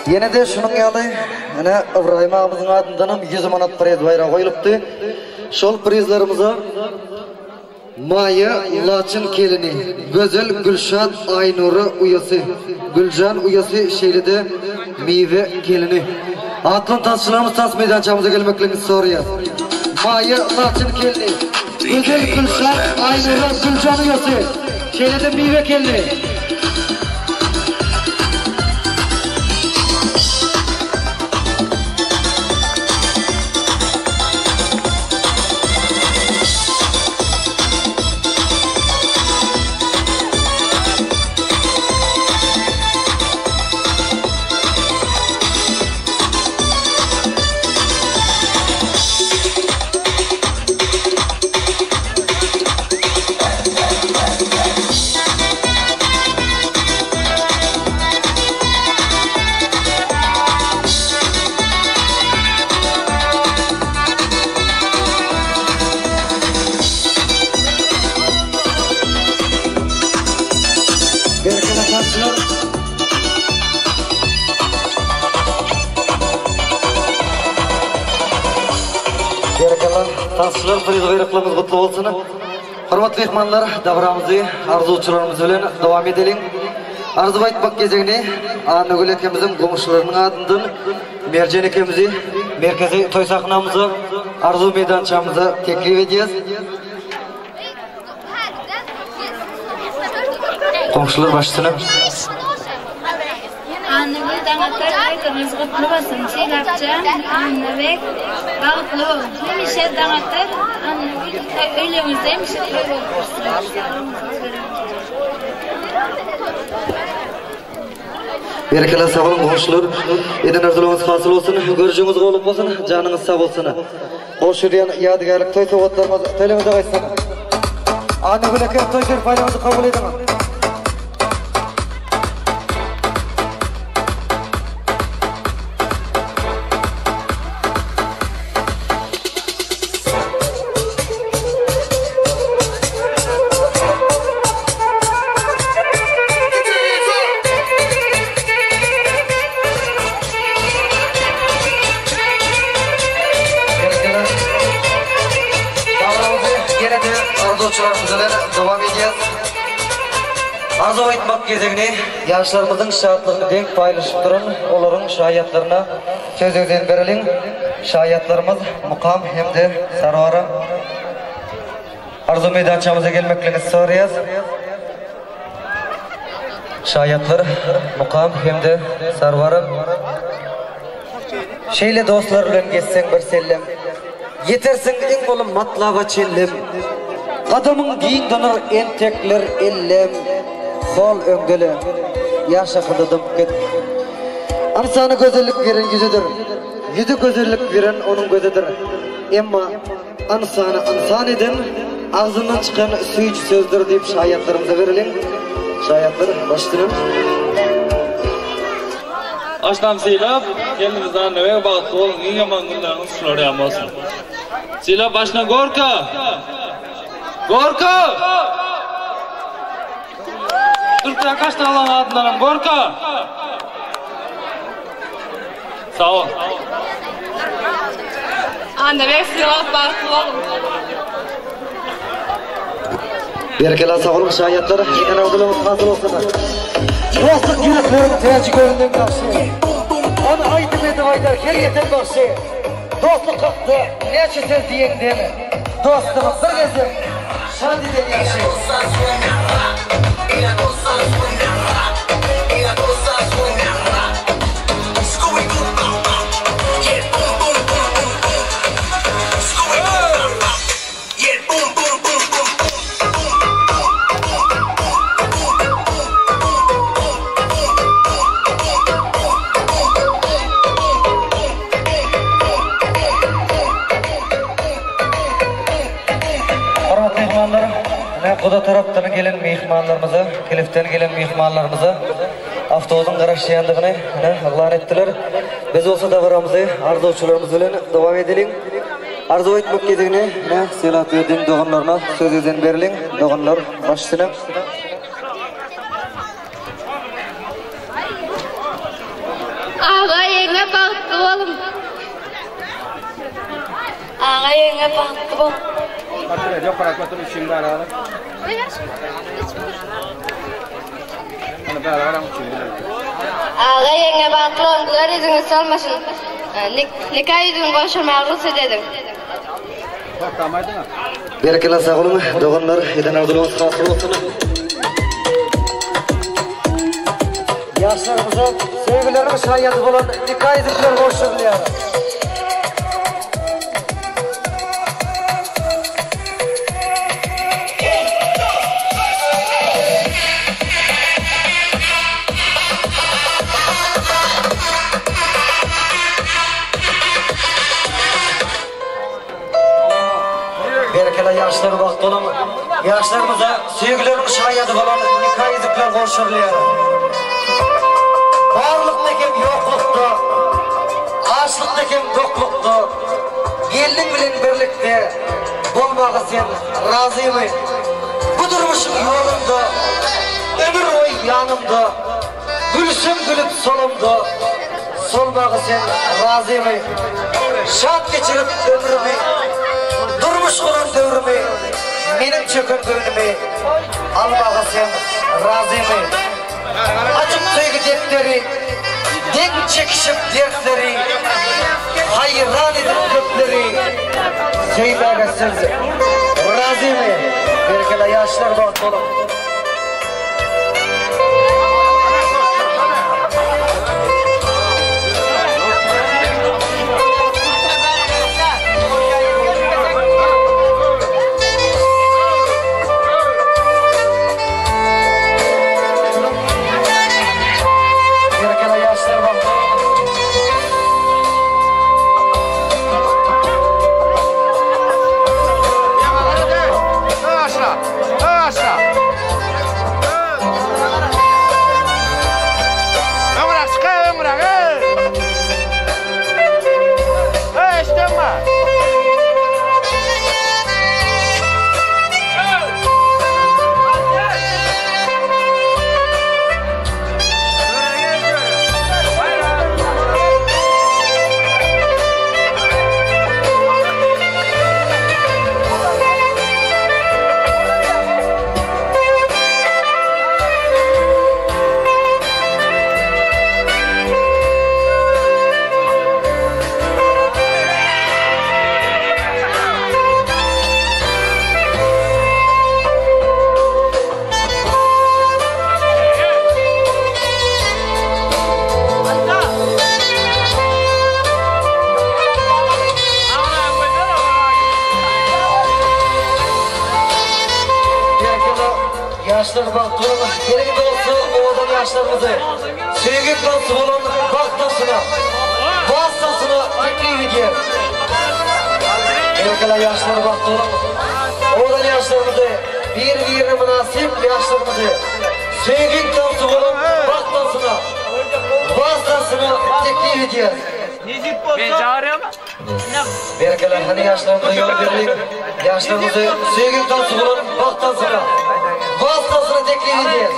Yine de şunun yalı, İbrahim ağamızın adından 100 manat priz bayrağı koyuluptu. Şol prizlarımıza Maya Laçın kelini, Gözel Gülşat Aynur'u uyası, Gülcan uyası Şeylide Mive kelini. Atlan tasçılarımız tas meydançamıza gelmeklerini soruyor. Maya Laçın kelini, Gözel Gülşat Aynur'u Gülcan uyası, Şeylide Mive kelini. Tasçılar priz bayraklarımız kutlu olsun. Hurmatly mehmanlar, davramızı arzuçularımız bilen devam edelim. Arzu aytmak gezegini Anagül ekemizin komşularının adından Mercan ekemizi merkezi toy sahnamıza, arzu meydançamıza teklif edeceğiz. Komşular başçısına. Anagül dağıtlar aytımız kutlu olsun. Çelapcan, Anagül dağıtlı olsun. Hemişe dağıtlar, Anagül öylümüzde hemişe öyle olursun. Berekeler sağ olun komşular. Eden arzulığınız hasıl olsun. Görüşünüz olup olsun. Canınız sağ olsun. Hoş yürüyen yadigarlık toy soğutlarımız telemize kaçsın. Anagül ekem toy serpaylarımızı kabul edin. Devam edeceğiz. Arzu aytmak gezegini yaşlarımızın şartlarını denk paylaşıp durun. Onların şahiyatlarına söz özen verelim. Şahiyatlarımız Mukam hem de Sarvara. Arzu meydançamıza gelmeklerini soruyoruz. Şahiyatlar Mukam hem de Sarvara. Şeyle dostlarla geçsen bir sellem. Yetersin en oğlum matlaba çellem. Adamın giyin dönür entekler ellem. Sol öngele yaşa kıdadım git. Insana güzellik veren yüzüdür. Yüzü güzellik veren onun gözüdür. Emma insana insan eden ağzından çıkan suyucu sözdür deyip şahiyatlarımıza verelim. Şahiyatlar başlayalım. Aştam seylap, kendimizden növe bağıtlı olun, en yaman günleriniz şunları yapmasın. Seylap başına Gorka! Gorka! Türk'ten kaç tane alan adınlarım, Gorka! Sağ ol. Anne ben seylap bağıtlı olun. Berekeler sağ olun şahiyatlar. Yine avdılığımız hazır olsun. Dostluk yüreklerin tercih göründüğün karşı. Onu aydım edip aydar, her yeter bakşı. Dostluk kalktı, ne çeter diyen deme. Dostluğumuz bir gezim, şadiden yaşayın. Kuda taraftan gelen mehmanlarımıza, Kilif'ten gelen mehmanlarımıza avtobüsün qaraşyandığını e'lon ettiler. Biz olsa davramızı arzuçularımız bilen devam edelim. Arzu etmek gezegini selat verdiğin doğanlarına söz özen berilin. Doğanlar başlasın. bağıtlı olun. Ağa yenge bağıtlı olun. Atır, yok para götür şimdi ara. Ana bara ara şimdi. Ağa yenge bağıtlı olun. Bunlar yüzünü salmasın. Nikah yüzünü koşurmaya ruhsat edin. Bakamaydın ha. Berkele sağ olun. Doğanlar eden ardılığınız hatırlı olsun. Yaşlarımıza sevgilerimiz hayatı olan nikah edipler hoşçakalın ya. Berkele yaşları vakti olan yaşlarımıza sevgilerimiz hayatı olan nikah edipler hoşçakalın ya. Varlıktaki yoklukta, açlıktaki yoklukta, gelin bilen birlikte bulmağı sen razıyım. Bu durmuşum yolunda, ömür boyu yanımda, gülsüm gülüp solumda, solmağı sen razıyım. Şat geçirip ömrümü, durmuş olan dövrümü, benim çökün gönlümü, almağı sen razıyım. Açık sevgi defteri, denk çekişip dertleri, hayran edip köpleri, şeylerle sözü. Razı mı? Berkele yaşlar bağlı olun. Yaşlar baktığım, gelin dostu oğlan yaşlarımızı, sevgi dostu olan baktasına, vasıtasına teklif ediyor. Berkele yaşlar baktığım, oğlan yaşlarımızı, birbirine münasip yaşlarımızı, sevgi dostu olan baktasına, vasıtasına teklif ediyor. Ben çağırıyorum. Berkele hani yaşlarımıza yol verdik, yaşlarımızı sevgi dostu olan baktasına, vasıtasını teklif edeceğiz.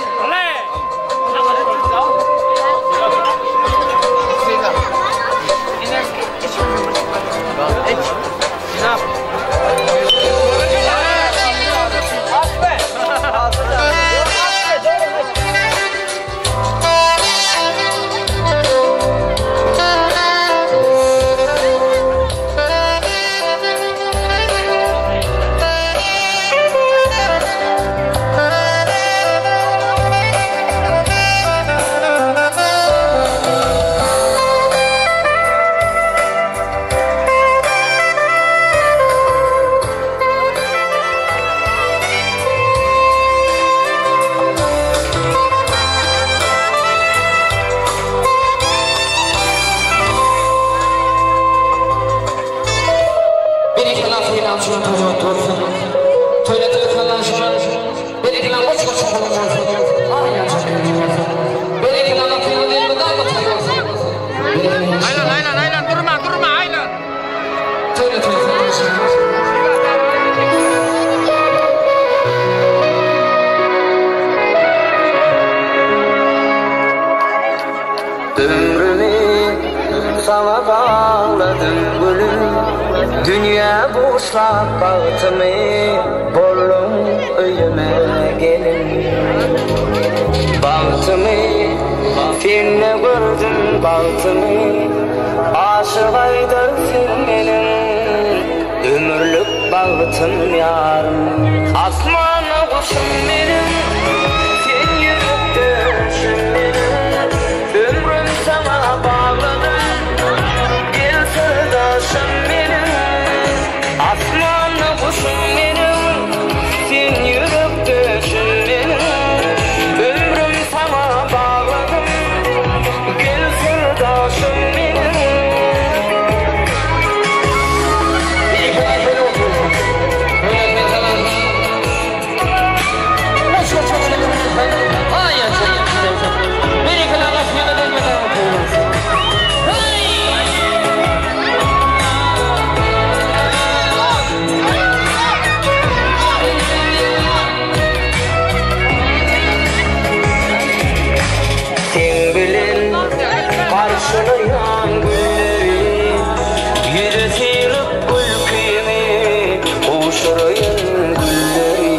sana bağladım gülüm. Dünya boşlap bağıtımı, bollum öyüme gelin. Bağıtımı, finne gördüm bağıtımı, aşık aydır finnenin, ömürlük bağıtım yarım. Asmana kuşum benim, sen yürüp düşüm benim, ömrüm sana bağladım, gel sırdaşım benim. Asmana kuşum benim, sen yürüp düşüm benim, ömrüm sana bağladım, gel sırdaşım benim. Sen bilen karşılayan günleri, yüreğim ülkemi uçurayın gülleri.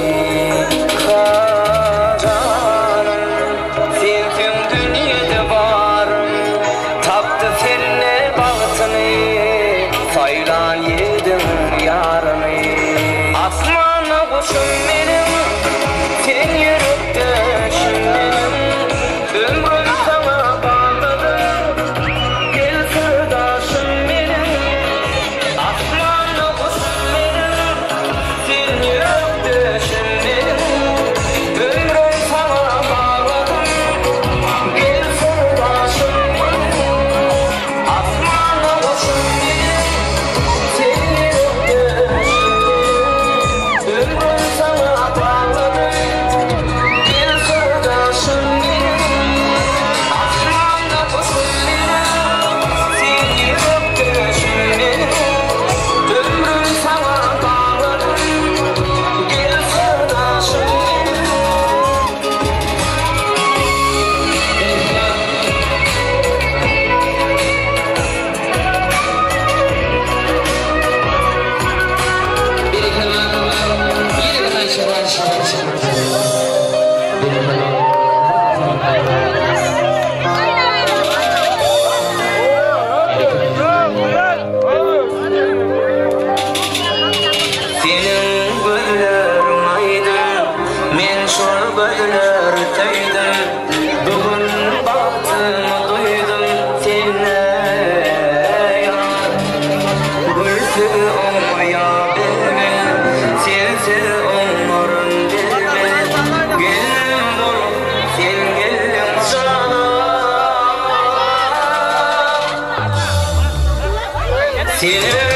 Karanım, sen tüm dünyada varım, taptı seninle bağıtını, saylan yedim yarını. Asmana kuşum benim, sen yürüp düşüm benim, ömrüm sana bağladım, gel sırdaşım benim. Asmana kuşum benim, sen yürüp düşüm benim, ömrüm sana bağladım, gel sırdaşım benim. Asmana kuşum benim, sen yürüp düşüm benim, ömrüm sana bağladım, gel sırdaşım benim. Asmana kuşum benim, sen yürüp düşüm benim, ömrüm sana bağladım, gel sırdaşım benim. Senin gözlerin aydın, men şol gözler tüydüm. Bugün baktığımı duydum seninle yar. Gülsü olmaya bilme, sensiz olmarım bilme. Gelin bul, sen gelin sana. Senin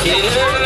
Senin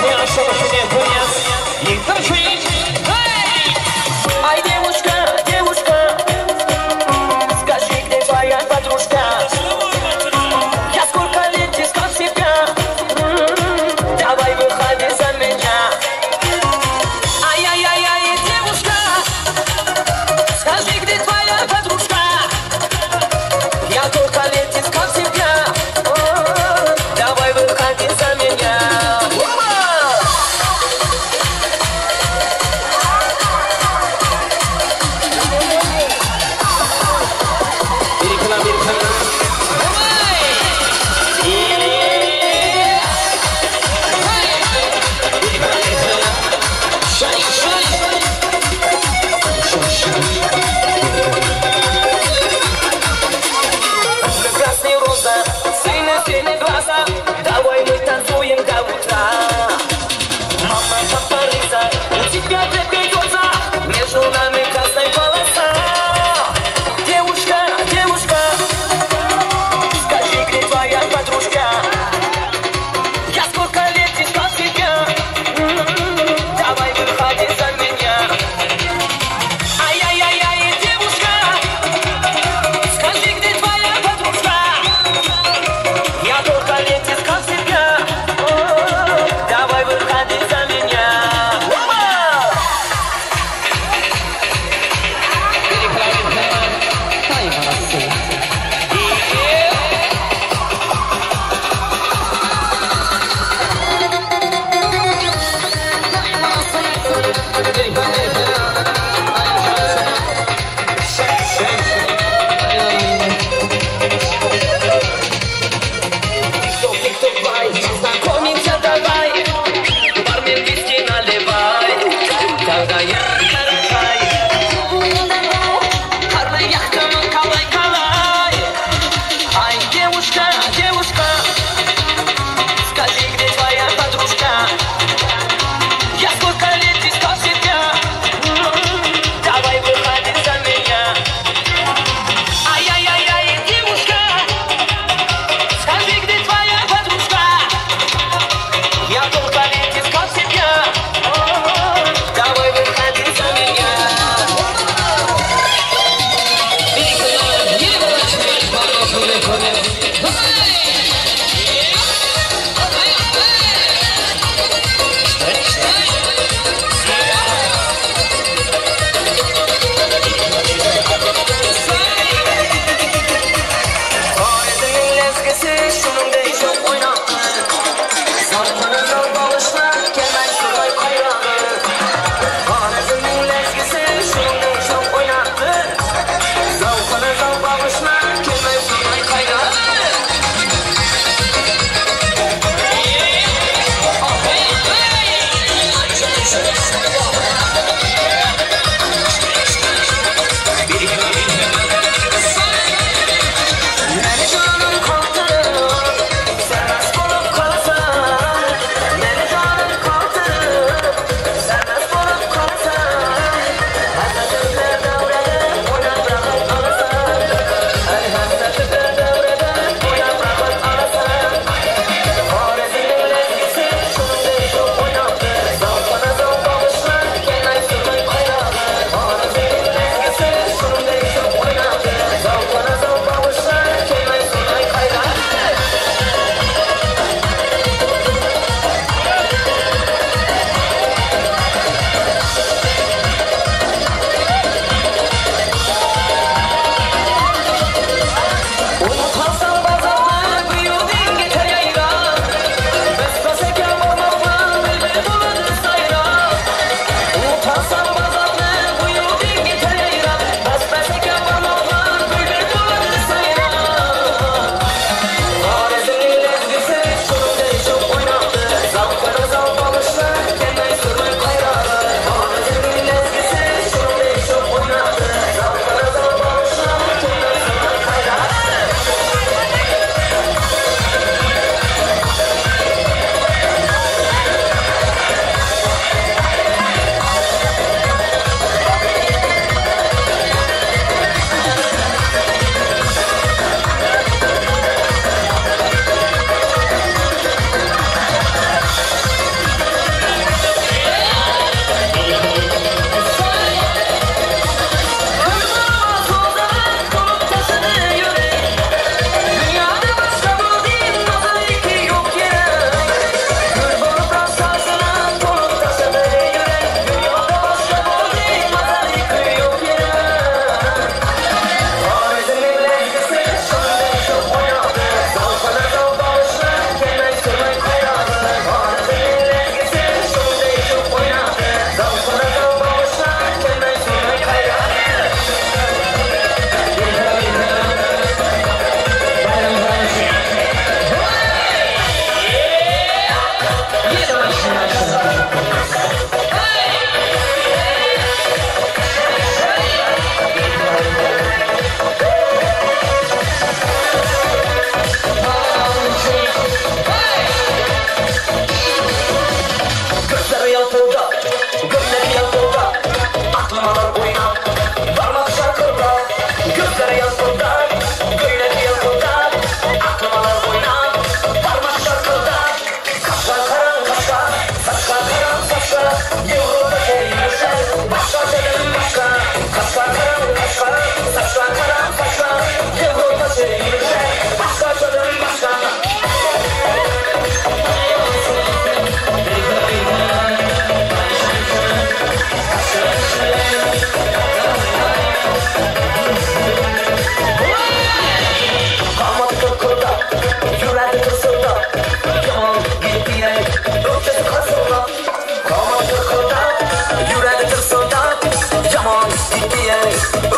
я что-то не понес. И танцует. Ай, девушка, девушка, скажи, где твоя подружка? Я сколько лет искал себя, давай выходи за меня. Ай-яй-яй-яй, девушка, скажи, где твоя подружка? Я сколько лет искал себя, давай выходи за меня.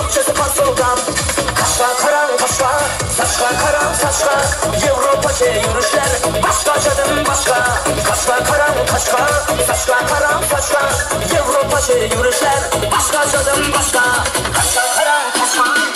Ökçesi patsoldan Kaşka karan kaşka Saçka karan saçka Avrupaca yürüyüşler Başkacadan başka Kaşka karan kaşka Saçka karan saçka Avrupaca yürüyüşler Başkacadan başka Kaşka karan kaşka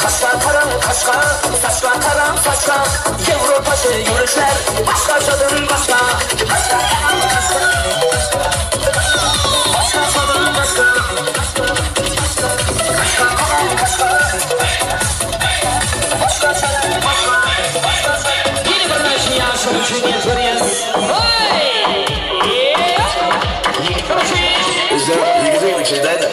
Kaşka karan kaşka Saçka karan saçka Avrupaca yürüyüşler Başkacadan başka Kaşka karan kaşka Başkacadan başka Kaşka karan kaşka Başkacadan başka Yeni bir naşiya şunu çürüyen Güzel şeydeydi.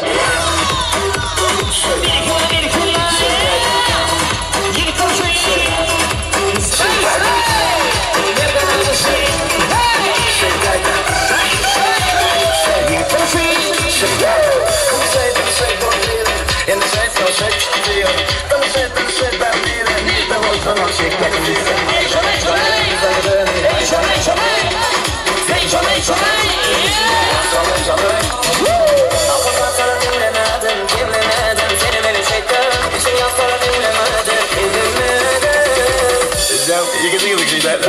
You can see the key that.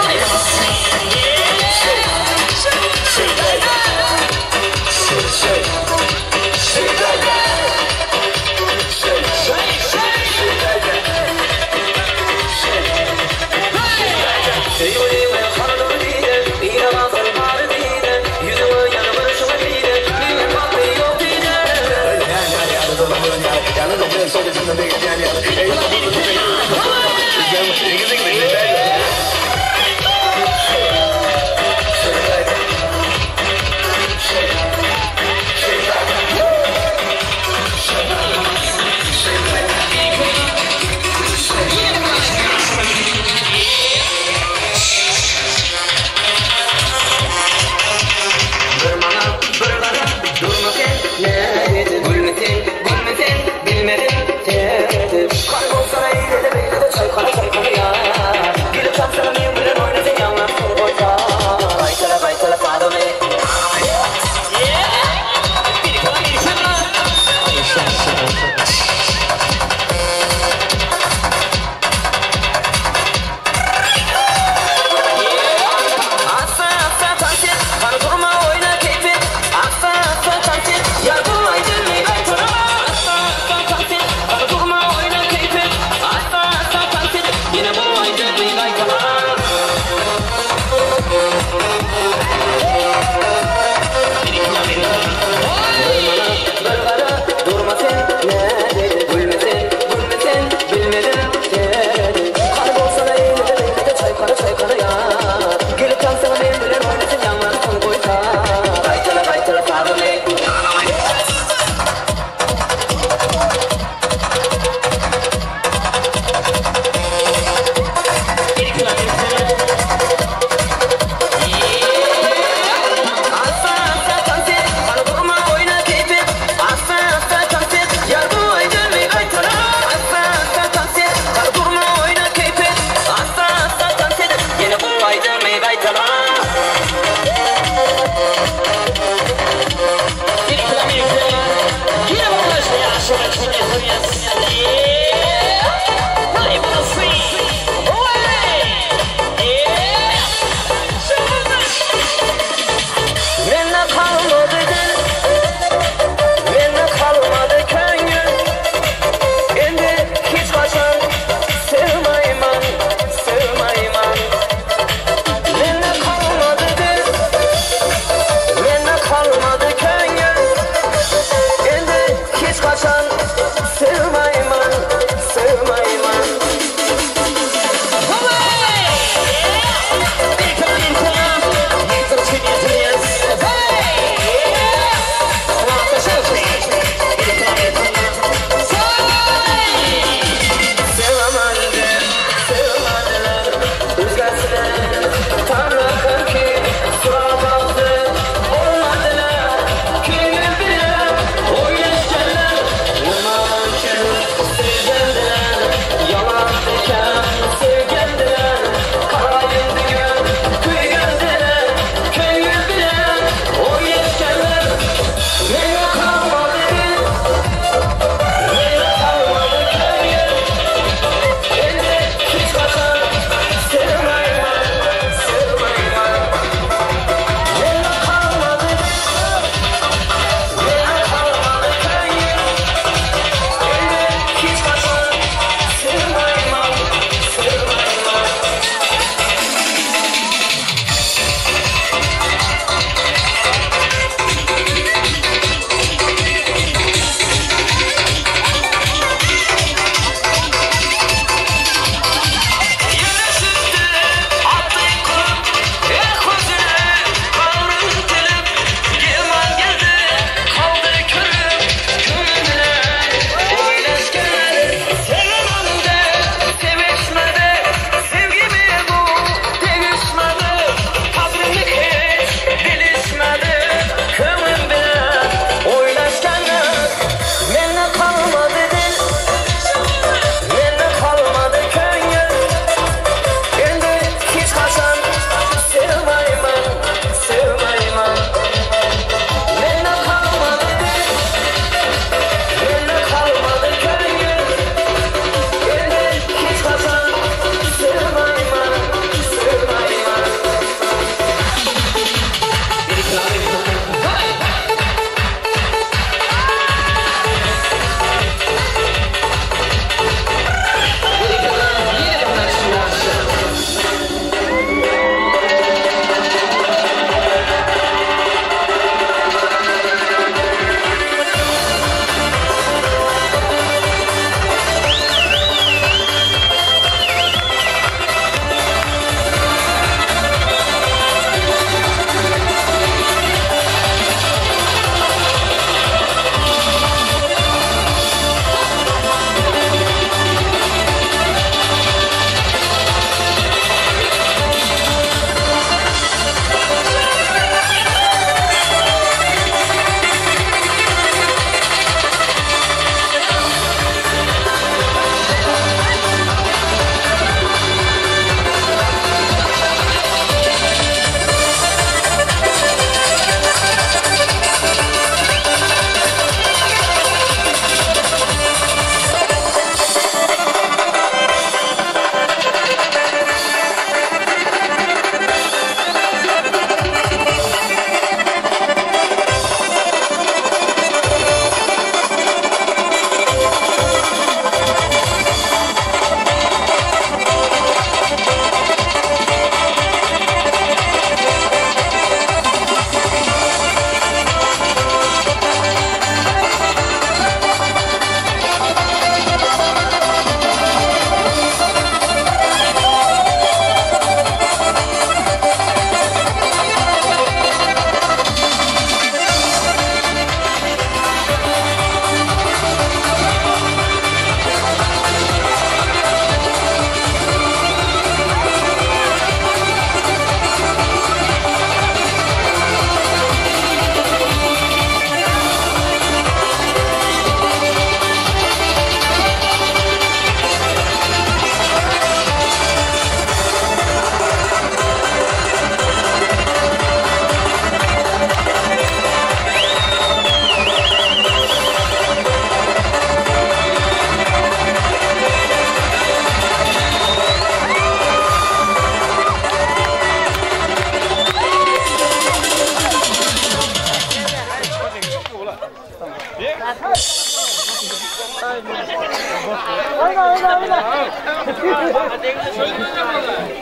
Bilmedim, bilmedim, bilmedim. Kaybolsana eğledim.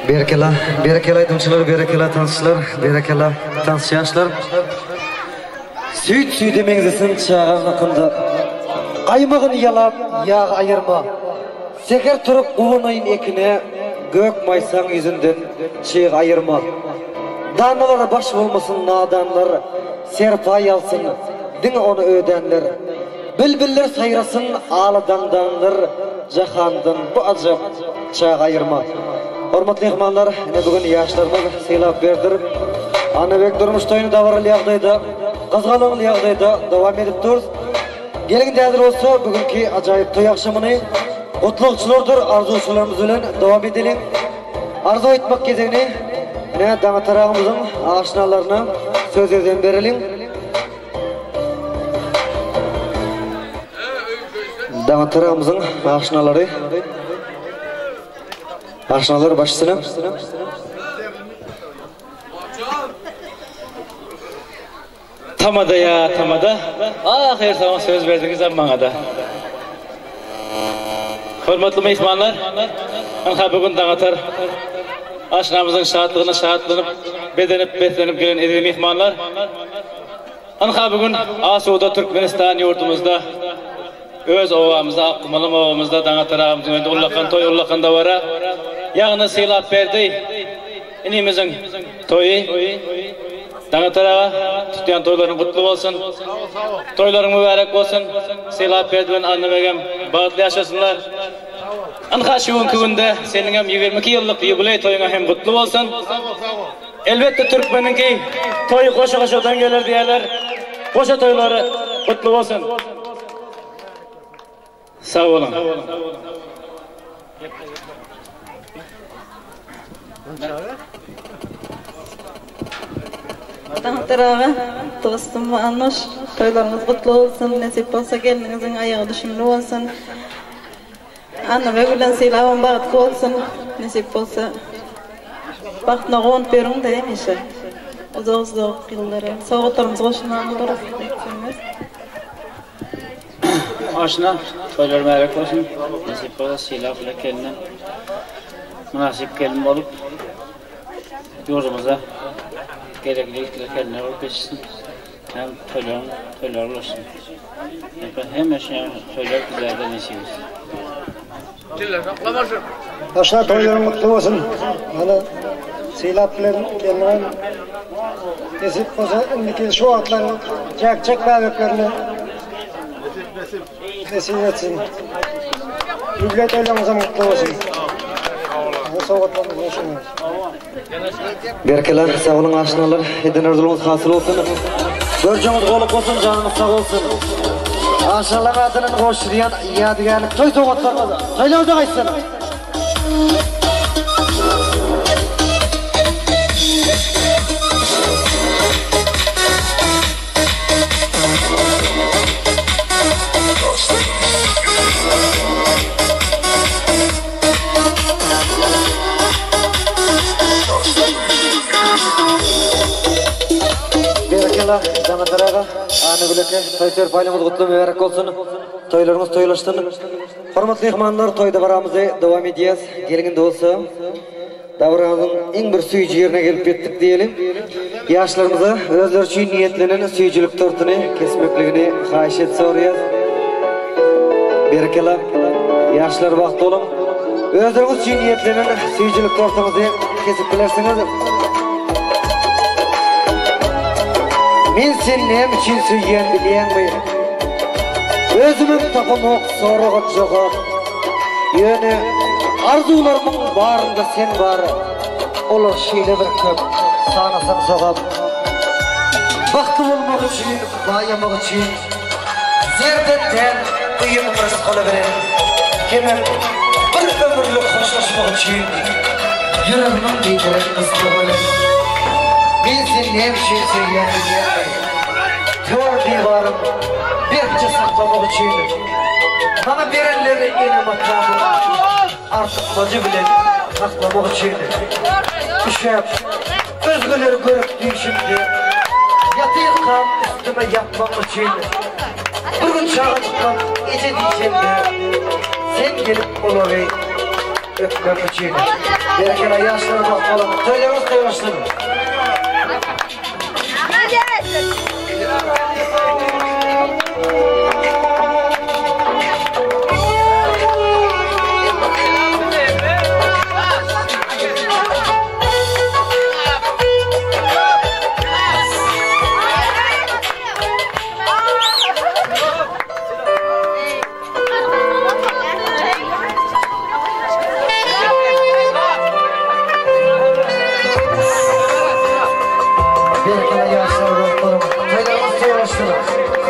Berekela aydımçılar, berekela tansçılar, berekela tansçıyaşlar. Süt demengizsin çağın hakkında. Qaymağını yalap, yağ ayırma. Seker turup quvunayın ekine, gök maysan yüzünden çiğ ayırma. Danalara baş olmasın nadanlar, serpay alsın, din onu ödenler. Bülbüller sayrasın, ağlıdandanlar, jahandan bu acı çağ ayırma. Hormatly mehmanlar, bugün yaşlarımız seylap berdir. Anabek Durmuş toyunu davarlı yağdaydı, qızğalanlı yağdaydı, devam edip duruz. Gelin däzir olsa bugünkü acayip toy akşamını qutlukçulardır, arzuçularımız bilen devam edelim. Arzu etmek gezegini dana tarağımızın aşinalarına söz eden verelim. Dana tarağımızın aşinaları başçısına. Tamada ya tamada. Her zaman söz verdiniz bana da. Hürmetli mehmanlar, bugün dağıtar aşinamızın şahatlığını beslenip gelen edil mehmanlar. Bugün Asuda Türkmenistan yurtumuzda öz ovamızda, akmalım ovamızda dağıtar ağımızın önünde ullakan toy ullakan da vara. Yağını silap verdi. İnimizin toyu. Dağıtar ağa, tutuyan toyların kutlu olsun. Toyların mübarek olsun. Silap verdiğin anlamagam bağıtlı yaşasınlar. Şu günde senin hem 22 yıllık yubiley toyuna hem kutlu olsun. Elbette Türkmeninki toyu koşa-koşadan gelir diyorlar. Koşa toyları kutlu olsun. Sağ olun. Dağıtar ağa, dostum Anuş, toylarınız kutlu olsun, nasip olsa gelinizin ayağı düşünülü olsun. Anne bilen silahım bağıtlı olsun, nasip olsa baktına qoğunt verin de demişler. Uzaq yılları, soğuturumuz qoşunlarını durasın deksiniz. Aşına, toylar mübarek olsun, nasip olsa silah ile gelinen münasip gelin olup yurdumuza gerekli kendine olup geçsin. Hem toylar olsun. Hem eşya toylar güzelden esiyoruz. Aşağı toyların mutlu olsun. Hani silap bilen gelinen nasip olsa indiki şu atların çek bağlıklarını nasip etsin. Yüble toylarımıza mutlu olsun. Soğutlarımız olsun. Berkeler, sağ olun aşinalar, eden arzulumuz hasıl olsun. Göreceğimiz olup olsun, canımız sağ olsun. Aşinalar adının hoş diyen yadigarlık toy soğutlarımız. Toylarımıza kaçsın. Dağıtar ağa, anı güleke, toy serpaylamız kutlu mübarek olsun. Toylarımız toylaştın. Hormatly mehmanlar, toyda baramızda devam edeceğiz. Gelinginde olsa, davranımızın en bir suyucu yerine gelip ettik diyelim. Yaşlarımıza özler için niyetlenen suyuculuk tortunu kesmekliğini hayiş et soruyoruz. Berekela, yaşlar vakti olun. Özlerimiz için niyetlenen suyuculuk tortumuzu kesip bilersiniz. Men sen nem için suygen bilen mi? Özümün tapamok soruğut joğat. Yöne arzularımın barında sen var. Olur şeyle bir köp sanasan soğap. Baktı olmak için, bayamak için zerdetten uyum rızkını verin. Hemen bir ömürlük hoşlaşmak için yüreğimin bildiren ıslığını. Men sen nem için suygen bilen mi? Tör divarım bir saklamak için bana verenleri yine makamı artık bacı bilen saklamak için düşep özgüleri görüp düşümde yatı kan üstüme yapmak için bugün çağırtıktan gece diyeceğim de sen gelip olayı öpüp için. Berekela yaşlara bakalım. Toylarımız kıymıştır.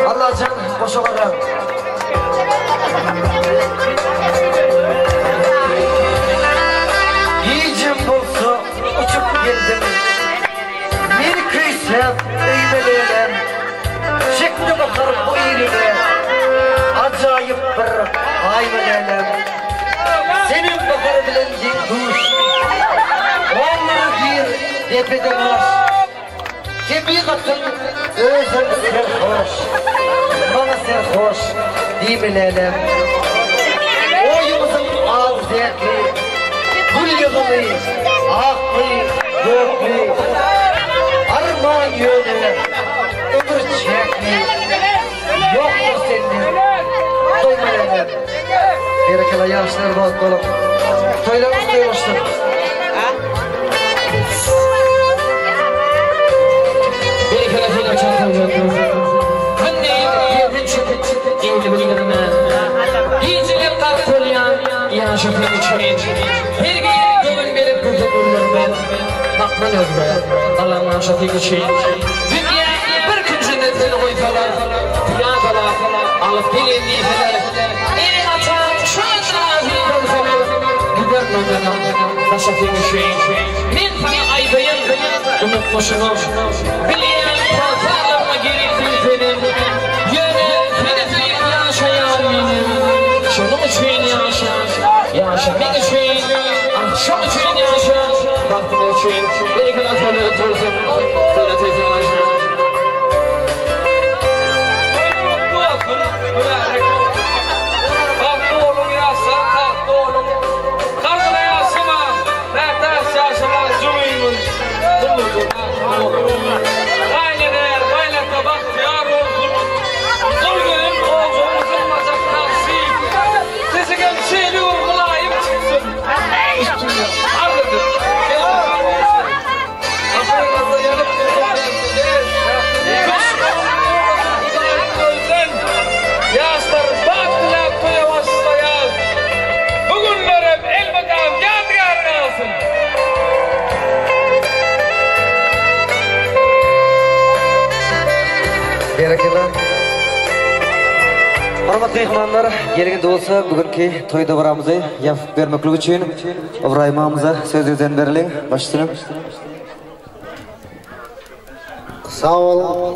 Allah can boş olarak. Yiyeceğim bulsa uçup geldim. Bir kıysam öymeleyelim. Şekli bakar bu iğrine. Acayip bir haymedelim. Senin bakar bilendiğin duş. Onları bir depedemez. Tabiatın özün serhoş, bana serhoş diyebilelim. Oyumuzun ağız zevkli, gül yıldızı, aklı, göklü, armağan yönü, ömür çekli, yoktur senin, doymayalım. Gerekli yaşlar bakalım, toylarımız koymuştur. Allah'ın şafik için dünya bir küncünde seni koysalar piyadalar alıp gelin diyeler elin açan şansına bir olsalar gider namına şafik için min sana aydayım unutmuşum bileyen pazarlarına gereksin senin yöne seni yaşayan benim şunun için yaşamak için akşam için yaşa baktığın için beni kadar sana ötürsün sana tezim aşağı kalktı oğlum yazsa kalktı oğlum kalktı yazsama nerede yaşama cümleyimin aynen eğer baylakta bak yar olsun zor günün oğlumuzun macaktan sil tezegen şeyli mulayim çıksın anladım Afrika'da yanıp yaşlar bakla koyamazsa yaz bugünler hep el bakalım yadigar kalsın Bereketler. Hormatly mehmonlar, kelgende bolsa bugunki to'yda boramiz. Yapib bermoqlik uchun Ibrahim amamıza so'zingizdan beriling. Başlayalım. Sağ ol.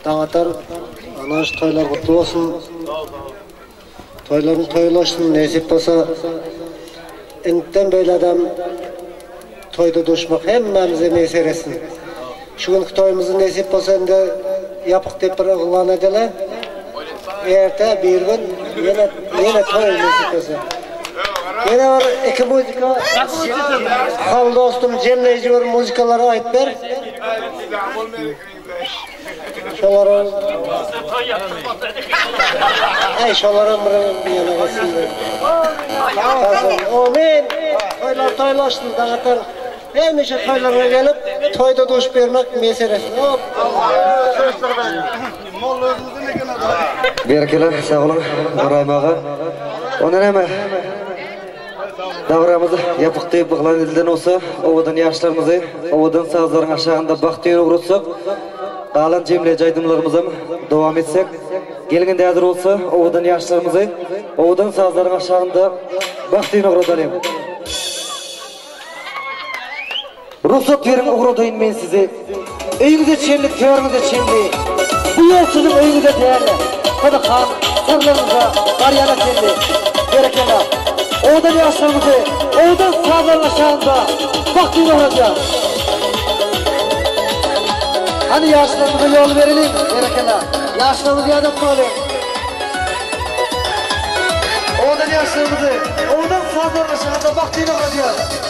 Dağıtar. Anaş toylar kutlu olsun. Toyların toyulaşsın. Nasip olsa enten böyle adam toyda doşmak hemmemize meseresin. Şu günkü toyumuzun nasip olsa da yapık dep bir ıgılan edeler. Erte bir gün yine toy nasip olsa. Yine var iki müzika. Hal dostum cemleyici bir müzikaları ait ver. Şolara ay şolara bir yana gelsin. Amin. Toylaştın dağıtar. Hemşe toylarına gelip toyda doş vermek meselesi. Bereketler, sağ olun. Ibrahim ağa. Ondan hemen davramızı yapık deyip bıqlan edilden olsa, ovadan yaşlarımızı, ovadan sağızların aşağında baktığını uğratsak, qalan cemle caydımlarımıza devam etsek, gelgende hazır olsa, ovadan yaşlarımızı, ovadan sağızların aşağında baktığını uğratalım. Ruhsat verin uğradayım ben size. Öyünüze çenli, köyünüze çenli. Bu yol sizin öyünüze değerli. Hadi kan, sırlarınıza, karyana çenli. Bereketler. Oğudan yaşlarımızı, oğudan sağların aşağında baktığını uğrayacağım. Hani yaşlarımıza yol verelim. Bereketler. Yaşlarımızı yadıp mı olayım? Oğudan yaşlarımızı, oğudan sazlarına şahada baktığına kadar.